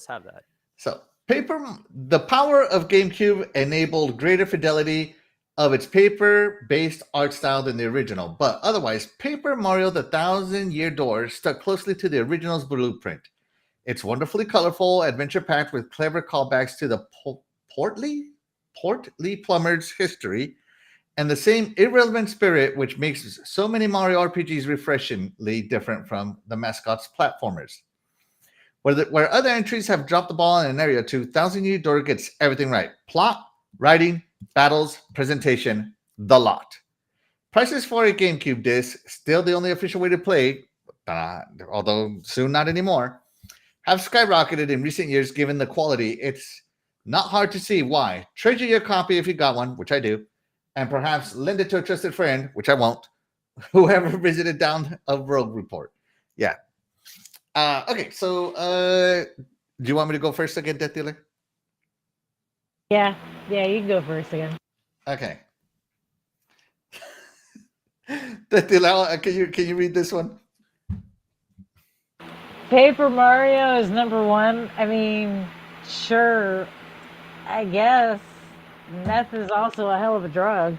C: have that.
A: So the power of GameCube enabled greater fidelity of its paper-based art style than the original, but otherwise, Paper Mario the 1,000-Year Door stuck closely to the original's blueprint. It's wonderfully colorful, adventure-packed with clever callbacks to the portly plumber's history, and the same irrelevant spirit which makes so many Mario RPGs refreshingly different from the mascot's platformers. Where other entries have dropped the ball in an area or two, 1,000-Year Door gets everything right. Plot, writing, battles, presentation, the lot. Prices for a GameCube disc, still the only official way to play, although soon not anymore, have skyrocketed in recent years given the quality. It's not hard to see why. Treasure your copy if you got one, which I do. and perhaps lend it to a trusted friend, which I won't, whoever visited down a rogue report. Yeah. Okay, so do you want me to go first again, DeathDealer?
B: Yeah, you can go first again.
A: Okay. DeathDealer, can you read this one?
B: Paper Mario is number one. I mean, sure, I guess. Meth is also a hell of a drug.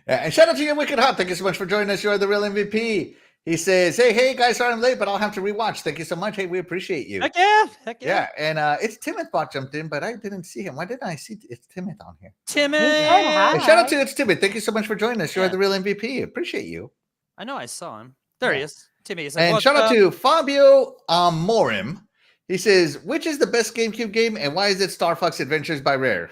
A: And shout out to you, Wicked Hot. Thank you so much for joining us. You are the real MVP. He says, hey guys, sorry I'm late, but I'll have to rewatch. Thank you so much. Hey, we appreciate you.
C: Heck yeah.
A: Yeah, and it's Timothy jumped in, but I didn't see him. Why didn't I see it's Timothy on here?
C: Timothy.
B: Hi.
A: Hey, shout out to It's Timothy. Thank you so much for joining us. You are the real MVP. Appreciate you.
C: I know I saw him. There he is. Timmy. He's like,
A: And shout out to Fabio Morim. He says, which is the best GameCube game and why is it Star Fox Adventures by Rare?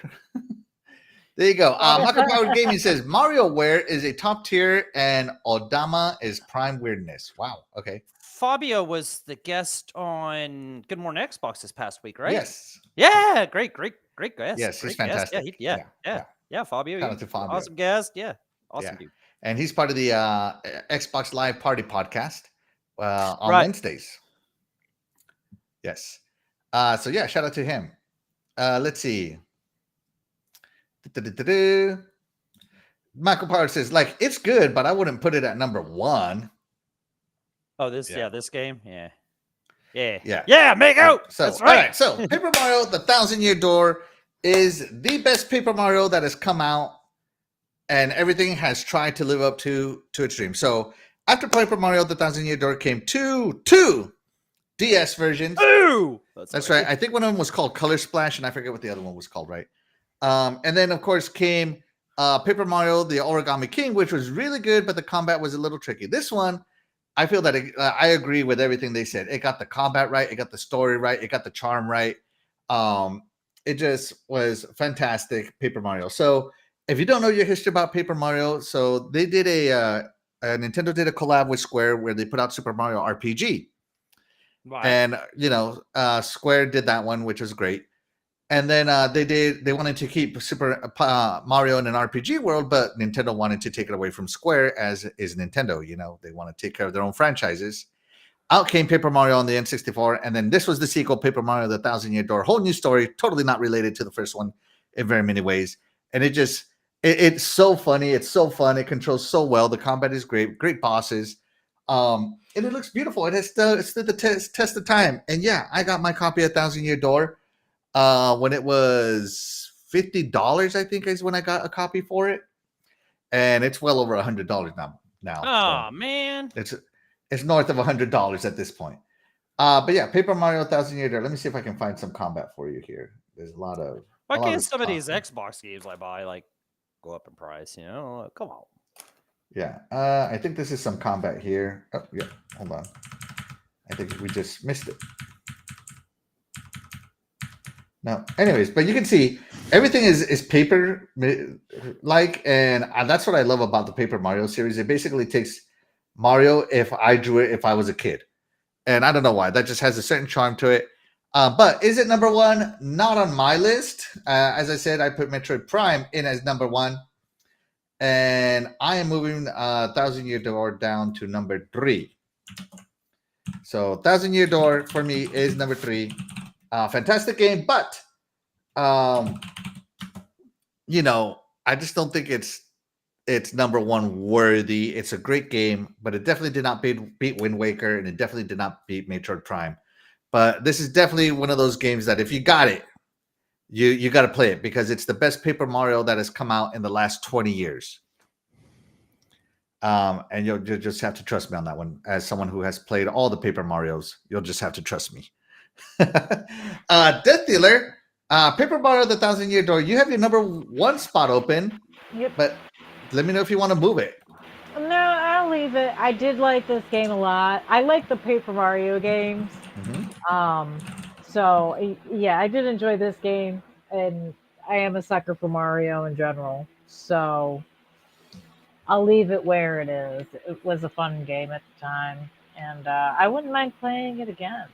A: There you go. Michael Powered Gaming says, MarioWare is a top tier and Odama is prime weirdness. Wow. Okay.
C: Fabio was the guest on Good Morning Xbox this past week, right?
A: Yes.
C: Yeah. Great guest.
A: Yes,
C: great
A: he's fantastic.
C: Guest. Yeah. Fabio.
A: Shout out to Fabio.
C: Awesome guest. Yeah. Awesome dude.
A: And he's part of the Xbox Live Party podcast on Wednesdays. Yes. So yeah, shout out to him. Let's see. Michael Power says, like, it's good, but I wouldn't put it at number one.
C: Oh, this game? Yeah.
A: Yeah,
C: make out.
A: So,
C: that's right.
A: All right. So Paper Mario, The 1,000-Year Door is the best Paper Mario that has come out, and everything has tried to live up to its dream. So after Paper Mario, The 1,000-Year Door came two DS versions.
C: Ooh!
A: That's right. I think one of them was called Color Splash, and I forget what the other one was called, right? And then, of course, came Paper Mario, the Origami King, which was really good, but the combat was a little tricky. This one, I feel that I agree with everything they said. It got the combat right. It got the story right. It got the charm right. It just was fantastic, Paper Mario. So if you don't know your history about Paper Mario, so they did Nintendo did a collab with Square where they put out Super Mario RPG. Wow. And, Square did that one, which was great. And then they wanted to keep Super Mario in an RPG world, but Nintendo wanted to take it away from Square, as is Nintendo. They want to take care of their own franchises. Out came Paper Mario on the N64, and then this was the sequel, Paper Mario, The 1,000-Year Door. Whole new story, totally not related to the first one in very many ways. And it's so funny. It's so fun. It controls so well. The combat is great bosses. And it looks beautiful. It stood the test of time. And yeah, I got my copy of 1,000-Year Door. When it was $50, I think is when I got a copy for it, and it's well over $100 now.
C: Oh
A: so
C: man,
A: it's north of $100 at this point. But yeah, Paper Mario 1,000-Year Door. Let me see if I can find some combat for you here. There's a lot of.
C: Why can't some of these Xbox games I buy go up in price? Come on.
A: Yeah, I think this is some combat here. Oh yeah, hold on. I think we just missed it. No, anyways, but you can see everything is paper like, and that's what I love about the Paper Mario series. It basically takes Mario if I drew it if I was a kid, and I don't know why. That just has a certain charm to it. But is it number one? Not on my list. As I said, I put Metroid Prime in as number one, and I am moving 1,000-Year Door down to number 3. So 1,000-Year Door for me is number 3. Fantastic game, but I just don't think it's number one worthy. It's a great game, but it definitely did not beat Wind Waker, and it definitely did not beat Metroid Prime. But this is definitely one of those games that if you got it, you got to play it, because it's the best Paper Mario that has come out in the last 20 years. And you'll just have to trust me on that one. As someone who has played all the Paper Marios, you'll just have to trust me. DeathDealer, Paper Mario, The 1,000-Year Door. You have your number 1 spot open.
B: Yep.
A: But let me know if you want to move it.
B: No, I'll leave it. I did like this game a lot. I like the Paper Mario games. Mm-hmm. So yeah, I did enjoy this game, and I am a sucker for Mario in general. So I'll leave it where it is. It was a fun game at the time, and I wouldn't mind playing it again.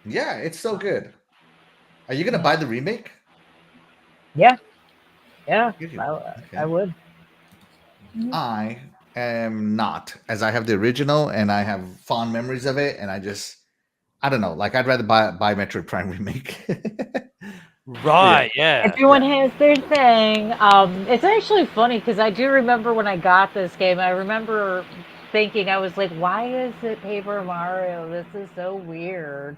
A: Yeah, it's so good. Are you going to buy the remake?
B: Yeah. Yeah,
A: Give you-
B: I
A: okay.
B: would.
A: I am not, as I have the original and I have fond memories of it, and I don't know, like I'd rather buy Metroid Prime remake.
C: Right. Yeah.
B: Everyone has their thing. It's actually funny because I do remember when I got this game. I remember thinking I was like, "Why is it Paper Mario? This is so weird."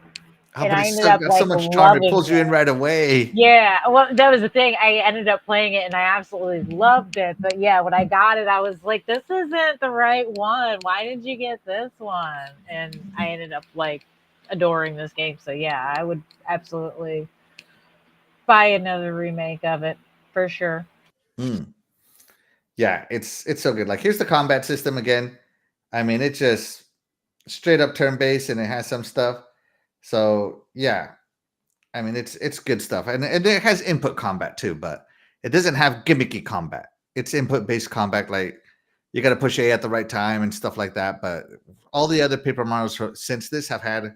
A: Oh,
B: And
A: but
B: I
A: it's
B: ended
A: still
B: up
A: got so
B: like
A: much charm. It
B: loving
A: pulls you in
B: it.
A: right away.
B: Yeah, well, that was the thing. I ended up playing it and I absolutely loved it. But yeah, when I got it, I was like, "This isn't the right one. Why did you get this one?" And I ended up like adoring this game. So yeah, I would absolutely buy another remake of it for sure.
A: Mm. Yeah, it's so good. Like here's the combat system again. I mean, it's just straight up turn based, and it has some stuff. So yeah, I mean it's good stuff, and it has input combat too, but it doesn't have gimmicky combat. It's input based combat, like you got to push A at the right time and stuff like that. But all the other Paper Mario's since this have had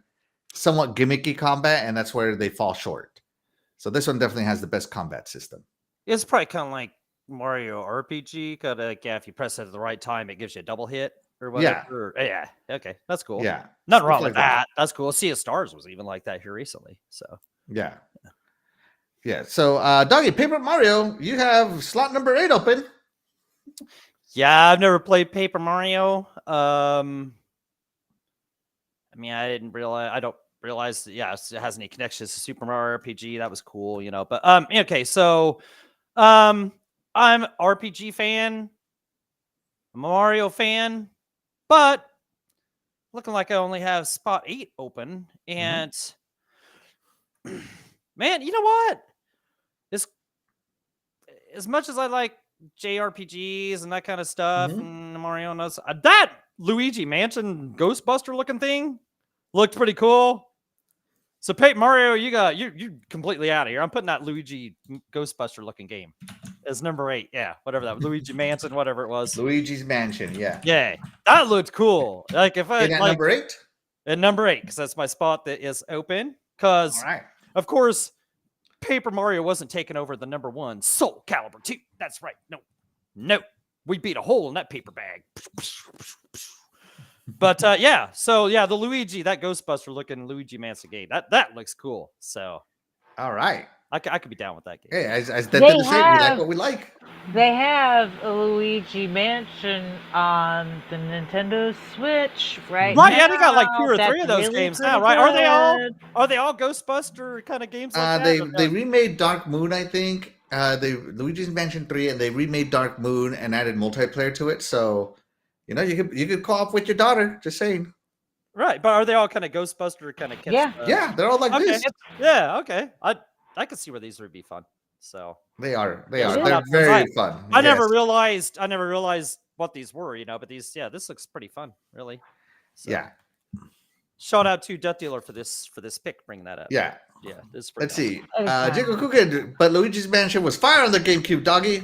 A: somewhat gimmicky combat, and that's where they fall short. So this one definitely has the best combat system.
C: It's probably kind of like Mario RPG. Kind of like, yeah, if you press it at the right time, it gives you a double hit or whatever. Yeah. Okay, that's cool.
A: Yeah,
C: Nothing
A: stuff
C: wrong
A: like
C: with that. That's cool. Sea of Stars was even like that here recently. So
A: Yeah. Yeah. So, Doggy, Paper Mario, you have slot number 8 open.
C: yeah, I've never played Paper Mario. I mean, I don't realize that, yeah, it has any connections to Super Mario RPG. That was cool, you know. But okay, so I'm RPG fan, I'm a Mario fan, but looking like I only have spot 8 open. And man, you know what? This, as much as I like JRPGs and that kind of stuff, and Mario knows that Luigi Mansion Ghostbuster looking thing looked pretty cool. So, Paper Mario, you're completely out of here. I'm putting that Luigi Ghostbuster looking game as number 8. Yeah, whatever that Luigi Mansion, whatever it was.
A: Luigi's Mansion. Yeah.
C: Yeah, that looked cool. Like if I
A: In at
C: like
A: number 8?
C: at number 8, because that's my spot that is open.
A: All
C: Because
A: right.
C: of course, Paper Mario wasn't taking over the number 1 Soul Calibur 2. That's right. No, we beat a hole in that paper bag. But yeah, so yeah, the Luigi, that Ghostbuster looking Luigi Mansion game, that looks cool. So
A: All right.
C: I could be down with that game.
A: Hey, as Death
B: They
A: did say, we like
B: have
A: what we like.
B: they have a Luigi Mansion on the Nintendo Switch right
C: Right, yeah, they got like 2
B: now.
C: or 3
B: That's
C: of those
B: really
C: games now,
B: pretty
C: right?
B: good.
C: Are they all Ghostbuster kind of games like that?
A: They
C: Or
A: they
C: no?
A: remade Dark Moon, I think. They Luigi's Mansion 3, and they remade Dark Moon and added multiplayer to it. So, you could co-op with your daughter. Just saying.
C: Right, but are they all kind of Ghostbuster kind of catch?
B: Yeah.
A: Yeah, they're all like
C: Okay,
A: this.
C: yeah, okay. I could see where these would be fun. So
A: They are. They
C: Yeah,
A: are.
C: shout
A: They're
C: out to
A: very
C: those.
A: fun.
C: I
A: Yes.
C: never realized what these were, you know. But these, yeah, this looks pretty fun, really. So,
A: Yeah.
C: shout out to DeathDealer for this pick, bringing that up.
A: Yeah.
C: Yeah, this is pretty
A: Let's see.
B: Anytime.
A: Jacob Coogan, but Luigi's Mansion was fire on the GameCube, doggy.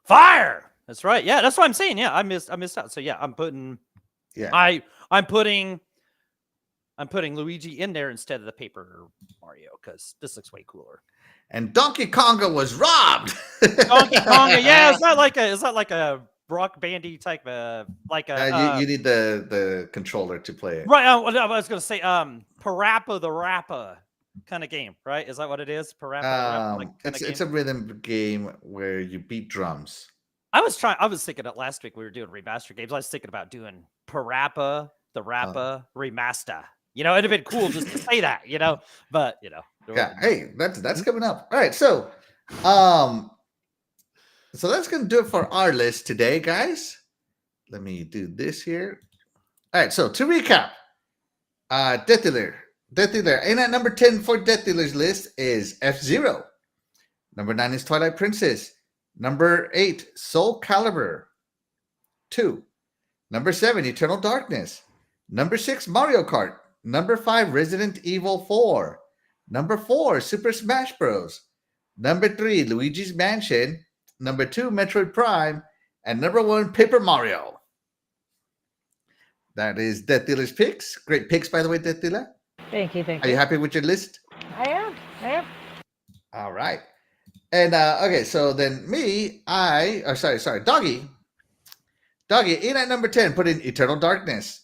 C: fire. That's right. Yeah, that's what I'm saying. Yeah, I missed out. So yeah, I'm putting Luigi in there instead of the Paper Mario because this looks way cooler.
A: And Donkey Konga was robbed.
C: Donkey Konga, yeah, is that like a Rock Bandy type like a
A: you need the controller to play it.
C: right? I was gonna say Parappa the Rappa kind of game, right? Is that what it is? Parappa the Rappa, like,
A: It's a rhythm game where you beat drums.
C: I was thinking it last week we were doing remaster games. I was thinking about doing Parappa the Rappa remaster. You know, it'd have been cool just to say that, you know, but you know.
A: Yeah, hey, that's coming up. All right, so that's gonna do it for our list today, guys. Let me do this here. All right, so to recap, DeathDealer, and at number 10 for DeathDealer's list is F-Zero. Number 9 is Twilight Princess. Number 8, Soul Calibur 2. Number 7, Eternal Darkness. Number 6, Mario Kart. Number 5, Resident Evil 4. Number 4, Super Smash Bros. Number 3, Luigi's Mansion. Number 2, Metroid Prime. And number 1, Paper Mario. That is DeathDealer's picks. Great picks, by the way, DeathDealer.
B: Thank you.
A: Are you happy with your list?
B: I am.
A: All right. And okay, so then Doggy. Doggy, in at number 10, put in Eternal Darkness.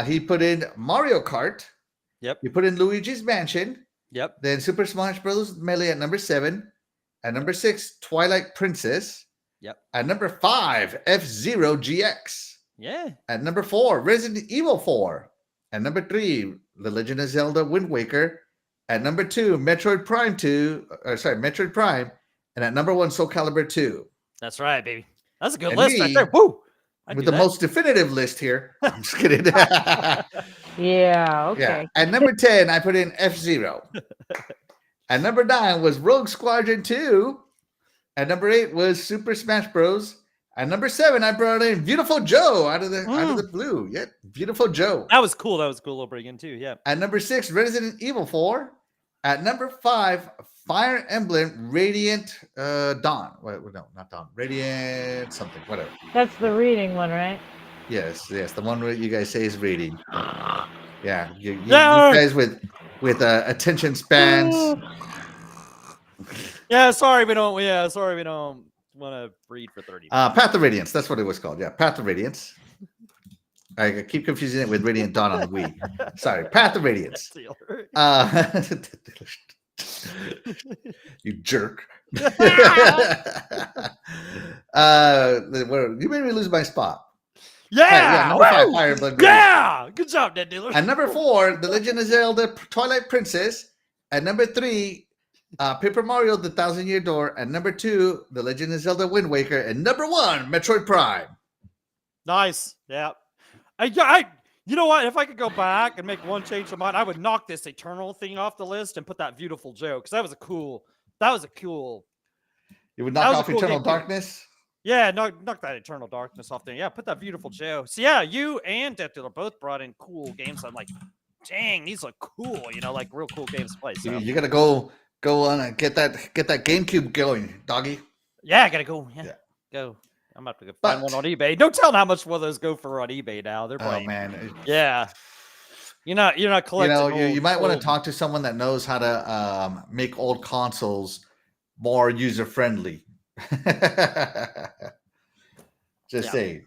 A: He put in Mario Kart.
C: Yep.
A: He put in Luigi's Mansion.
C: Yep.
A: Then Super Smash Bros. Melee at number 7. At number 6, Twilight Princess.
C: Yep.
A: At number 5, F-Zero GX.
C: Yeah.
A: At number 4, Resident Evil 4. At number 3, The Legend of Zelda Wind Waker. At number 2, Metroid Prime. And at number 1, Soul Calibur 2.
C: That's right, baby. That's a good
A: And
C: list
A: me,
C: right there. Woo!
A: With the most definitive list here. I'm just kidding.
B: Yeah, okay.
A: Yeah. At number 10, I put in F-Zero. At number 9 was Rogue Squadron 2. At number 8 was Super Smash Bros. At number 7, I brought in Viewtiful Joe out of the blue. Yeah, Viewtiful Joe.
C: That was cool. That was a cool little bring in too. Yeah.
A: At number 6, Resident Evil 4. At number 5, Fire Emblem Radiant Dawn. Wait, no, not Dawn. Radiant something, whatever.
B: That's the reading one, right?
A: Yes, the one where you guys say is reading. Yeah, you guys with attention spans.
C: Yeah, sorry we don't want to read for 30 minutes.
A: Path of Radiance, that's what it was called. Yeah, Path of Radiance. I keep confusing it with Radiant Dawn on the Wii. Sorry, Path of Radiance. You jerk. You made me lose my spot.
C: Yeah,
A: number 5, Fire Emblem.
C: Yeah, good job, DeathDealer.
A: At number 4, The Legend of Zelda Twilight Princess. At number 3, Paper Mario: The Thousand Year Door. At number 2, The Legend of Zelda Wind Waker. And number 1, Metroid Prime.
C: Nice. Yeah. You know what? If I could go back and make one change of mind, I would knock this Eternal thing off the list and put that Viewtiful Joe, because that was a cool.
A: You would knock off Eternal Darkness?
C: Yeah, knock that Eternal Darkness off there. Yeah, put that Viewtiful Joe. So yeah, you and DeathDealer both brought in cool games. I'm like, dang, these look cool. Like real cool games to play. So.
A: You gotta go on and get that GameCube going, doggy.
C: Yeah, I gotta go. Yeah. Go. I'm about to go find one on eBay. Don't tell them how much will those go for on eBay now. They're probably,
A: man.
C: Yeah. You're not collecting.
A: You might want to talk to someone that knows how to make old consoles more user friendly. Just saying.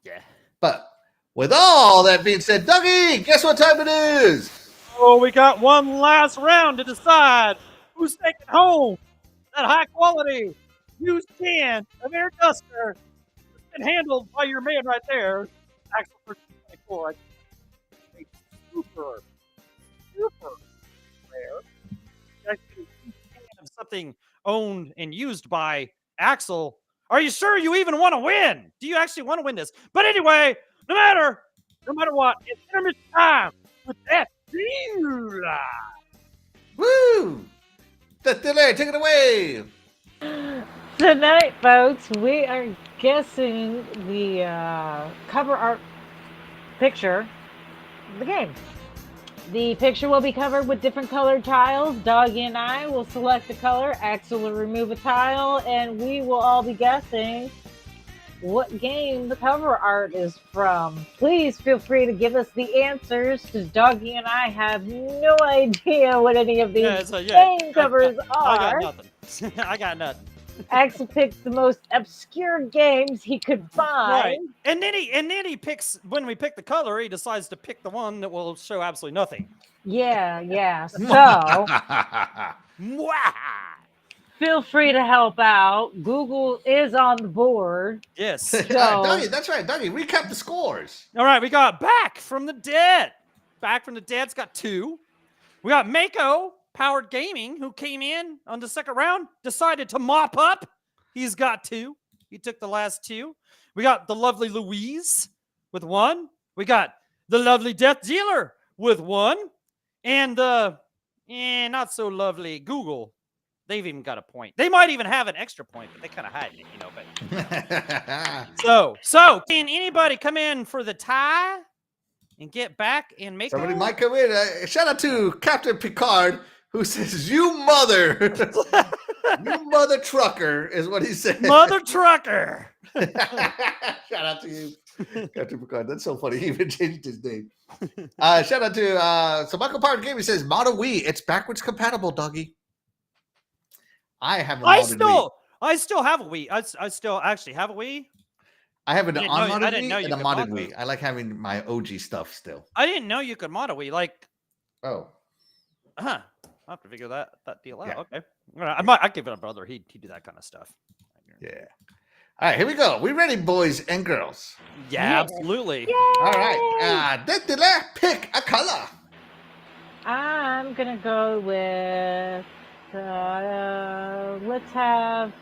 C: Yeah.
A: But with all that being said, Dougie, guess what time it is?
C: Oh, we got one last round to decide who's taking home that high quality used can of air duster that's been handled by your man right there, Axel for 24. Super rare. Actually, something owned and used by Axel. Are you sure you even want to win? Do you actually want to win this? But anyway, no matter what, it's intermission time with DeathDealer.
A: Woo! DeathDealer, take it away.
B: Tonight, folks, we are guessing the cover art picture of the game. The picture will be covered with different colored tiles. Doggy and I will select the color. Axel will remove a tile, and we will all be guessing what game the cover art is from. Please feel free to give us the answers, because Doggy and I have no idea what any of these game covers are.
C: I got nothing. I got nothing.
B: Axel picked the most obscure games he could find.
C: Right. And then he picks, when we pick the color, he decides to pick the one that will show absolutely nothing.
B: Yeah. So feel free to help out. Google is on the board.
C: Yes.
A: Dougie, that's right. Dougie, recap the scores.
C: All right, we got Back from the Dead. Back from the Dead's got 2. We got Mako Powered Gaming, who came in on the second round, decided to mop up. He's got 2. He took the last 2. We got the lovely Louise with 1. We got the lovely DeathDealer with 1. And the not so lovely Google. They've even got a point. They might even have an extra point, but they kind of hide it, But so can anybody come in for the tie and get back and make
A: somebody might come in. Shout out to Captain Picard, who says, "You mother, you mother trucker," is what he said.
C: Mother trucker.
A: Shout out to you, Captain Picard. That's so funny. He even changed his name. Shout out to so Michael Powered Gaming says, "Model Wii, it's backwards compatible, doggy." I have a modded Wii.
C: I still have a Wii. I still actually have a Wii.
A: I have an
C: I
A: unmodded
C: didn't know
A: Wii
C: you
A: and a
C: could
A: modded
C: mod
A: Wii.
C: those.
A: I like having my OG stuff still.
C: I didn't know you could mod a Wii. Like,
A: Oh,
C: I'll have to figure that deal out.
A: Yeah.
C: Okay. I give it a brother. He do that kind of stuff.
A: yeah. All right, here we go. We ready, boys and girls?
C: Yeah, absolutely.
A: All right. DeathDealer, pick a color.
B: I'm gonna go with. Let's have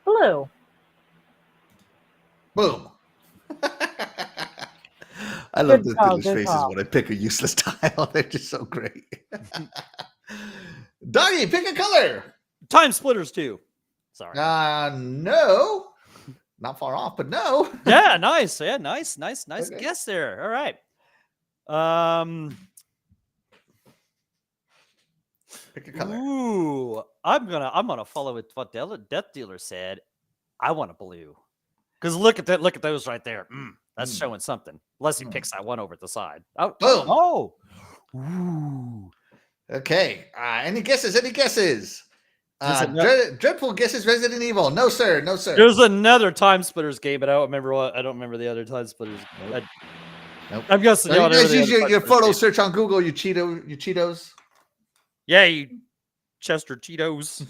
B: blue.
A: Boom. I love
B: Good
A: the
B: call,
A: dealer's
B: good
A: faces
B: call.
A: when I pick a useless tile. They're just so great. Doggy, pick a color.
C: Time Splitters too. Sorry.
A: No. Not far off, but no.
C: Yeah, nice. Yeah, nice
A: Okay.
C: guess there. All right.
A: Pick a color.
C: Ooh, I'm gonna follow with what DeathDealer said. I want a blue. Because look at that, look at those right there. That's showing something. Unless he picks that one over at the side. Oh,
A: Boom.
C: oh. Ooh.
A: Okay. Any guesses? Any guesses? Dreadful guesses. Resident Evil. No, sir. No, sir.
C: There's another Time Splitters game, but I don't remember the other Time Splitters.
A: Nope.
C: I'm guessing
A: So you
C: y'all
A: guys
C: never
A: use
C: the other
A: your
C: Time
A: photo
C: Splitters game.
A: search on Google. You Cheetos.
C: Yeah, you Chester Cheetos.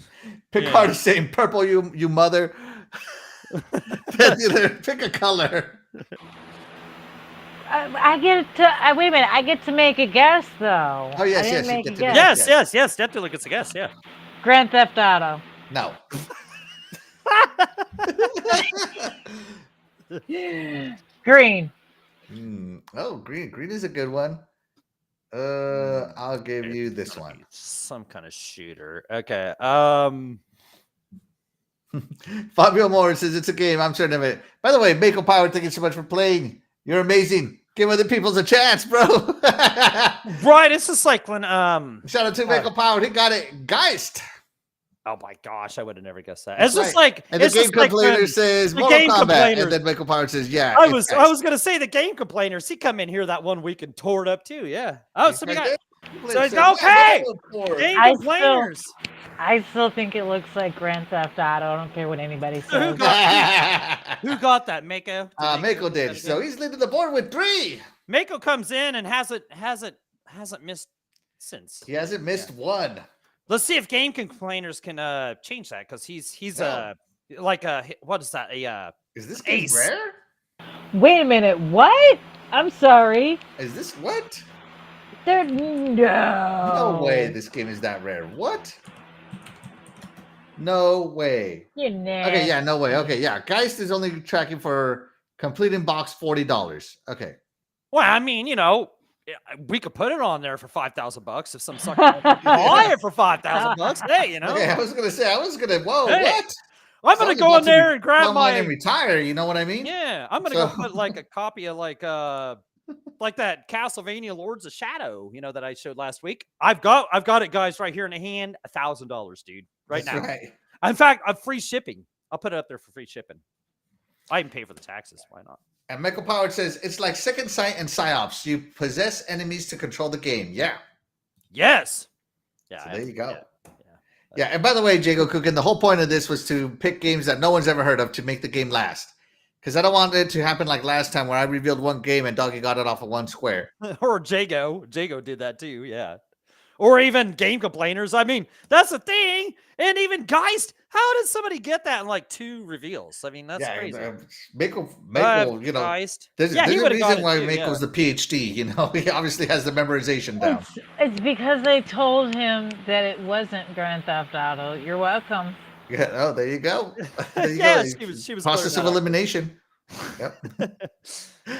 A: Picard is saying purple. You mother. Pick a color.
B: I get to. Wait a minute. I get to make a guess though.
A: Oh, yes,
B: I
A: yes,
B: didn't
A: you
B: make
A: get
B: a
A: to make
B: guess.
C: Yes. DeathDealer gets a guess. Yeah.
B: Grand Theft Auto.
A: No.
B: Green.
A: Oh, green. Green is a good one. I'll give you this one.
C: Some kind of shooter. Okay.
A: Fabio Moore says it's a game. I'm certain of it. By the way, Mako Power, thank you so much for playing. You're amazing. Give other people a chance, bro.
C: Right. It's just like when
A: Shout out to Mako Power. He got it. Geist.
C: oh my gosh, I would have never guessed that.
A: That's
C: It's just
A: right.
C: like
A: And the
C: it's
A: game
C: just like
A: complainer
C: when
A: says
C: the
A: Mortal
C: game
A: Kombat.
C: complainers-
A: And then Mako Power says, yeah.
C: I
A: it's
C: was
A: Geist.
C: gonna say the game complainers. He come in here that one week and tore it up too. Yeah. Oh, so we got so it's okay. Game
B: I
C: complainers.
B: I still think it looks like Grand Theft Auto. I don't care what anybody
C: So
B: says.
C: who got that? Mako.
A: Mako did. So he's leading the board with 3.
C: Mako comes in and hasn't missed since.
A: He hasn't missed one.
C: Let's see if game complainers can change that because he's
A: Yeah.
C: like what is that
A: Is this game
C: Ace.
A: rare?
B: Wait a minute. What? I'm sorry.
A: Is this what?
B: No
A: No way this game is that rare. What? No way.
B: You
A: Okay, yeah, no way. Okay, yeah. Geist is only tracking for complete in box $40. Okay.
C: Well, I mean, we could put it on there for $5,000 if some sucker wants to buy it for $5,000. Hey,
A: Okay, I was gonna say, whoa,
C: Hey,
A: what?
C: I'm gonna
A: Someone's
C: go
A: about
C: in
A: to
C: there and grab
A: Come on and
C: my
A: retire, you know what I mean?
C: yeah. I'm gonna go
A: So-
C: put like a copy of like that Castlevania Lords of Shadow, that I showed last week. I've got it, guys, right here in the hand. $1,000, dude, right
A: That's
C: now.
A: right.
C: In fact, free shipping. I'll put it up there for free shipping. I even pay for the taxes. Why not?
A: And Michael Power says it's like Second Sight and Psyops. You possess enemies to control the game. Yeah.
C: Yes. Yeah.
A: So there you go.
C: Yeah.
A: Yeah, and by the way, Jago Cookin, the whole point of this was to pick games that no one's ever heard of to make the game last. Because I don't want it to happen like last time where I revealed one game and Doggy got it off of one square.
C: Or Jago did that too. Yeah. Or even game complainers. I mean, that's the thing. And even Geist. How did somebody get that in like 2 reveals? I mean, that's crazy.
A: Mako,
C: Geist.
A: there's
C: Yeah, he
A: a
C: would've got
A: reason
C: it
A: why
C: too,
A: Mako's the PhD. He obviously has the memorization down.
B: It's because they told him that it wasn't Grand Theft Auto. You're welcome.
A: Yeah, oh, there you go. There you
C: Yeah,
A: go.
C: she was
A: Process of
C: clearing that up.
A: elimination. Yep.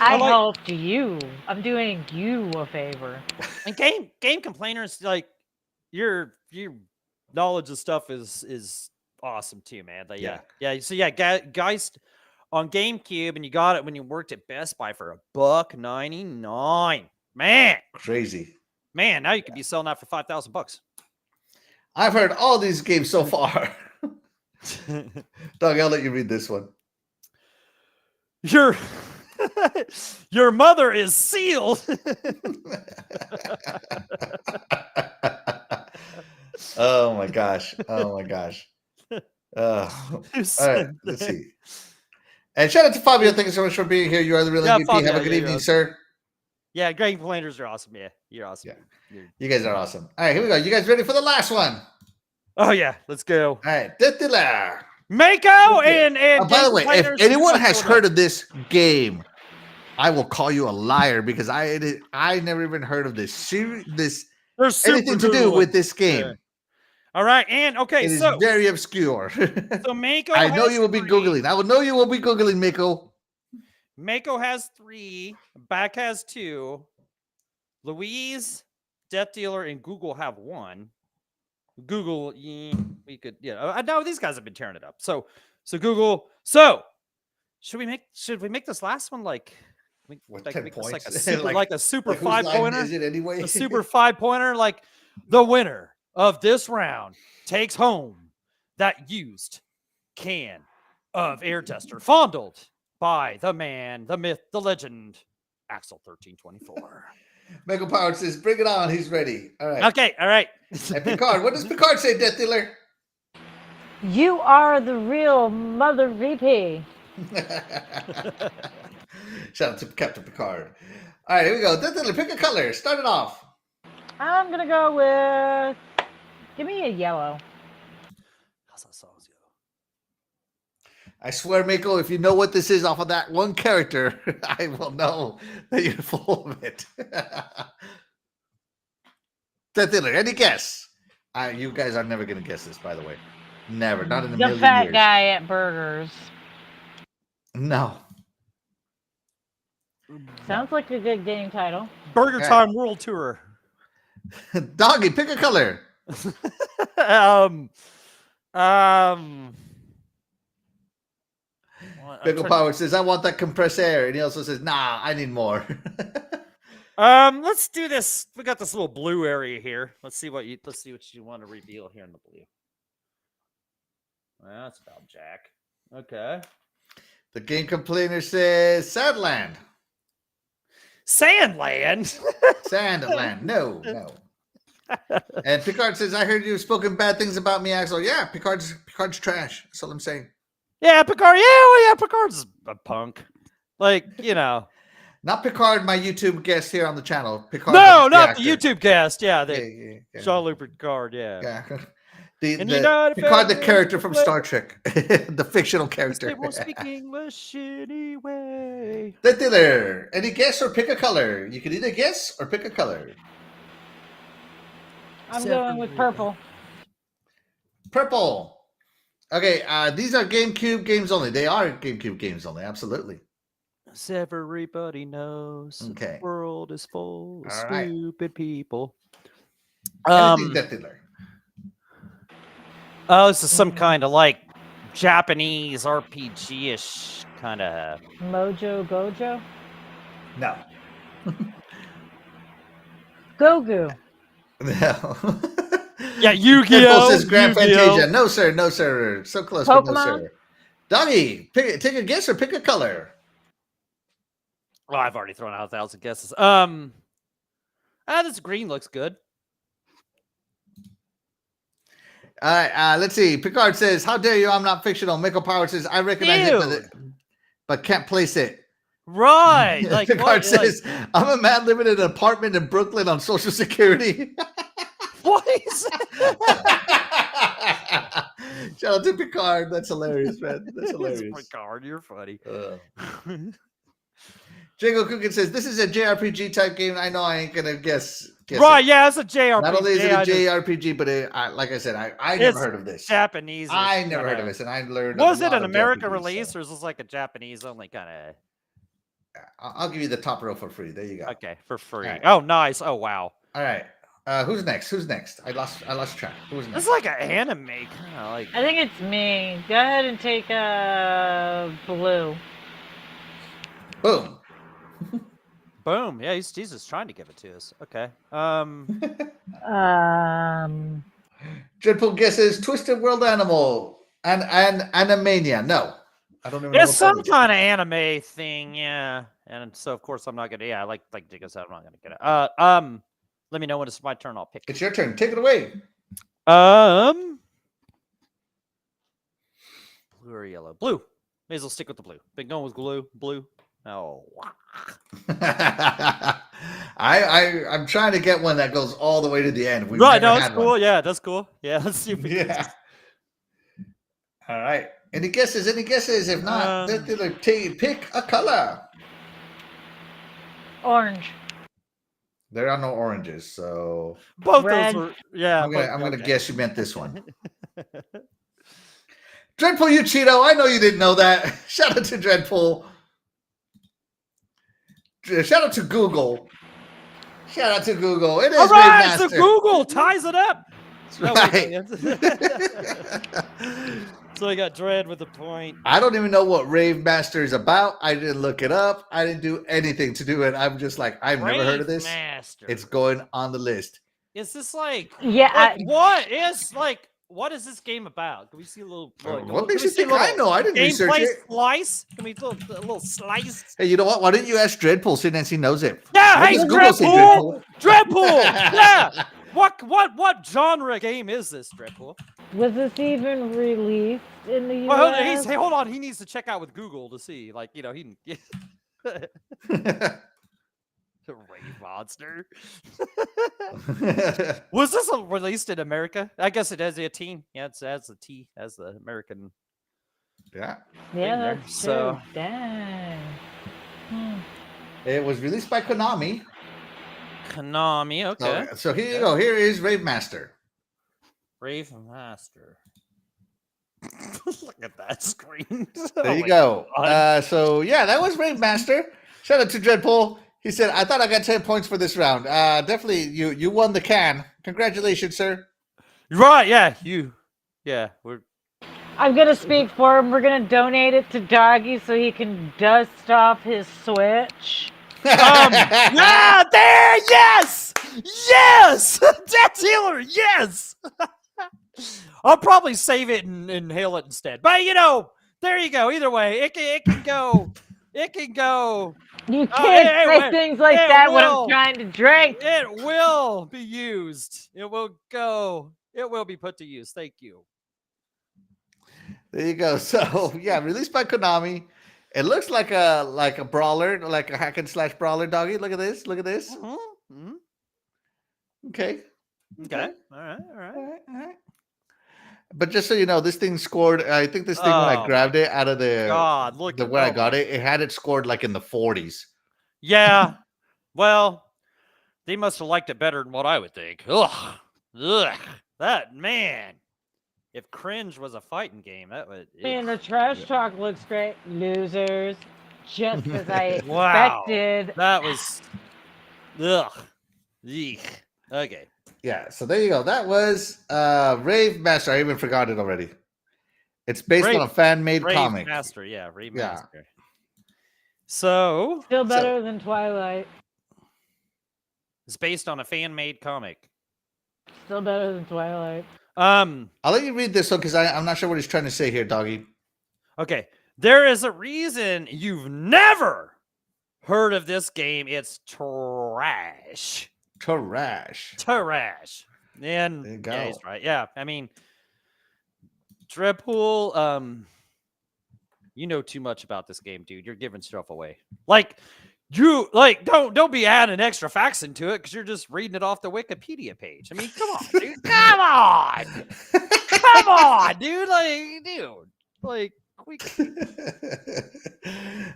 B: I
C: like-
B: helped you. I'm doing you a favor.
C: And game complainers, like your knowledge of stuff is awesome too, man. Like, yeah. So yeah, Geist on GameCube, and you got it when you worked at Best Buy for $1.99. Man,
A: Crazy.
C: now you could be selling that for $5,000.
A: I've heard all these games so far. Doug, I'll let you read this one.
C: Your mother is sealed.
A: Oh my gosh. Oh my gosh. All right. Let's see. And shout out to Fabio. Thank you so much for being here. You are the real MVP.
C: Fabio,
A: Have a good
C: you're
A: evening,
C: awesome.
A: sir.
C: Yeah, Greg Planners are awesome. Yeah, you're awesome.
A: Yeah. You guys are awesome. All right, here we go. You guys ready for the last one?
C: Oh yeah, let's go.
A: All right, DeathDealer.
C: Mako and
A: By the way, if
C: Planners,
A: anyone has heard of this game, I will call you a liar because I never even heard of this anything to do with this game.
C: Yeah. All right, and okay,
A: It is
C: so
A: very obscure.
C: so Mako.
A: I know you will be googling. I will know you will be googling, Mako.
C: Mako has 3. Back has 2. Louise, DeathDealer, and Google have 1. Google, we could, I know these guys have been tearing it up. So Google. So should we make this last one like?
A: What,
C: like
A: 10
C: make this like a
A: points?
C: super, like a super
A: Like, whose line
C: 5-pointer?
A: is it anyway?
C: A super 5-pointer, like the winner of this round takes home that used can of air tester fondled by the man, the myth, the legend, Axel 1324.
A: Michael Power says, "Bring it on. He's ready." All right.
C: Okay, all right.
A: And Picard, what does Picard say, DeathDealer?
B: You are the real mother VP.
A: Shout out to Captain Picard. All right, here we go. DeathDealer, pick a color. Start it off.
B: I'm gonna go with. Give me a yellow.
A: I swear, Mako, if you know what this is off of that one character, I will know that you're full of it. DeathDealer, any guess? You guys are never going to guess this, by the way. Never. Not in a
B: The
A: million
B: fat
A: years.
B: guy at Burgers.
A: No.
B: Sounds like a good game title.
C: Burger Time World Tour.
A: Doggy, pick a color. Pickle Power says, "I want that compressed air," and he also says, "Nah, I need more."
C: Let's do this. We got this little blue area here. Let's see what you want to reveal here in the blue. Well, that's about Jack. Okay.
A: The game complainer says, "Sadland."
C: Sandland.
A: Sandland. No. And Picard says, "I heard you've spoken bad things about me, Axel." Yeah, Picard's trash. That's all I'm saying.
C: Yeah, Picard. Yeah, Picard's a punk. Like,
A: Not Picard, my YouTube guest here on the channel. Picard.
C: No, not the YouTube guest. Yeah,
A: yeah.
C: Jean-Luc Picard. Yeah.
A: Picard, the character from Star Trek, the fictional character.
C: They won't speak English anyway.
A: DeathDealer, any guess or pick a color? You can either guess or pick a color.
B: I'm going with purple.
A: Purple. Okay, these are GameCube games only. They are GameCube games only. Absolutely.
C: As everybody knows,
A: Okay.
C: The world is full of
A: All right.
C: stupid people.
A: Anything DeathDealer.
C: Oh, this is some kind of like Japanese RPG-ish kind of.
B: Mojo Gojo?
A: No.
B: Gogu.
A: No.
C: Yeah, Yu-Gi-Oh!
A: Says Grand
C: Yu-Gi-Oh!
A: Fantasia. No, sir. No, sir. So close, but no,
B: Pokemon?
A: sir. Doggy, take a guess or pick a color.
C: Oh, I've already thrown out 1,000 guesses. This green looks good.
A: All right, let's see. Picard says, "How dare you? I'm not fictional." Michael Power says, "I recognize it, but can't place it."
C: Right. Like
A: Picard says, "I'm a man living in an apartment in Brooklyn on Social Security."
C: What is
A: Shout out to Picard. That's hilarious, man. That's hilarious.
C: Picard, you're funny.
A: Jago Cookin says, "This is a JRPG type game. I know I ain't gonna guess
C: right?
A: it.
C: Yeah, it's a JRPG.
A: Not only is it a JRPG, but like I said, I never heard of this.
C: Japanese.
A: I never heard of this, and I learned.
C: Was it an American release, or is this like a Japanese only kind of?
A: I'll give you the top row for free. There you go.
C: Okay, for free.
A: Right.
C: Oh, nice. Oh, wow.
A: All right. Who's next? I lost track. Who's next?
C: This is like an anime kind of like.
B: I think it's me. Go ahead and take blue.
A: Boom.
C: Boom. Yeah, he's just trying to give it to us. Okay.
A: Dreadful guesses. Twisted World Animal and Animania. No, I don't even know.
C: It's some kind of anime thing, yeah. And so of course I'm not gonna. Yeah, like Diego said, I'm not gonna get it. Let me know when it's my turn. I'll pick.
A: It's your turn. Take it away.
C: Blue or yellow? Blue. May as well stick with the blue. Been going with blue. Blue. Oh.
A: I'm trying to get one that goes all the way to the end. We've
C: Right.
A: never
C: No, that's
A: had
C: cool.
A: one.
C: Yeah, that's cool. Yeah. Let's see if we can.
A: Yeah. All right. Any guesses? Any guesses? If not, pick a color.
B: Orange.
A: There are no oranges, so
C: Both
B: Red.
C: those were. Yeah.
A: I'm gonna
C: okay.
A: guess you meant this one. Dreadpool, you Cheeto. I know you didn't know that. Shout out to Dreadpool. Shout out to Google. Shout out to Google. It is
C: All right,
A: Rave
C: so
A: Master.
C: Google ties it up.
A: That's
C: right. So I got Dread with a point.
A: I don't even know what Rave Master is about. I didn't look it up. I didn't do anything to do it. I'm just like, I've never heard of this.
C: Master.
A: It's going on the list.
C: Is this like?
B: Yeah.
C: What is this game about? Can we see a little?
A: What makes you think I know? I didn't research
C: gameplay
A: it.
C: slice? Can we do a little slice?
A: Hey, you know what? Why didn't you ask Dreadpool since he knows it?
C: Yeah,
A: What
C: hey,
A: does Google say,
C: Dreadpool! Dreadpool! Yeah! What genre game is this, Dreadpool?
B: Was this even released in the US?
C: Well, hold on. He needs to check out with Google to see. Like, he Rave Monster. Was this released in America? I guess it has a T. Yeah, it has a T as the American.
A: Yeah.
B: Yeah,
C: there.
B: that's
C: So-
B: true. Dang.
A: It was released by Konami.
C: Konami, okay.
A: So here you go. Here is Rave Master.
C: Rave Master. Look at that screen.
A: There you go. So yeah, that was Rave Master. Shout out to Dreadpool. He said, I thought I got 10 points for this round. Definitely you won the can. Congratulations, sir.
C: Right, yeah. We're
B: I'm gonna speak for him. We're gonna donate it to Doggy so he can dust off his Switch.
C: yeah, there, yes! Yes! DeathDealer, yes! I'll probably save it and inhale it instead. But there you go. Either way, it can go. It can go.
B: You can't say things like that when I'm trying to drink.
C: It will be used. It will go. It will be put to use. Thank you.
A: There you go. So yeah, released by Konami. It looks like a brawler, like a hack and slash brawler, Doggy. Look at this. Look at this.
C: Mm-hmm.
A: Okay.
C: Okay. All right.
A: But just so you know, this thing scored. I think this thing when I grabbed it out of the where I got it, it had it scored like in the 40s.
C: Yeah. Well, they must have liked it better than what I would think. Ugh. That man. If Cringe was a fighting game, that would.
B: Man, the trash talk looks great. Losers. Just as I
C: Wow.
B: expected.
C: That was. Ugh. Eek. Okay.
A: Yeah, so there you go. That was Rave Master. I even forgot it already. It's based on a fan-made comic.
C: Rave Master, yeah, Rave
A: Yeah.
C: Master. So
B: Still better than Twilight.
C: it's based on a fan-made comic.
B: Still better than Twilight.
A: I'll let you read this one because I'm not sure what he's trying to say here, Doggy.
C: Okay. There is a reason you've never heard of this game. It's trash.
A: Trash.
C: And
A: There you go.
C: yeah, he's right. Yeah, I mean, Dreadpool, you know too much about this game, dude. You're giving stuff away. Don't be adding extra facts into it because you're just reading it off the Wikipedia page. I mean, come on, dude. Come on, dude.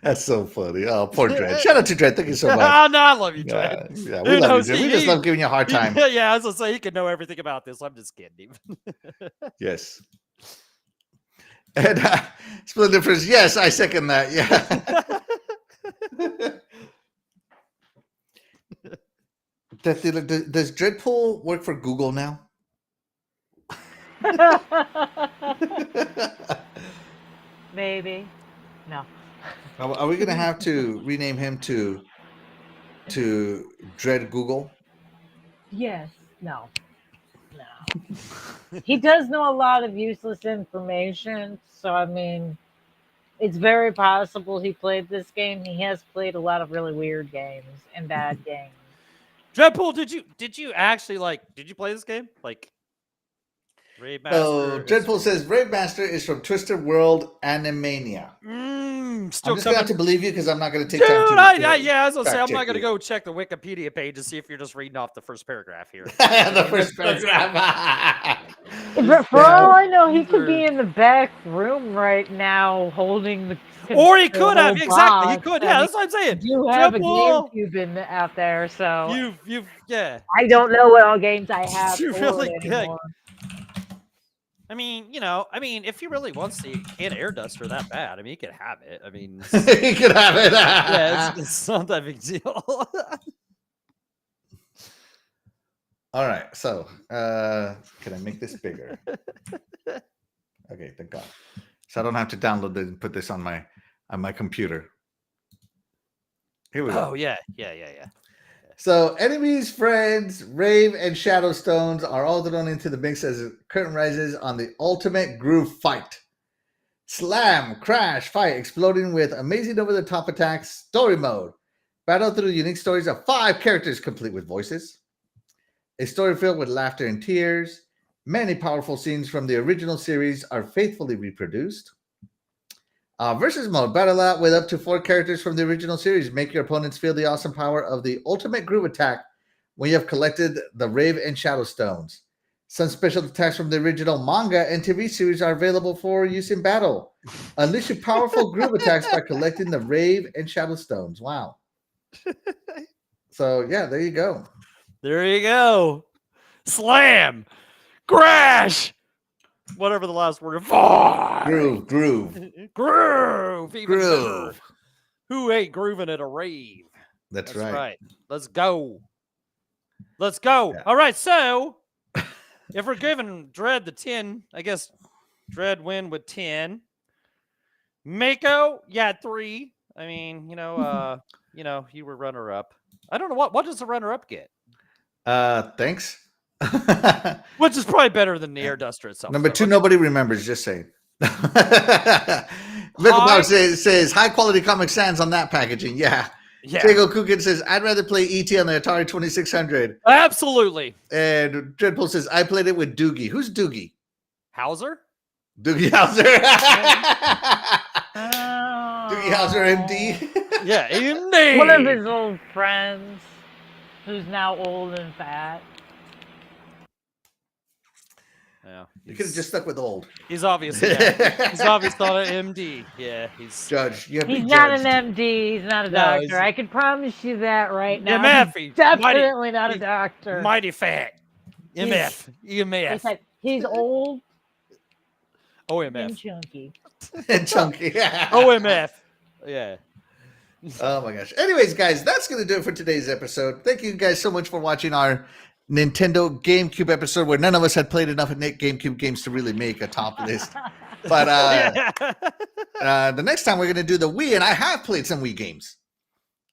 A: That's so funny. Oh, poor Dread. Shout out to Dread. Thank you so much.
C: Oh, no, I love you, Dread.
A: Yeah, we love you, Dread. We just love giving you a hard time.
C: Yeah, I was gonna say he could know everything about this. I'm just kidding.
A: Yes. And split difference. Yes, I second that. Yeah. Does Dreadpool work for Google now?
B: Maybe. No.
A: Are we gonna have to rename him to Dread Google?
B: Yes. No. He does know a lot of useless information, so I mean, it's very possible he played this game. He has played a lot of really weird games and bad games.
C: Dreadpool, did you actually did you play this game? Rave
A: So
C: Master.
A: Dreadpool says Rave Master is from Twisted World Animania.
C: Still
A: I'm just gonna have to believe you because I'm not gonna take
C: Dude,
A: time to.
C: yeah, I was gonna say, I'm
A: fact
C: not
A: check
C: gonna
A: you.
C: go check the Wikipedia page to see if you're just reading off the first paragraph here.
A: The first paragraph.
B: But for all I know, he
C: these
B: could
C: are-
B: be in the back room right now holding the.
C: Or he
B: the
C: could have,
B: whole
C: exactly. He
B: box.
C: could,
B: I
C: yeah,
B: mean,
C: that's what I'm saying.
B: you have a
C: Dreadpool,
B: GameCube out there, so
C: yeah.
B: I don't know what all games I have
C: You
B: for
C: really
B: it
C: good.
B: anymore.
C: I mean, if he really wants the can air duster that bad, I mean, he could have it. I mean,
A: He could have it.
C: yeah, it's not that big deal.
A: All right. So, can I make this bigger? Okay, thank God. So I don't have to download it and put this on my computer. Here we go.
C: Oh yeah.
A: So enemies, friends, Rave, and Shadow Stones are all thrown into the mix as the curtain rises on the ultimate groove fight. Slam, crash, fight, exploding with amazing over-the-top attacks, story mode. Battle through unique stories of 5 characters complete with voices. A story filled with laughter and tears. Many powerful scenes from the original series are faithfully reproduced. Versus mode, battle out with up to 4 characters from the original series. Make your opponents feel the awesome power of the ultimate groove attack when you have collected the Rave and Shadow Stones. Some special attacks from the original manga and TV series are available for use in battle. Unleash your powerful groove attacks by collecting the Rave and Shadow Stones. Wow. So, yeah, there you go.
C: There you go. Slam, crash, whatever the last word.
A: Groove.
C: Groove. Even
A: Groove.
C: better. Who ain't grooving at a rave?
A: That's right.
C: Let's go. Yeah. All right. So, if we're giving Dread the 10, I guess Dread win with 10. Mako, yeah, 3. I mean, you were runner up. I don't know what does the runner up get?
A: Thanks.
C: Which is probably better than the air duster itself.
A: Number 2,
C: okay.
A: nobody remembers. Just saying. Michael Bauer says high quality Comic Sans on that packaging. Yeah. Jago Kukin says I'd rather play ET on the Atari 2600.
C: Absolutely.
A: And Dreadpool says I played it with Doogie. Who's Doogie?
C: Hauser?
A: Doogie Howser. Doogie Howser, MD.
C: Yeah, MD.
B: One of his old friends, who's now old and fat.
C: Yeah,
A: You could have just stuck with old.
C: He's obviously he's obviously not an MD. Yeah, he's
A: Judge.
B: He's not an MD. He's not a doctor. I can promise you that right now.
C: MF.
B: Definitely not a doctor.
C: Mighty fat. MF. EMF.
B: He's old
C: OMF.
B: and chunky.
A: And chunky.
C: OMF. Yeah.
A: Oh my gosh. Anyways, guys, that's going to do it for today's episode. Thank you guys so much for watching our Nintendo GameCube episode where none of us had played enough GameCube games to really make a top list. But the next time we're going to do the Wii, and I have played some Wii games.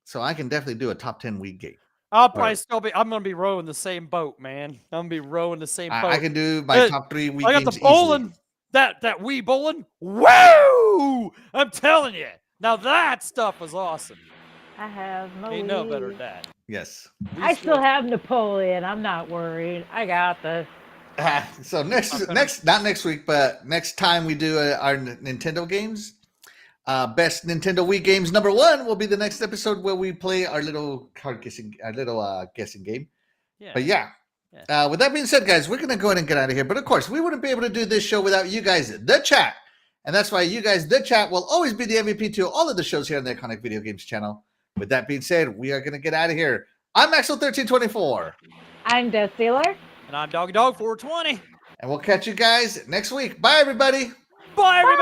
A: So I can definitely do a top 10 Wii game.
C: I'll probably I'm going to be rowing the same boat, man. I'm going to be rowing the same boat.
A: I can do my top 3 Wii games.
C: I got the bowling.
A: Easily.
C: That Wii bowling. Woo! I'm telling you. Now that stuff was awesome.
B: I have no.
C: Ain't no better than that.
A: Yes.
B: I still have Napoleon. I'm not worried. I got this.
A: So not next week, but next time we do our Nintendo games, best Nintendo Wii games number 1 will be the next episode where we play our little guessing game.
C: Yeah.
A: But yeah. With that being said, guys, we're going to go ahead and get out of here. But of course, we wouldn't be able to do this show without you guys, the chat. And that's why you guys, the chat, will always be the MVP to all of the shows here on the Iconic Video Games channel. With that being said, we are going to get out of here. I'm Axel1324.
B: I'm DeathDealer.
C: And I'm Doggy Dog 420.
A: And we'll catch you guys next week. Bye, everybody.
C: Bye, everybody.